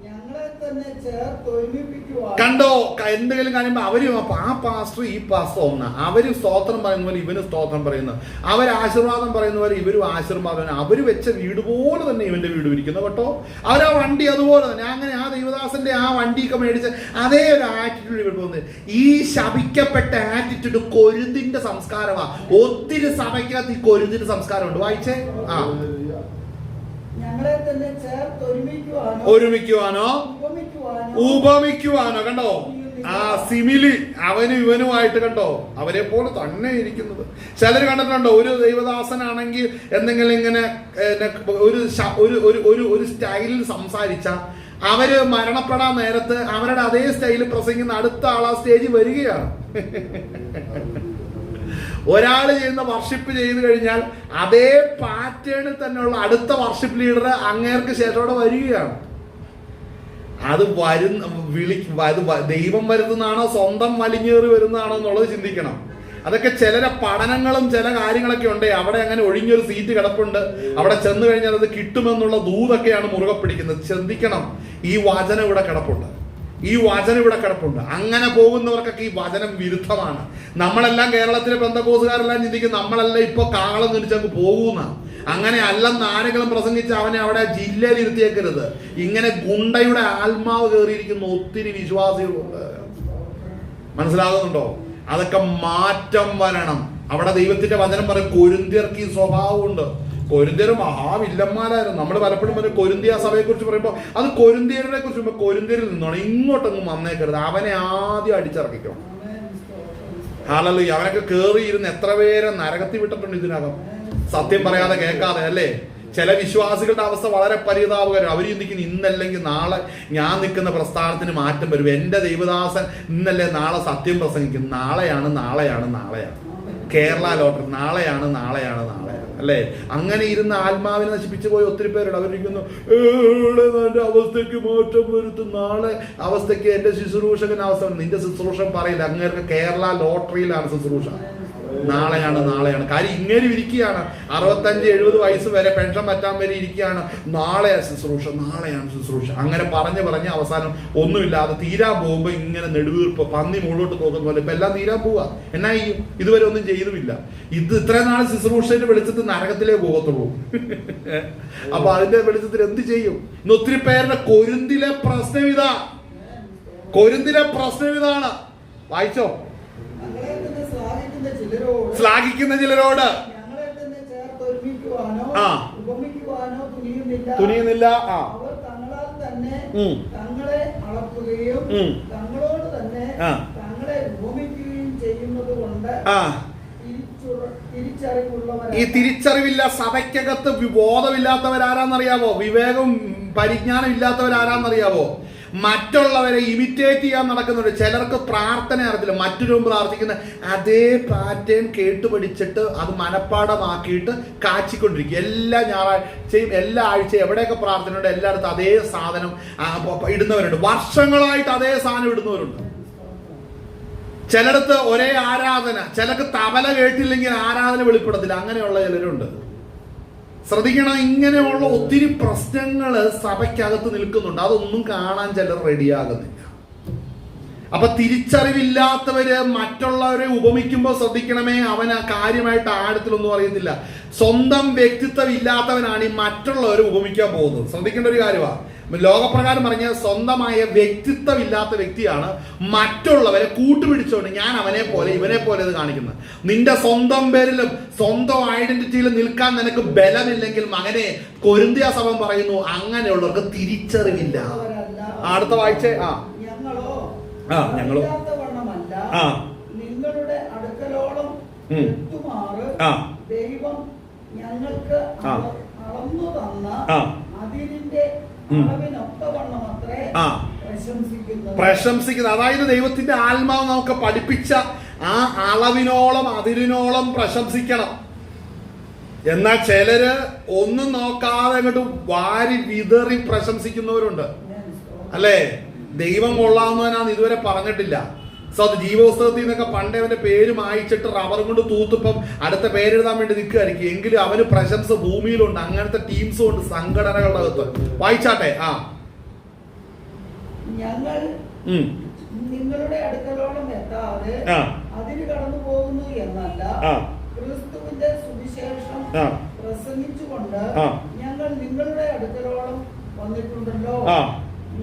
ഞങ്ങളെ തന്നെ ചേർത്തൊരുമിപ്പിക്കുവാൻ. കണ്ടോ, എന്തെങ്കിലും കാണുമ്പോ അവര് ആ പാസ്റ്റർ ഈ പാസ്റ്റർ ഒന്ന, അവര് സ്തോത്രം പറയുന്ന പോലെ ഇവന് സ്തോത്രം പറയുന്നു, അവര് ആശീർവാദം പറയുന്ന പോലെ ഇവരും ആശീർവാദം. അവര് വെച്ച വീട് പോലെ തന്നെ ഇവന്റെ വീട് ഇരിക്കുന്നു കേട്ടോ. അവരാ വണ്ടി അതുപോലെ തന്നെ, അങ്ങനെ ആ ദൈവദാസന്റെ ആ വണ്ടിയൊക്കെ മേടിച്ച് അതേ ഒരു ആറ്റിറ്റ്യൂഡ് ഇവിടെ പോകുന്നത്. ഈ ശപിക്കപ്പെട്ട ആറ്റിറ്റ്യൂഡ് കൊരിന്തിന്റെ സംസ്കാരമാ. ഒത്തിരി സഭയ്ക്കകത്ത് ഈ കൊരിന്തിന്റെ സംസ്കാരമുണ്ട്. വായിച്ചേ. ഞങ്ങളെ തന്നെ ചേർത്തൊരുമിക്കുവാനോ, ഒരുമിക്കുവാനോ, ഉപമിക്കുവാനോ. കണ്ടോ, സിമിലി അവനും ഇവനുമായിട്ട്. കണ്ടോ, അവരെ പോലെ തന്നെ ഇരിക്കുന്നത്. ചിലർ കണ്ടിട്ടുണ്ടോ, ഒരു ദൈവദാസനാണെങ്കിൽ എന്തെങ്കിലും ഇങ്ങനെ ഒരു സ്റ്റൈലിൽ സംസാരിച്ച അവര് മരണപ്പെടാൻ നേരത്ത് അവരുടെ അതേ സ്റ്റൈലിൽ പ്രസംഗിക്കുന്ന അടുത്ത ആൾ ആ സ്റ്റേജിൽ വരികയാണ്. ഒരാൾ ചെയ്യുന്ന വർഷിപ്പ് ചെയ്തു കഴിഞ്ഞാൽ അതേ പാറ്റേണിൽ തന്നെയുള്ള അടുത്ത വർഷിപ്പ് ലീഡർ അങ്ങേർക്ക് ശേഷത്തോടെ വരികയാണ്. അത് ദൈവം വരുന്നതാണോ സ്വന്തം വലിഞ്ഞേറി വരുന്നതാണോ എന്നുള്ളത് ചിന്തിക്കണം. അതൊക്കെ ചിലരെ പഠനങ്ങളും ചില കാര്യങ്ങളൊക്കെ ഉണ്ട്. അവിടെ അങ്ങനെ ഒഴിഞ്ഞൊരു സീറ്റ് കിടപ്പുണ്ട്, അവിടെ ചെന്ന് കഴിഞ്ഞാൽ അത് കിട്ടുമെന്നുള്ള ദൂതൊക്കെയാണ് മുറുകെ പിടിക്കുന്നത്. ചിന്തിക്കണം, ഈ വചനം ഇവിടെ കിടപ്പുണ്ട്, ഈ വചനം ഇവിടെ കിടപ്പുണ്ട്. അങ്ങനെ പോകുന്നവർക്കൊക്കെ ഈ വചനം വിരുദ്ധമാണ്. നമ്മളെല്ലാം കേരളത്തിലെ പെന്തക്കോസുകാരെല്ലാം ചിന്തിക്കും നമ്മളെല്ലാം ഇപ്പൊ കാളം തിരിച്ചങ്ങ് പോകുന്ന. അങ്ങനെ അല്ലെന്ന് ആരെങ്കിലും പ്രസംഗിച്ച് അവനെ അവിടെ ജില്ലയിൽ ഇരുത്തിയേക്കരുത്. ഇങ്ങനെ ഗുണ്ടയുടെ ആത്മാവ് കയറിയിരിക്കുന്ന ഒത്തിരി വിശ്വാസികളുണ്ട്. മനസ്സിലാകുന്നുണ്ടോ? അതൊക്കെ മാറ്റം വരണം. അവിടെ ദൈവത്തിന്റെ വചനം പറയും കൊരിന്ത്യർക്ക് ഈ സ്വഭാവമുണ്ട്. കൊരിന്ത്യർ മഹാവില്ലന്മാരായിരുന്നു. നമ്മൾ പലപ്പോഴും പറയും കൊരിന്ത്യ സഭയെ കുറിച്ച് പറയുമ്പോൾ അത് കൊരിന്ത്യരെ കുറിച്ച് കൊരിന്ത്യരിൽ നിന്നാണ്, ഇങ്ങോട്ടൊന്നും വന്നേക്കരുത്. അവനെ ആദ്യം അടിച്ചിറക്കിക്കണം. ഹല്ലേലൂയ. അവനൊക്കെ കയറിയിരുന്ന് എത്ര പേരെ നരകത്തിൽ വിട്ടിട്ടുണ്ട് ഇതിനകം, സത്യം പറയാതെ കേൾക്കാതെ. അല്ലേ? ചില വിശ്വാസികളുടെ അവസ്ഥ വളരെ പരിതാപകരം. അവർ ചിന്തിക്കുന്നു ഇന്നല്ലെങ്കിൽ നാളെ ഞാൻ നിൽക്കുന്ന പ്രസ്ഥാനത്തിന് മാറ്റം വരും. എന്റെ ദൈവദാസൻ ഇന്നല്ലേ നാളെ സത്യം പ്രസംഗിക്കും. നാളെയാണ് കേരള ലോട്ടറി, നാളെയാണ് അല്ലേ? അങ്ങനെ ഇരുന്ന് ആത്മാവിനെ നശിപ്പിച്ചു പോയി ഒത്തിരി പേരുണ്ട്. അവരിരിക്കുന്നു എന്റെ അവസ്ഥയ്ക്ക് മാറ്റം വരുത്തും, നാളെ അവസ്ഥയ്ക്ക് എന്റെ ശുശ്രൂഷകൻ അവസ്ഥ. നിന്റെ ശുശ്രൂഷൻ പറയില്ല, അങ്ങേർക്ക് കേരള ലോട്ടറിയിലാണ് ശുശ്രൂഷ. നാളെയാണ് കാര്യം. ഇങ്ങനെ ഇരിക്കുകയാണ് 65-70 വയസ്സ് വരെ പെൻഷൻ പറ്റാൻ വരെ ഇരിക്കുകയാണ്. നാളെയാണ് ശുശ്രൂഷ. അങ്ങനെ പറഞ്ഞ് അവസാനം ഒന്നുമില്ലാതെ തീരാൻ പോകുമ്പോ ഇങ്ങനെ നെടുവീർപ്പ് പന്നി മുകളിലോട്ട് പോകുന്ന പോലെ ഇപ്പൊ എല്ലാം തീരാൻ പോവാ. എന്നാ ചെയ്യും? ഇതുവരെ ഒന്നും ചെയ്തുമില്ല. ഇത് ഇത്രയും നാൾ ശുശ്രൂഷയുടെ വെളിച്ചത്തിൽ നരകത്തിലേ പോകത്തുള്ളൂ. അപ്പൊ അതിന്റെ വെളിച്ചത്തിൽ എന്ത് ചെയ്യും? ഇന്ന് ഒത്തിരി പേരുടെ കൊരിന്തിലെ പ്രശ്നം ഇതാണ്. വായിച്ചോ. ഞങ്ങളെ തന്നെ ശ്ലാഘിക്കുന്ന ചിലരോട് ഞങ്ങളെ തന്നെ ചേർത്തൊരുമിക്കുവാനോ ആ ഉപമിക്കുവാനോ തുനിയുന്നില്ല. ആ അവർ തങ്ങളാൽ തന്നെ തങ്ങളെ അളക്കുകയും തങ്ങളോട് തന്നെ തങ്ങളെ ഉപമിക്കുകയും ചെയ്യുന്നത് കൊണ്ട് ഈ തിരിച്ചറിവില്ല സഭയ്ക്കകത്ത് ബോധമില്ലാത്തവരാരാന്നറിയാവോ? വിവേകം പരിജ്ഞാനം ഇല്ലാത്തവരാരാന്നറിയാവോ? മറ്റുള്ളവരെ ഇമിറ്റേറ്റ് ചെയ്യാൻ നടക്കുന്നുണ്ട്. ചിലർക്ക് പ്രാർത്ഥന അറിയത്തില്ല, മറ്റൊരു പ്രാർത്ഥിക്കുന്ന അതേ പാറ്റേൺ കേട്ടുപഠിച്ചിട്ട് അത് മനഃപ്പാടമാക്കിയിട്ട് കാച്ചിക്കൊണ്ടിരിക്കും. എല്ലാ ഞായറാഴ്ചയും എല്ലാ ആഴ്ചയും എവിടെയൊക്കെ പ്രാർത്ഥനയുണ്ട് എല്ലായിടത്തും അതേ സാധനം ഇടുന്നവരുണ്ട്. വർഷങ്ങളായിട്ട് അതേ സാധനം ഇടുന്നവരുണ്ട്. ചിലടത്ത് ഒരേ ആരാധന, ചിലർക്ക് തബല കേട്ടില്ലെങ്കിൽ ആരാധന വെളിപ്പെടത്തില്ല. അങ്ങനെയുള്ള ചിലരുണ്ട്. ശ്രദ്ധിക്കണം, ഇങ്ങനെയുള്ള ഒത്തിരി പ്രശ്നങ്ങൾ സഭയ്ക്കകത്ത് നിൽക്കുന്നുണ്ട്. അതൊന്നും കാണാൻ ചിലർ റെഡിയാകുന്നില്ല. അപ്പൊ തിരിച്ചറിവില്ലാത്തവര് മറ്റുള്ളവരെ ഉപമിക്കുമ്പോൾ ശ്രദ്ധിക്കണമേ, അവന് കാര്യമായിട്ട് ആഴത്തിലൊന്നും അറിയത്തില്ല. സ്വന്തം വ്യക്തിത്വം ഇല്ലാത്തവനാണ് ഈ മറ്റുള്ളവരെ ഉപമിക്കാൻ പോകുന്നത്. ശ്രദ്ധിക്കേണ്ട ഒരു കാര്യമാണ്. ലോകപ്രകാരം പറഞ്ഞ സ്വന്തമായ വ്യക്തിത്വം ഇല്ലാത്ത വ്യക്തിയാണ് മറ്റുള്ളവരെ കൂട്ടുപിടിച്ചോണ്ട് ഞാൻ അവനെ പോലെ ഇവനെ പോലെ ഇത് കാണിക്കുന്നത്. നിന്റെ സ്വന്തം പേരിലും സ്വന്തം ഐഡന്റിറ്റിയിലും നിൽക്കാൻ നിനക്ക് ബലമില്ലെങ്കിൽ മകനെ, കൊരിന്ത്യ സഭ പറയുന്നു അങ്ങനെയുള്ളവർക്ക് തിരിച്ചറിവില്ല. അടുത്ത വായിച്ചേ. ഞങ്ങളോ നിങ്ങളുടെ അടുക്കലോളം ദൈവം ഞങ്ങൾക്ക് അളന്നു തന്ന അതിരിന്റെ പ്രശംസിക്കുന്നത്. അതായത് ദൈവത്തിന്റെ ആത്മാവ് നമുക്ക് പഠിപ്പിച്ച ആ അളവിനോളം അതിരിനോളം പ്രശംസിക്കണം. എന്നാൽ ചിലര് ഒന്നും നോക്കാതെ അങ്ങോട്ട് വാരി വിതറി പ്രശംസിക്കുന്നവരുണ്ട്. അല്ലേ? ദൈവം കൊള്ളാവുന്നവനാന്ന് ഇതുവരെ പറഞ്ഞിട്ടില്ല. അത് ജീവപുസ്തകത്തിൽ നിന്നൊക്കെ പണ്ടേ അവന്റെ പേര് മായിച്ചിട്ട് റബ്ബർ കൊണ്ട് തൂത്തിപ്പം അടുത്ത പേരെഴുതാൻ വേണ്ടി നിൽക്കുകയായിരിക്കും. എങ്കിലും അവന് പ്രശംസ ഭൂമിയിലുണ്ട്. അങ്ങനത്തെ ടീംസും ഉണ്ട് സംഘടനകളുടെ അകത്ത്. വായിച്ചാട്ടെ. ഞങ്ങൾ നിങ്ങളുടെ അടുക്കലോളം എത്താതെ അതിന് കടന്നു പോകുന്നു എന്നല്ല, ക്രിസ്തുവിന്റെ സുവിശേഷം പ്രസംഗിച്ചുകൊണ്ട് ഞങ്ങൾ നിങ്ങളുടെ അടുക്കലോളം വന്നിട്ടുണ്ടല്ലോ.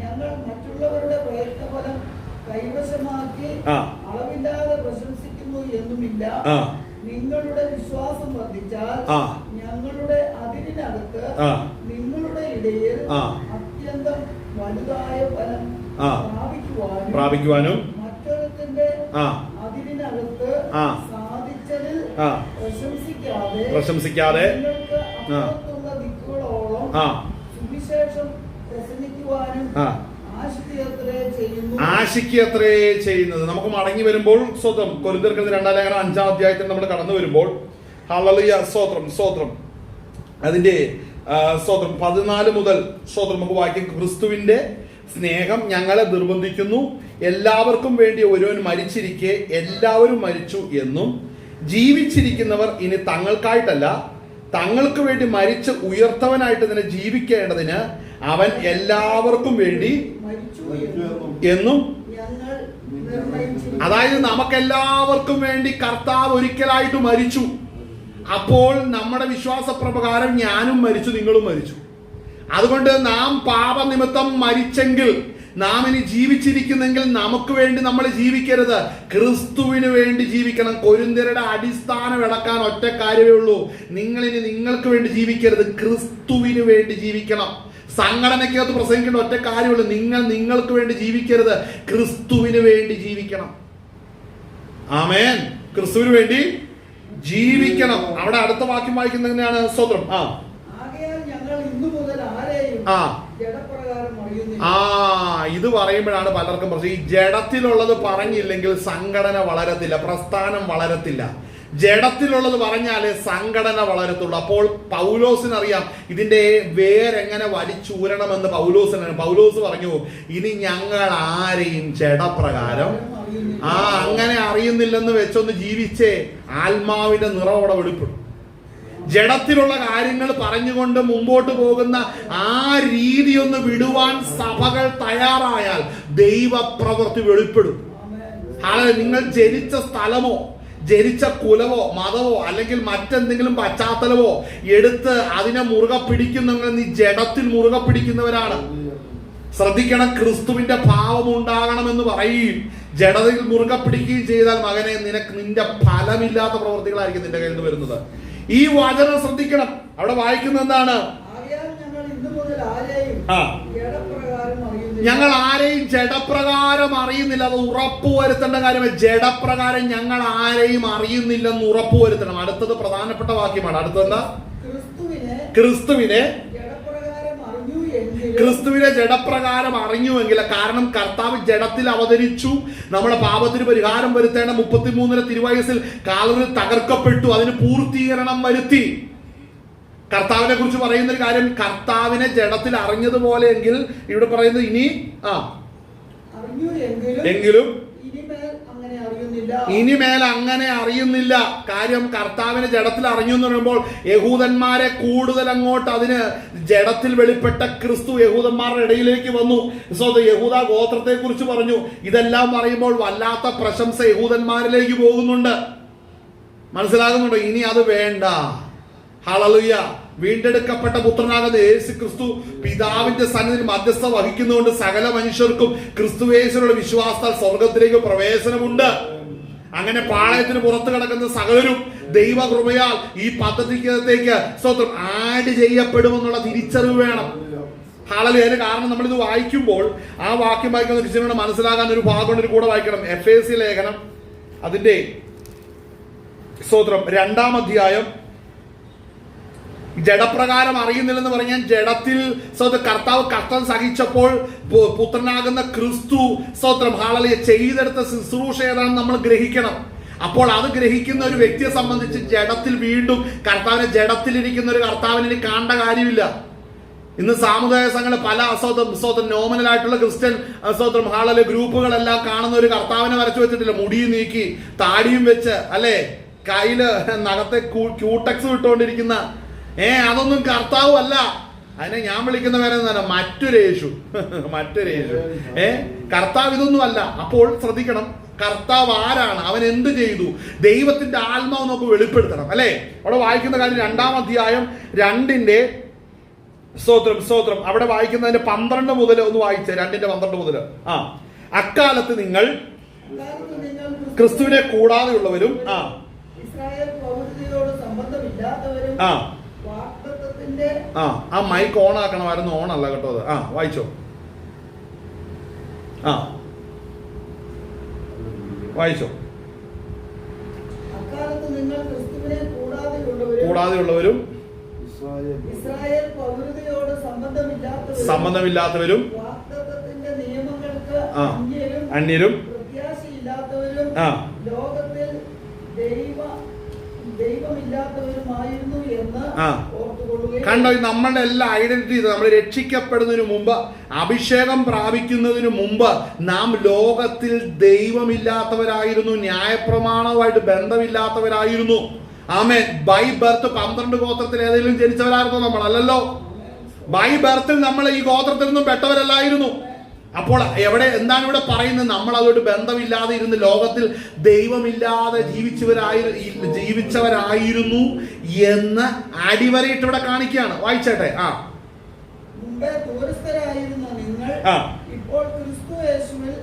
ഞങ്ങൾ മറ്റുള്ളവരുടെ പ്രയത്നഫലം കൈവശമാക്കി അളവില്ലാതെ പ്രശംസിക്കുന്നു എന്നുമില്ല. നിങ്ങളുടെ വിശ്വാസം വർദ്ധിച്ചാൽ ഞങ്ങളുടെ അതിരിനകത്ത് നിങ്ങളുടെ ഇടയിൽ അത്യന്തം വലുതായ ഫലം പ്രാപിക്കുവാനും മറ്റൊരുത്തിന്റെ അതിരിനകത്ത് സാധിച്ചതിൽ പ്രശംസിക്കാതെ നിങ്ങൾക്ക് അപ്പുറത്തുള്ള ദിക്കുകളോളം സുവിശേഷം പ്രസംഗിക്കുവാനും ആശിക്കത്രേ ചെയ്യുന്നത്. നമുക്ക് മടങ്ങി വരുമ്പോൾ സ്വതം കൊരിന്ത്യർക്കെഴുതിയ 2 ലേഖനം 5-ാം അധ്യായത്തിൽ നമ്മൾ കടന്നു വരുമ്പോൾ ഹല്ലേലൂയ സ്തോത്രം അതിന്റെ 14 മുതൽ നമുക്ക് വായിക്കും. ക്രിസ്തുവിന്റെ സ്നേഹം ഞങ്ങളെ നിർബന്ധിക്കുന്നു, എല്ലാവർക്കും വേണ്ടി ഒരുവൻ മരിച്ചിരിക്കെ എല്ലാവരും മരിച്ചു എന്നും ജീവിച്ചിരിക്കുന്നവർ ഇനി തങ്ങൾക്കായിട്ടല്ല തങ്ങൾക്ക് വേണ്ടി മരിച്ച് ഉയർത്തവനായിട്ട് തന്നെ ജീവിക്കേണ്ടതിന് അവൻ എല്ലാവർക്കും വേണ്ടി എന്നും. അതായത് നമുക്കെല്ലാവർക്കും വേണ്ടി കർത്താവ് ഒരിക്കലായിട്ട് മരിച്ചു. അപ്പോൾ നമ്മുടെ വിശ്വാസപ്രകാരം ഞാനും മരിച്ചു, നിങ്ങളും മരിച്ചു. അതുകൊണ്ട് നാം പാപനിമിത്തം മരിച്ചെങ്കിൽ നാം ഇനി ജീവിച്ചിരിക്കുന്നെങ്കിൽ നമുക്ക് വേണ്ടി നമ്മൾ ജീവിക്കരുത്, ക്രിസ്തുവിന് വേണ്ടി ജീവിക്കണം. കൊരിന്ത്യരുടെ അടിസ്ഥാനം ഇളക്കാൻ ഒറ്റ കാര്യമേ ഉള്ളൂ. നിങ്ങളിനി നിങ്ങൾക്ക് വേണ്ടി ജീവിക്കരുത്, ക്രിസ്തുവിന് വേണ്ടി ജീവിക്കണം. സംഘടനയ്ക്കകത്ത് പ്രസംഗിക്കേണ്ട ഒറ്റ കാര്യമുള്ളൂ, നിങ്ങൾക്ക് വേണ്ടി ജീവിക്കരുത്, ക്രിസ്തുവിന് വേണ്ടി ജീവിക്കണം. ആമേൻ. ക്രിസ്തുവിന് വേണ്ടി ജീവിക്കണം. അവിടെ അടുത്ത വാക്യം വായിക്കുന്നത് തന്നെയാണ് സ്തോത്രം. ഇത് പറയുമ്പോഴാണ് പലർക്കും പ്രശ്നം. ഈ ജഡത്തിലുള്ളത് പറഞ്ഞില്ലെങ്കിൽ സംഘടന വളരത്തില്ല, പ്രസ്ഥാനം വളരത്തില്ല. ജഡത്തിലുള്ളത് പറഞ്ഞാലേ സംഘടന വളരത്തുള്ളൂ. അപ്പോൾ പൗലോസിനറിയാം ഇതിന്റെ വേരെങ്ങനെ വലിച്ചൂരണമെന്ന്. പൗലോസ് പറഞ്ഞു, ഇനി ഞങ്ങൾ ആരെയും ജഡപ്രകാരം അങ്ങനെ അറിയുന്നില്ലെന്ന് വെച്ചൊന്ന് ജീവിച്ചേ ആത്മാവിന്റെ നിറവോടെ വെളിപ്പെടും. ജഡത്തിലുള്ള കാര്യങ്ങൾ പറഞ്ഞുകൊണ്ട് മുമ്പോട്ട് പോകുന്ന ആ രീതി ഒന്ന് വിടുവാൻ സഭകൾ തയ്യാറായാൽ ദൈവപ്രവൃത്തി വെളിപ്പെടും. നിങ്ങൾ ജനിച്ച സ്ഥലമോ ജനിച്ച കുലമോ മതമോ അല്ലെങ്കിൽ മറ്റെന്തെങ്കിലും പശ്ചാത്തലമോ എടുത്ത് അതിനെ മുറുകെ പിടിക്കുന്നെങ്കിൽ നീ ജഡത്തിൽ മുറുകെ പിടിക്കുന്നവരാണ്. ശ്രദ്ധിക്കണം, ക്രിസ്തുവിന്റെ ഭാവം ഉണ്ടാകണമെന്ന് പറയും. ജഡതയിൽ മുറുകെ പിടിക്കുകയും ചെയ്താൽ മകനെ നിന്റെ ഫലമില്ലാത്ത പ്രവൃത്തികളായിരിക്കും നിന്റെ കയ്യിൽ നിന്ന് വരുന്നത്. ഈ വചനം ശ്രദ്ധിക്കണം. അവിടെ വായിക്കുന്നത് എന്താണ്? ഞങ്ങൾ ആരെയും ജഡപ്രകാരം അറിയുന്നില്ല. അത് ഉറപ്പുവരുത്തേണ്ട കാര്യമാണ്. ജഡപ്രകാരം ഞങ്ങൾ ആരെയും അറിയുന്നില്ലെന്ന് ഉറപ്പുവരുത്തണം. അടുത്തത് പ്രധാനപ്പെട്ട വാക്യമാണ്. അടുത്തതെന്താ? ക്രിസ്തുവിനെ ജഡപ്രകാരം അറിഞ്ഞുവെങ്കിൽ, കാരണം കർത്താവ് ജഡത്തിൽ അവതരിച്ചു, നമ്മുടെ പാപത്തിന് പരിഹാരം വരുത്തേണ്ട 33 തിരുവയസ്സിൽ കാൽവരി തകർക്കപ്പെട്ടു, അതിന് പൂർത്തീകരണം വരുത്തി. കർത്താവിനെ കുറിച്ച് പറയുന്ന ഒരു കാര്യം, കർത്താവിനെ ജഡത്തിൽ അറിഞ്ഞതുപോലെ എങ്കിൽ ഇവിടെ പറയുന്നത് ഇനി എങ്കിലും ഇനിമേൽ അങ്ങനെ അറിയുന്നില്ല. കാര്യം കർത്താവിനെ ജഡത്തിൽ അറിഞ്ഞു എന്ന് പറയുമ്പോൾ യഹൂദന്മാരെ കൂടുതൽ അങ്ങോട്ട് അതിന് ജഡത്തിൽ വെളിപ്പെട്ട ക്രിസ്തു യഹൂദന്മാരുടെ ഇടയിലേക്ക് വന്നു. യഹൂദ ഗോത്രത്തെ കുറിച്ച് പറഞ്ഞു. ഇതെല്ലാം പറയുമ്പോൾ വല്ലാത്ത പ്രശംസ യഹൂദന്മാരിലേക്ക് പോകുന്നുണ്ട്. മനസ്സിലാകുന്നുണ്ടോ? ഇനി അത് വേണ്ട. ഹല്ലേലൂയ. വീണ്ടെടുക്കപ്പെട്ട പുത്രനാകുന്ന യേശു ക്രിസ്തു പിതാവിന്റെ സന്നിധിയിൽ മധ്യസ്ഥ വഹിക്കുന്നതുകൊണ്ട് സകല മനുഷ്യർക്കും ക്രിസ്തുയേശുവിലുള്ള വിശ്വാസത്താൽ സ്വർഗത്തിലേക്ക് പ്രവേശനമുണ്ട്. അങ്ങനെ പാളയത്തിന് പുറത്ത് കിടക്കുന്ന സകലരും ദൈവകൃപയാൽ ഈ പദ്ധതിക്കകത്തേക്ക് സ്തോത്രം ആഡ് ചെയ്യപ്പെടുമെന്നുള്ള തിരിച്ചറിവ് വേണം. ഹല്ലേലൂയ. അതിന് കാരണം നമ്മളിത് വായിക്കുമ്പോൾ ആ വാക്യം വായിക്കുന്ന ക്രിസ്ത്യനോട് മനസ്സിലാകാൻ ഒരു ഭാഗം കൂടെ വായിക്കണം. എഫേസ്യ ലേഖനം അതിന്റെ സ്തോത്രം 2-ാം അധ്യായം. ജഡപ്രകാരം അറിയുന്നില്ലെന്ന് പറഞ്ഞാൽ ജഡത്തിൽ കർത്താവ് കഷ്ടം സഹിച്ചപ്പോൾ പുത്രനാകുന്ന ക്രിസ്തു സ്തോത്രം ഹല്ലേലൂയ ചെയ്തെടുത്ത ശുശ്രൂഷ ഏതാണെന്ന് നമ്മൾ ഗ്രഹിക്കണം. അപ്പോൾ അത് ഗ്രഹിക്കുന്ന ഒരു വ്യക്തിയെ സംബന്ധിച്ച് ജഡത്തിൽ വീണ്ടും കർത്താവിനെ ജഡത്തിലിരിക്കുന്ന ഒരു കർത്താവിനെ കാണേണ്ട കാര്യമില്ല. ഇന്ന് സാമുദായിക സംഘങ്ങൾ പല നോമിനലായിട്ടുള്ള ക്രിസ്ത്യൻ ഹല്ലേലൂയ ഗ്രൂപ്പുകളെല്ലാം കാണുന്ന ഒരു കർത്താവിനെ വരച്ചു വെച്ചിട്ടില്ല. മുടിയും നീക്കി താടിയും വെച്ച്, അല്ലെ, കയ്യില് നഖത്തെ ക്യൂടെക്സ് വിട്ടുകൊണ്ടിരിക്കുന്ന അതൊന്നും കർത്താവ് അല്ല. അതിനെ ഞാൻ വിളിക്കുന്ന പേരെ മറ്റൊരു യേശു. കർത്താവ് ഇതൊന്നും അല്ല. അപ്പോൾ ശ്രദ്ധിക്കണം, കർത്താവ് ആരാണ്, അവൻ എന്ത് ചെയ്തു, ദൈവത്തിന്റെ ആത്മാവ് നമുക്ക് വെളിപ്പെടുത്തണം. അല്ലെ, അവിടെ വായിക്കുന്ന കാര്യം 2-ാം അധ്യായം 2-ന്റെ സ്തോത്രം അവിടെ വായിക്കുന്നതിന്റെ 12 മുതൽ ഒന്ന് വായിച്ചേ. 2-ന്റെ 12 മുതൽ. അക്കാലത്ത് നിങ്ങൾ ക്രിസ്തുവിനെ കൂടാതെയുള്ളവരും ആ മൈക്ക് ഓൺ ആക്കണമായിരുന്നു. ഓൺ അല്ല കേട്ടോ അത്. വായിച്ചോ. വായിച്ചോ. കൂടാതെയുള്ളവരും സംബന്ധമില്ലാത്തവരും അന്യരും ലോകത്തിൽ ദൈവമില്ലാത്തവരുമായിരുന്നു എന്ന് കണ്ടോ? നമ്മളുടെ എല്ലാ ഐഡന്റിറ്റി, നമ്മൾ രക്ഷിക്കപ്പെടുന്നതിന് മുമ്പ്, അഭിഷേകം പ്രാപിക്കുന്നതിന് മുമ്പ് നാം ലോകത്തിൽ ദൈവമില്ലാത്തവരായിരുന്നു, ന്യായപ്രമാണവുമായിട്ട് ബന്ധമില്ലാത്തവരായിരുന്നു. ആമേൻ. ബൈ ബർത്ത് 12 ഗോത്രത്തിൽ ഏതെങ്കിലും ജനിച്ചവരായിരുന്നോ നമ്മൾ? അല്ലല്ലോ. ബൈ ബർത്തിൽ നമ്മൾ ഈ ഗോത്രത്തിൽ നിന്നും പെട്ടവരല്ലായിരുന്നു. അപ്പോൾ എന്താണ് ഇവിടെ പറയുന്നത്? നമ്മൾ അതുകൊണ്ട് ബന്ധമില്ലാതെ ഇരുന്ന് ലോകത്തിൽ ദൈവമില്ലാതെ ജീവിച്ചവരായിരുന്നു എന്ന് അടിവരയിട്ട് ഇവിടെ കാണിക്കുകയാണ്. വായിച്ചേട്ടെ. മുമ്പേ ദൂരസ്ഥരായിരുന്ന നിങ്ങൾ ഇപ്പോൾ ക്രിസ്തു യേശുവിൽ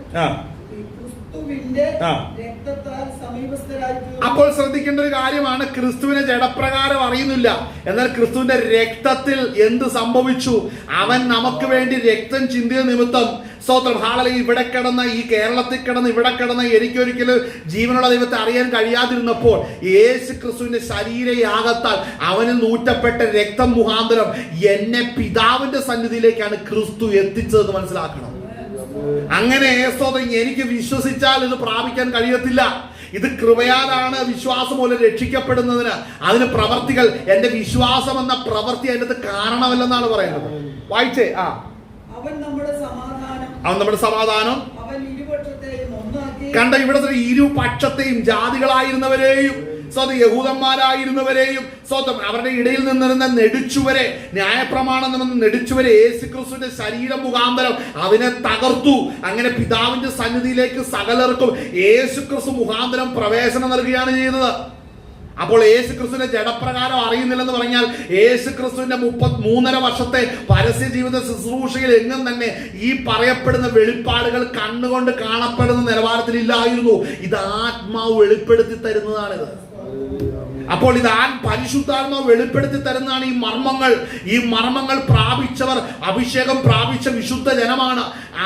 അപ്പോൾ ശ്രദ്ധിക്കേണ്ട ഒരു കാര്യമാണ്, ക്രിസ്തുവിനെ ജഡപ്രകാരം അറിയുന്നില്ല, എന്നാൽ ക്രിസ്തുവിന്റെ രക്തത്തിൽ എന്ത് സംഭവിച്ചു? അവൻ നമുക്ക് വേണ്ടി രക്തം ചിന്തിയ നിമിത്തം സ്തോത്രം ഹല്ലേലൂയ ഇവിടെ കിടന്ന, ഈ കേരളത്തിൽ കിടന്ന് ഇവിടെ കിടന്ന എനിക്കൊരിക്കലും ജീവനുള്ള ദൈവത്തെ അറിയാൻ കഴിയാതിരുന്നപ്പോൾ യേശു ക്രിസ്തുവിന്റെ ശരീരയാഗത്താൽ അവനിൽ നൂറ്റപ്പെട്ട രക്തം മുഖാന്തരം എന്നെ പിതാവിന്റെ സന്നിധിയിലേക്കാണ് ക്രിസ്തു എത്തിച്ചതെന്ന് മനസ്സിലാക്കണം. അങ്ങനെ എനിക്ക് വിശ്വസിച്ചാൽ ഇത് പ്രാപിക്കാൻ കഴിയത്തില്ല. ഇത് കൃപയാലാണ് വിശ്വാസം മൂലം രക്ഷിക്കപ്പെടുന്നതിന്. അതിന് പ്രവർത്തികൾ, എന്റെ വിശ്വാസം എന്ന പ്രവൃത്തി അതിനകത്ത് കാരണമല്ലെന്നാണ് പറയുന്നത്. വായിച്ചേ. അവൻ നമ്മുടെ സമാധാനം കണ്ട. ഇവിടെ ഇരുപക്ഷത്തെയും ജാതികളായിരുന്നവരെയും യഹൂദന്മാരായിരുന്നവരെയും അവരുടെ ഇടയിൽ നിന്നിരുന്ന നെടുച്ചുവരെ, ന്യായപ്രമാണം നിന്ന് നെടുച്ചുവരെ യേശുക്രിസ്തുവിന്റെ ശരീരം മുഖാന്തരം അതിനെ തകർത്തു. അങ്ങനെ പിതാവിന്റെ സന്നിധിയിലേക്ക് സകലർക്കും യേശുക്രിസ്തു മുഖാന്തരം പ്രവേശനം നൽകുകയാണ് ചെയ്യുന്നത്. അപ്പോൾ യേശു ക്രിസ്തുവിന്റെ ജഡപ്രകാരം അറിയുന്നില്ലെന്ന് പറഞ്ഞാൽ യേശു ക്രിസ്തുവിന്റെ 33.5 വർഷത്തെ പരസ്യ ജീവിത ശുശ്രൂഷയിൽ എങ്ങും തന്നെ ഈ പറയപ്പെടുന്ന വെളിപ്പാടുകൾ കണ്ണുകൊണ്ട് കാണപ്പെടുന്ന നിലവാരത്തിലില്ലായിരുന്നു. ഇത് ആത്മാവ് വെളിപ്പെടുത്തി തരുന്നതാണിത്. അപ്പോൾ ഇത് പരിശുദ്ധാത്മാവ് വെളിപ്പെടുത്തി തരുന്നതാണ് ഈ മർമ്മങ്ങൾ പ്രാപിച്ചവർ, അഭിഷേകം പ്രാപിച്ച വിശുദ്ധ ജനമാണ്.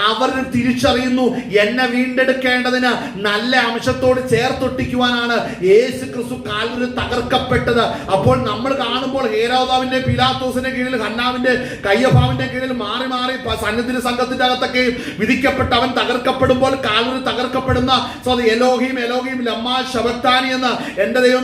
അവർ തിരിച്ചറിയുന്നു, എന്നെ വീണ്ടെടുക്കേണ്ടതിന് നല്ല അംശത്തോട് ചേർത്തൊട്ടിക്കുവാനാണ് യേശു ക്രിസ്തു കാൽവരിയിൽ തകർക്കപ്പെട്ടത്. അപ്പോൾ നമ്മൾ കാണുമ്പോൾ ഹേരോദാവിന്റെ, പിലാത്തോസിന്റെ കീഴിൽ, ഹന്നാവിന്റെ, കയ്യഫാവിന്റെ കീഴിൽ മാറി മാറി സന്നിധി സംഘത്തിന്റെ അകത്തൊക്കെ വിധിക്കപ്പെട്ട് അവൻ തകർക്കപ്പെടുമ്പോൾ കാൽവരിയിൽ തകർക്കപ്പെടുന്ന എലോഹീം എലോഹീം ലമ്മാ ശബക്താനി എന്ന്, എന്റെ ദൈവം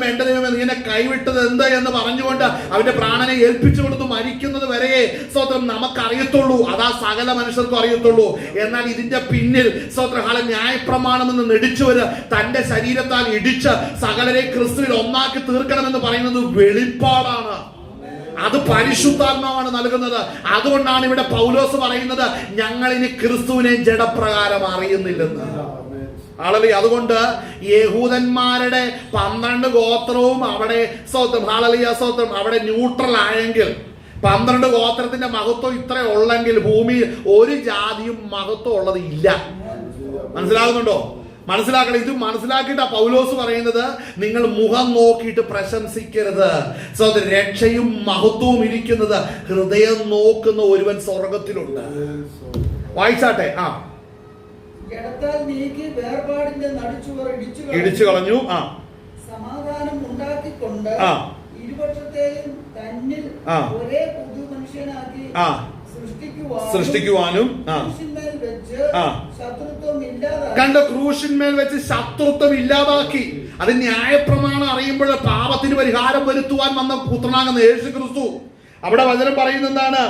ഇങ്ങനെ കൈവിട്ടത് എന്ത് എന്ന് പറഞ്ഞുകൊണ്ട് അവന്റെ പ്രാണനെ ഏൽപ്പിച്ചു കൊടുത്ത് മരിക്കുന്നത് വരെ സ്തോത്രം നമുക്കറിയത്തുള്ളൂ. അതാ സകല മനുഷ്യർക്കും അറിയത്തുള്ളൂ. എന്നാൽ ഇതിന്റെ പിന്നിൽ സ്തോത്രഹാല ന്യായപ്രമാണം എന്ന് നെടിച്ചവര് തന്റെ ശരീരത്താൽ ഇടിച്ച് സകലരെ ക്രിസ്തുവിൽ ഒന്നാക്കി തീർക്കണമെന്ന് പറയുന്നത് വെളിപ്പാടാണ്. അത് പരിശുദ്ധാത്മാവാണ് നൽകുന്നത്. അതുകൊണ്ടാണ് ഇവിടെ പൗലോസ് പറയുന്നത്, ഞങ്ങൾ ഇനി ക്രിസ്തുവിനെ ജഡപ്രകാരം അറിയുന്നില്ലെന്ന്. അതുകൊണ്ട് യഹൂദന്മാരുടെ 12 ഗോത്രവും അവിടെ സ്തോത്രം അവിടെ ന്യൂട്രൽ ആയെങ്കിൽ, 12 ഗോത്രത്തിന്റെ മഹത്വം ഇത്ര ഉള്ളെങ്കിൽ ഭൂമിയിൽ ഒരു ജാതിയും മഹത്വം ഉള്ളത് ഇല്ല. മനസ്സിലാകുന്നുണ്ടോ? മനസ്സിലാക്കണം. ഇത് മനസ്സിലാക്കിയിട്ടാ പൗലോസ് പറയുന്നത്, നിങ്ങൾ മുഖം നോക്കിയിട്ട് പ്രശംസിക്കരുത്. രക്ഷയും മഹത്വവും ഇരിക്കുന്നത് ഹൃദയം നോക്കുന്ന ഒരുവൻ സ്വർഗത്തിലുണ്ട്. വായിച്ചാട്ടെ. ഇടിച്ചു കളഞ്ഞു. സമാധാനം ഉണ്ടാക്കിക്കൊണ്ട് ഇരുപക്ഷത്തെയും തന്നിൽ ഒരേ പുതു മനുഷ്യനാക്കി സൃഷ്ടിക്കുവാനും കണ്ട ക്രൂശിന്മേൽ വെച്ച് ശത്രുത്വം ഇല്ലാതാക്കി. അത് ന്യായപ്രമാണം അറിയുമ്പോൾ പാപത്തിന് പരിഹാരം വരുത്തുവാൻ വന്ന പുത്രനാകുന്ന യേശു ക്രിസ്തു. അവിടെ വചനം പറയുന്നത് എന്താണ്?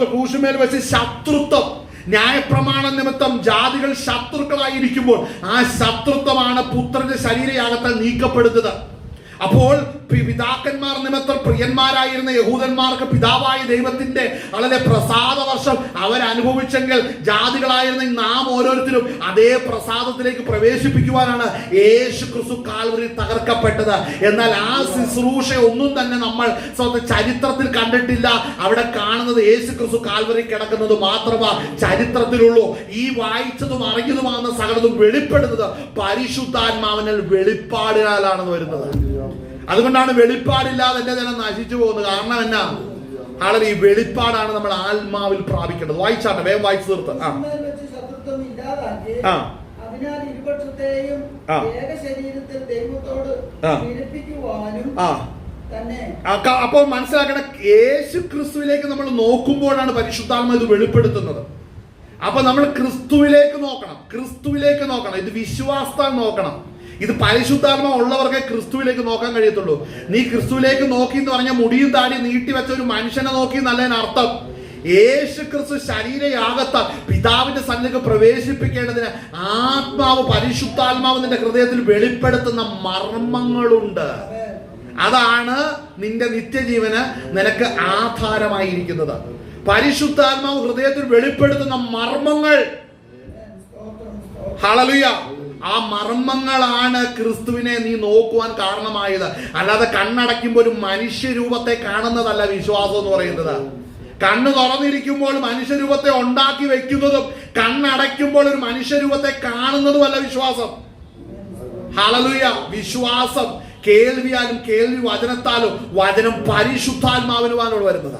ക്രൂശിന്മേൽ വെച്ച് ശത്രുത്വം, ന്യായപ്രമാണ നിമിത്തം ജാതികൾ ശത്രുക്കളായിരിക്കുമ്പോൾ ആ ശത്രുത്വമാണ് പുത്രന്റെ ശരീരയാഗത്താൽ നീക്കപ്പെടുന്നത്. അപ്പോൾ പിതാക്കന്മാർ നിമിത്തം പ്രിയന്മാരായിരുന്ന യഹൂദന്മാർക്ക് പിതാവായ ദൈവത്തിന്റെ വളരെ പ്രസാദ വർഷം അവരനുഭവിച്ചെങ്കിൽ ജാതികളായിരുന്ന നാം ഓരോരുത്തരും അതേ പ്രസാദത്തിലേക്ക് പ്രവേശിപ്പിക്കുവാനാണ് യേശു ക്രിസ്തു കാൽവരിയിൽ തകർക്കപ്പെട്ടത്. എന്നാൽ ആ ശുശ്രൂഷ ഒന്നും തന്നെ നമ്മൾ ചരിത്രത്തിൽ കണ്ടിട്ടില്ല. അവിടെ കാണുന്നത് യേശു ക്രിസ്തു കാൽവരിയിൽ കിടക്കുന്നത് മാത്രമാ ചരിത്രത്തിലുള്ളൂ. ഈ വായിച്ചതും അറിഞ്ഞതുമാകുന്ന സകലതും വെളിപ്പെടുന്നത് പരിശുദ്ധാത്മാവിനാൽ വെളിപ്പാടിനാലാണെന്ന് വരുന്നത്. അതുകൊണ്ടാണ് വെളിപ്പാടില്ലാതെ എന്റെ ജനം നശിച്ചു പോകുന്നത്. കാരണം എന്നാ? ആളെ ഈ വെളിപ്പാടാണ് നമ്മൾ ആത്മാവിൽ പ്രാപിക്കേണ്ടത്. വായിച്ചാട്ടെ, വേഗം വായിച്ചു തീർത്ത്. അപ്പോൾ മനസ്സിലാക്കണം, യേശു ക്രിസ്തുവിലേക്ക് നമ്മൾ നോക്കുമ്പോഴാണ് പരിശുദ്ധാത്മ ഇത് വെളിപ്പെടുത്തുന്നത്. അപ്പൊ നമ്മൾ ക്രിസ്തുവിലേക്ക് നോക്കണം. ഇത് വിശ്വാസത്താൽ നോക്കണം. ഇത് പരിശുദ്ധാത്മ ഉള്ളവർക്കെ ക്രിസ്തുവിലേക്ക് നോക്കാൻ കഴിയത്തുള്ളൂ. നീ ക്രിസ്തുവിലേക്ക് നോക്കി എന്ന് പറഞ്ഞാൽ മുടിയും താടി നീട്ടി വെച്ച ഒരു മനുഷ്യനെ നോക്കി എന്നല്ല അർത്ഥം. യേശു ക്രിസ്തു ശരീരയാകത്ത പിതാവിന്റെ സന്നിധിക്ക് പ്രവേശിപ്പിക്കേണ്ടതിന് ആത്മാവ്, പരിശുദ്ധാത്മാവ് നിന്റെ ഹൃദയത്തിൽ വെളിപ്പെടുത്തുന്ന മർമ്മങ്ങളുണ്ട്. അതാണ് നിന്റെ നിത്യജീവന് നിനക്ക് ആധാരമായിരിക്കുന്നത്. പരിശുദ്ധാത്മാവ് ഹൃദയത്തിൽ വെളിപ്പെടുത്തുന്ന മർമ്മങ്ങൾ. ഹല്ലേലൂയ. ആ മർമ്മങ്ങളാണ് ക്രിസ്തുവിനെ നീ നോക്കുവാൻ കാരണമായത്. അല്ലാതെ കണ്ണടയ്ക്കുമ്പോൾ ഒരു മനുഷ്യരൂപത്തെ കാണുന്നതല്ല വിശ്വാസം എന്ന് പറയുന്നത്. കണ്ണ് തുറന്നിരിക്കുമ്പോൾ മനുഷ്യരൂപത്തെ ഉണ്ടാക്കി വെക്കുന്നതും കണ്ണടയ്ക്കുമ്പോൾ ഒരു മനുഷ്യരൂപത്തെ കാണുന്നതുമല്ല വിശ്വാസം. ഹല്ലേലൂയ. വിശ്വാസം കേൾവിയാലും കേൾവി വചനത്താലും വചനം പരിശുദ്ധാത്മാവിനുമാണ് വരുന്നത്.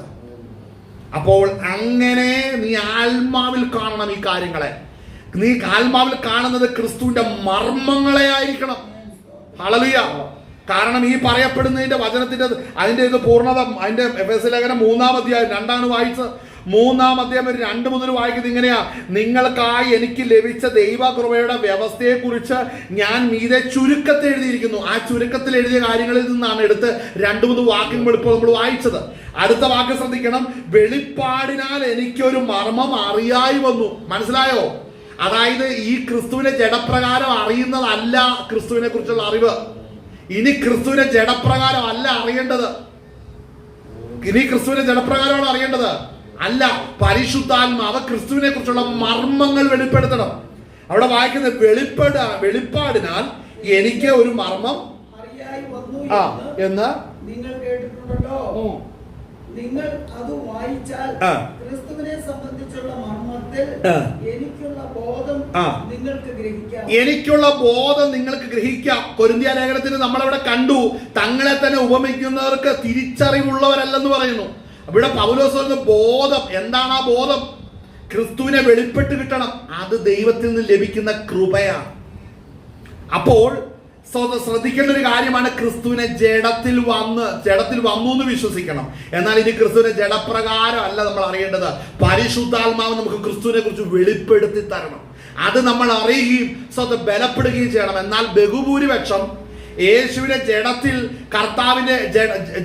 അപ്പോൾ അങ്ങനെ നീ ആത്മാവിൽ കാണണം ഈ കാര്യങ്ങളെ. നീ ആത്മാവിൽ കാണുന്നത് ക്രിസ്തുവിന്റെ മർമ്മങ്ങളെ ആയിരിക്കണം. ഹല്ലേലൂയ. കാരണം ഈ പറയപ്പെടുന്നതിന്റെ വചനത്തിന്റെ അതിന്റെ ഇത് പൂർണ്ണത അതിന്റെ എഫെസ്യ ലേഖനം 3-ാം അധ്യായം 2 വായിച്ച് 3-ാം അധ്യായം 2 മുതൽ വായിക്കുന്നത് ഇങ്ങനെയാ: നിങ്ങൾക്കായി എനിക്ക് ലഭിച്ച ദൈവകൃപയുടെ വ്യവസ്ഥയെ കുറിച്ച് ഞാൻ മീതെ ചുരുക്കത്തിൽ എഴുതിയിരിക്കുന്നു. ആ ചുരുക്കത്തിൽ എഴുതിയ കാര്യങ്ങളിൽ നിന്നാണ് എടുത്ത് 2-3 വാക്യങ്ങൾ ഇപ്പോൾ നമ്മൾ വായിച്ചത്. അടുത്ത വാക്യം ശ്രദ്ധിക്കണം: വെളിപ്പാടിനാൽ എനിക്കൊരു മർമ്മം അറിയായി വന്നു. മനസ്സിലായോ? അതായത് ഈ ക്രിസ്തുവിനെ ജഡപ്രകാരം അറിയുന്നതല്ല ക്രിസ്തുവിനെ കുറിച്ചുള്ള അറിവ്. ഇനി ക്രിസ്തുവിനെ ജഡപ്രകാരം അല്ല അറിയേണ്ടത്. അല്ല, പരിശുദ്ധാത്മാവ് ക്രിസ്തുവിനെ കുറിച്ചുള്ള മർമ്മങ്ങൾ വെളിപ്പെടുത്തണം. അവിടെ വായിക്കുന്നത് വെളിപ്പാടിനാൽ എനിക്ക് ഒരു മർമ്മം ആ എന്ന് നിങ്ങൾ കേട്ടിട്ടുണ്ടല്ലോ. നിങ്ങൾ അത് വായിച്ചാൽ ക്രിസ്തുവിനെ സംബന്ധിച്ചുള്ള മർമ്മത്തിൽ എനിക്കുള്ള ബോധം നിങ്ങൾക്ക് ഗ്രഹിക്കാം. കൊരിന്ത്യ ലേഖനത്തിൽ നമ്മളവിടെ കണ്ടു, തങ്ങളെ തന്നെ ഉപമിക്കുന്നവർക്ക് തിരിച്ചറിവുള്ളവരല്ലെന്ന് പറയുന്നു. ഇവിടെ പൗലോസ് പറയുന്ന ബോധം എന്താണ്? ആ ബോധം ക്രിസ്തുവിനെ വെളിപ്പെട്ട് കിട്ടണം. അത് ദൈവത്തിൽ നിന്ന് ലഭിക്കുന്ന കൃപയാണ്. അപ്പോൾ ശ്രദ്ധിക്കേണ്ട ഒരു കാര്യമാണ്, ക്രിസ്തുവിനെ ജഡത്തിൽ വന്നു എന്ന് വിശ്വസിക്കണം. എന്നാൽ ഇനി ക്രിസ്തുവിനെ ജഡപ്രകാരം അല്ല നമ്മൾ അറിയേണ്ടത്. പരിശുദ്ധാത്മാവ് നമുക്ക് ക്രിസ്തുവിനെ കുറിച്ച് വെളിപ്പെടുത്തി തരണം. അത് നമ്മൾ അറിയുകയും ബലപ്പെടുകയും ചെയ്യണം. എന്നാൽ ബഹുഭൂരിപക്ഷം യേശുവിന്റെ ജഡത്തിൽ, കർത്താവിന്റെ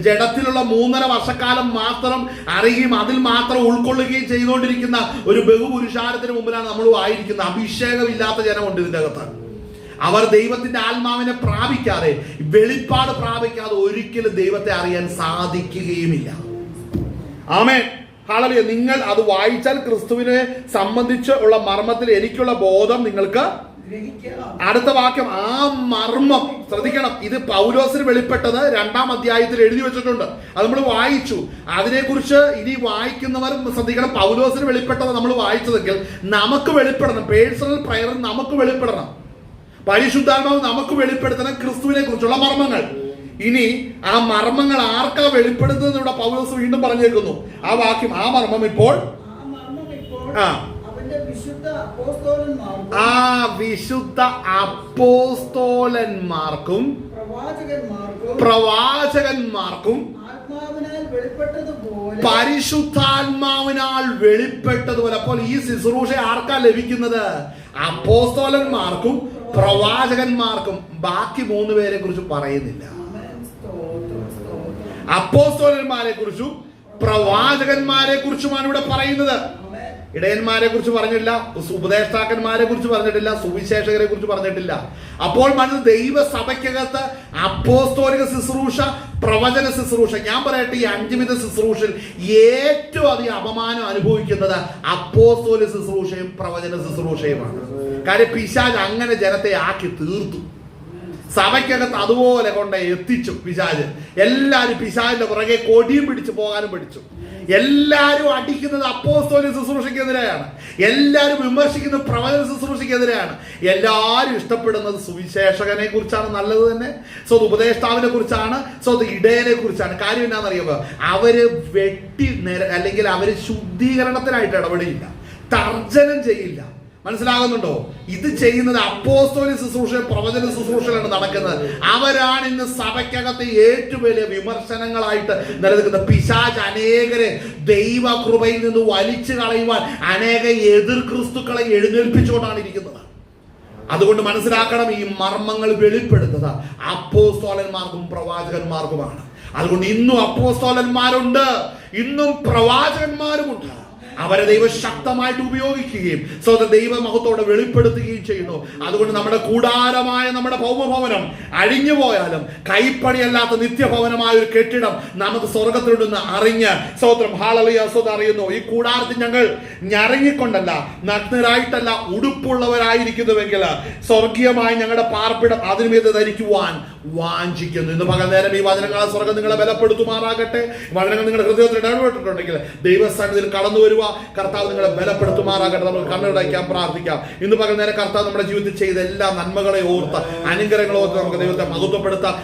ജഡത്തിലുള്ള 3.5 വർഷക്കാലം മാത്രം അറിയുകയും അതിൽ മാത്രം ഉൾക്കൊള്ളുകയും ചെയ്തുകൊണ്ടിരിക്കുന്ന ഒരു ബഹുപുരുഷാരത്തിന് മുമ്പിലാണ് നമ്മൾ ആയിരിക്കുന്നത്. അഭിഷേകമില്ലാത്ത ജനമുണ്ട് ഇതിന്റെ അകത്ത്. അവർ ദൈവത്തിന്റെ ആത്മാവിനെ പ്രാപിക്കാതെ, വെളിപ്പാട് പ്രാപിക്കാതെ ഒരിക്കലും ദൈവത്തെ അറിയാൻ സാധിക്കുകയുമില്ല. ആമേൻ, ഹല്ലേലൂയ. നിങ്ങൾ അത് വായിച്ചാൽ ക്രിസ്തുവിനെ സംബന്ധിച്ച് ഉള്ള മർമ്മത്തിൽ എനിക്കുള്ള ബോധം നിങ്ങൾക്ക്. അടുത്ത വാക്യം, ആ മർമ്മം ശ്രദ്ധിക്കണം. ഇത് പൗലോസിന് വെളിപ്പെട്ടത് 2-ാം അധ്യായത്തിൽ എഴുതി വെച്ചിട്ടുണ്ട്. അത് നമ്മൾ വായിച്ചു. അതിനെക്കുറിച്ച് ഇനി വായിക്കുന്നവർ ശ്രദ്ധിക്കണം. പൗലോസിന് വെളിപ്പെട്ടത് നമ്മൾ വായിച്ചതെങ്കിൽ നമുക്ക് വെളിപ്പെടണം. പേഴ്സണൽ പ്രയർ നമുക്ക് വെളിപ്പെടണം. പരിശുദ്ധാത്മാവ് നമുക്ക് വെളിപ്പെടുത്തണം ക്രിസ്തുവിനെ കുറിച്ചുള്ള മർമ്മങ്ങൾ. ഇനി ആ മർമ്മങ്ങൾ ആർക്കാ വെളിപ്പെടുത്തുന്നത് ഇവിടെ പൗലോസ് വീണ്ടും പറഞ്ഞേക്കുന്നു. ആ വാക്യം, ആ മർമ്മം ഇപ്പോൾ വിശുദ്ധ അപ്പോസ്തോലന്മാർക്കും പ്രവാചകന്മാർക്കും പരിശുദ്ധാത്മാവിനാൽ വെളിപ്പെട്ടതുപോലെ. അപ്പോൾ ഈ ശുശ്രൂഷ ആർക്കാ ലഭിക്കുന്നത്? അപ്പോസ്തോലന്മാർക്കും പ്രവാചകന്മാർക്കും. ബാക്കി 3 പേരെ കുറിച്ച് പറയുന്നില്ല. അപ്പോസ്തോലന്മാരെ കുറിച്ചും പ്രവാചകന്മാരെ കുറിച്ചുമാണ് ഇവിടെ പറയുന്നത്. ഇടയന്മാരെ കുറിച്ച് പറഞ്ഞിട്ടില്ല, ഉപദേഷ്ടാക്കന്മാരെ കുറിച്ച് പറഞ്ഞിട്ടില്ല, സുവിശേഷകരെ കുറിച്ച് പറഞ്ഞിട്ടില്ല. അപ്പോൾ ദൈവസഭയ്ക്കകത്ത് അപ്പോസ്തോലിക ശുശ്രൂഷ, പ്രവചന ശുശ്രൂഷ, ഞാൻ പറയട്ടെ, ഈ 5 വിധ ശുശ്രൂഷയിൽ ഏറ്റവും അധികം അപമാനം അനുഭവിക്കുന്നത് അപ്പോസ്തോലിക ശുശ്രൂഷയും പ്രവചന ശുശ്രൂഷയുമാണ്. കാര്യം പിശാച് അങ്ങനെ ജനത്തെ ആക്കി തീർത്തു. സഭയ്ക്കകത്ത് അതുപോലെ കൊണ്ട് എത്തിച്ചു പിശാച്. എല്ലാരും പിശാചിന്റെ പുറകെ കൊടിയും പിടിച്ചു പോകാനും പഠിച്ചു. എല്ലാരും അടിക്കുന്നത് അപ്പോസ്തോലിക ശുശ്രൂഷയ്ക്കെതിരെയാണ്. എല്ലാരും വിമർശിക്കുന്നത് പ്രവചന ശുശ്രൂഷയ്ക്കെതിരെയാണ്. എല്ലാരും ഇഷ്ടപ്പെടുന്നത് സുവിശേഷകനെ കുറിച്ചാണ്, നല്ലത് തന്നെ. ഉപദേഷ്ടാവിനെ കുറിച്ചാണ്, ഇടയനെ കുറിച്ചാണ്. കാര്യം എന്നാണെന്നറിയാമോ? അവര് അല്ലെങ്കിൽ അവര് ശുദ്ധീകരണത്തിനായിട്ട് ഇടപെടില്ല, തർജ്ജനം ചെയ്യില്ല. മനസ്സിലാകുന്നുണ്ടോ? ഇത് ചെയ്യുന്നത് അപ്പോസ്തോലിക ശുശ്രൂഷ, പ്രവചന ശുശ്രൂഷയിലാണ് നടക്കുന്നത്. അവരാണ് ഇന്ന് സഭയ്ക്കകത്ത് ഏറ്റവും വലിയ വിമർശനങ്ങളായിട്ട് നിലനിൽക്കുന്നത്. പിശാച് അനേകരെ ദൈവകൃപയിൽ നിന്ന് വലിച്ചു കളയുവാൻ അനേക എതിർ ക്രിസ്തുക്കളെ എഴുന്നേൽപ്പിച്ചുകൊണ്ടാണ് ഇരിക്കുന്നത്. അതുകൊണ്ട് മനസ്സിലാക്കണം, ഈ മർമ്മങ്ങൾ വെളിപ്പെടുത്തുന്നത് അപ്പോസ്തോലന്മാർക്കും പ്രവാചകന്മാർക്കുമാണ്. അതുകൊണ്ട് ഇന്നും അപ്പോസ്തോലന്മാരുണ്ട്, ഇന്നും പ്രവാചകന്മാരുമുണ്ട്. അവരെ ദൈവം ശക്തമായിട്ട് ഉപയോഗിക്കുകയും ദൈവമഹത്വത്തോടെ വെളിപ്പെടുത്തുകയും ചെയ്യുന്നു. അതുകൊണ്ട് നമ്മുടെ കൂടാരമായ നമ്മുടെ ഭൗമഭവനം അഴിഞ്ഞു പോയാലും കൈപ്പണിയല്ലാത്ത നിത്യഭവനമായ ഒരു കെട്ടിടം നമുക്ക് സ്വർഗത്തിലുണ്ടെന്ന് അറിഞ്ഞ് ഹല്ലേലൂയ അറിയുന്നു. ഈ കൂടാരത്തിൽ ഞങ്ങൾ ഞരങ്ങിക്കൊണ്ടല്ല, നഗ്നരായിട്ടല്ല, ഉടുപ്പുള്ളവരായിരിക്കുന്നുവെങ്കിൽ സ്വർഗീയമായ ഞങ്ങളുടെ പാർപ്പിടം അതിനുമീത് ധരിക്കുവാൻ വാഞ്ചിക്കുന്നു. ഇന്ന് പകൽ നേരം ഈ വചനങ്ങളെ സ്വർഗം നിങ്ങളെ ബലപ്പെടുത്തുമാറാകട്ടെ. വചനങ്ങൾ നിങ്ങളുടെ ഹൃദയത്തിൽ ഇടപെട്ടിട്ടുണ്ടെങ്കിൽ ദൈവസന്നിധിയിൽ കടന്നു വരുക. കർത്താവ് നിങ്ങളെ ബലപ്പെടുത്തുമാറാകട്ടെ. നമുക്ക് കണ്ണടയ്ക്കാൻ പ്രാർത്ഥിക്കാം. ഇന്ന് പകൽ നേരം കർത്താവ് നമ്മുടെ ജീവിതത്തിൽ ചെയ്ത എല്ലാ നന്മകളെ ഓർത്ത്, അനുഗ്രഹങ്ങളെ ഓർത്ത് നമുക്ക് ദൈവത്തെ മഹത്വപ്പെടുത്താം.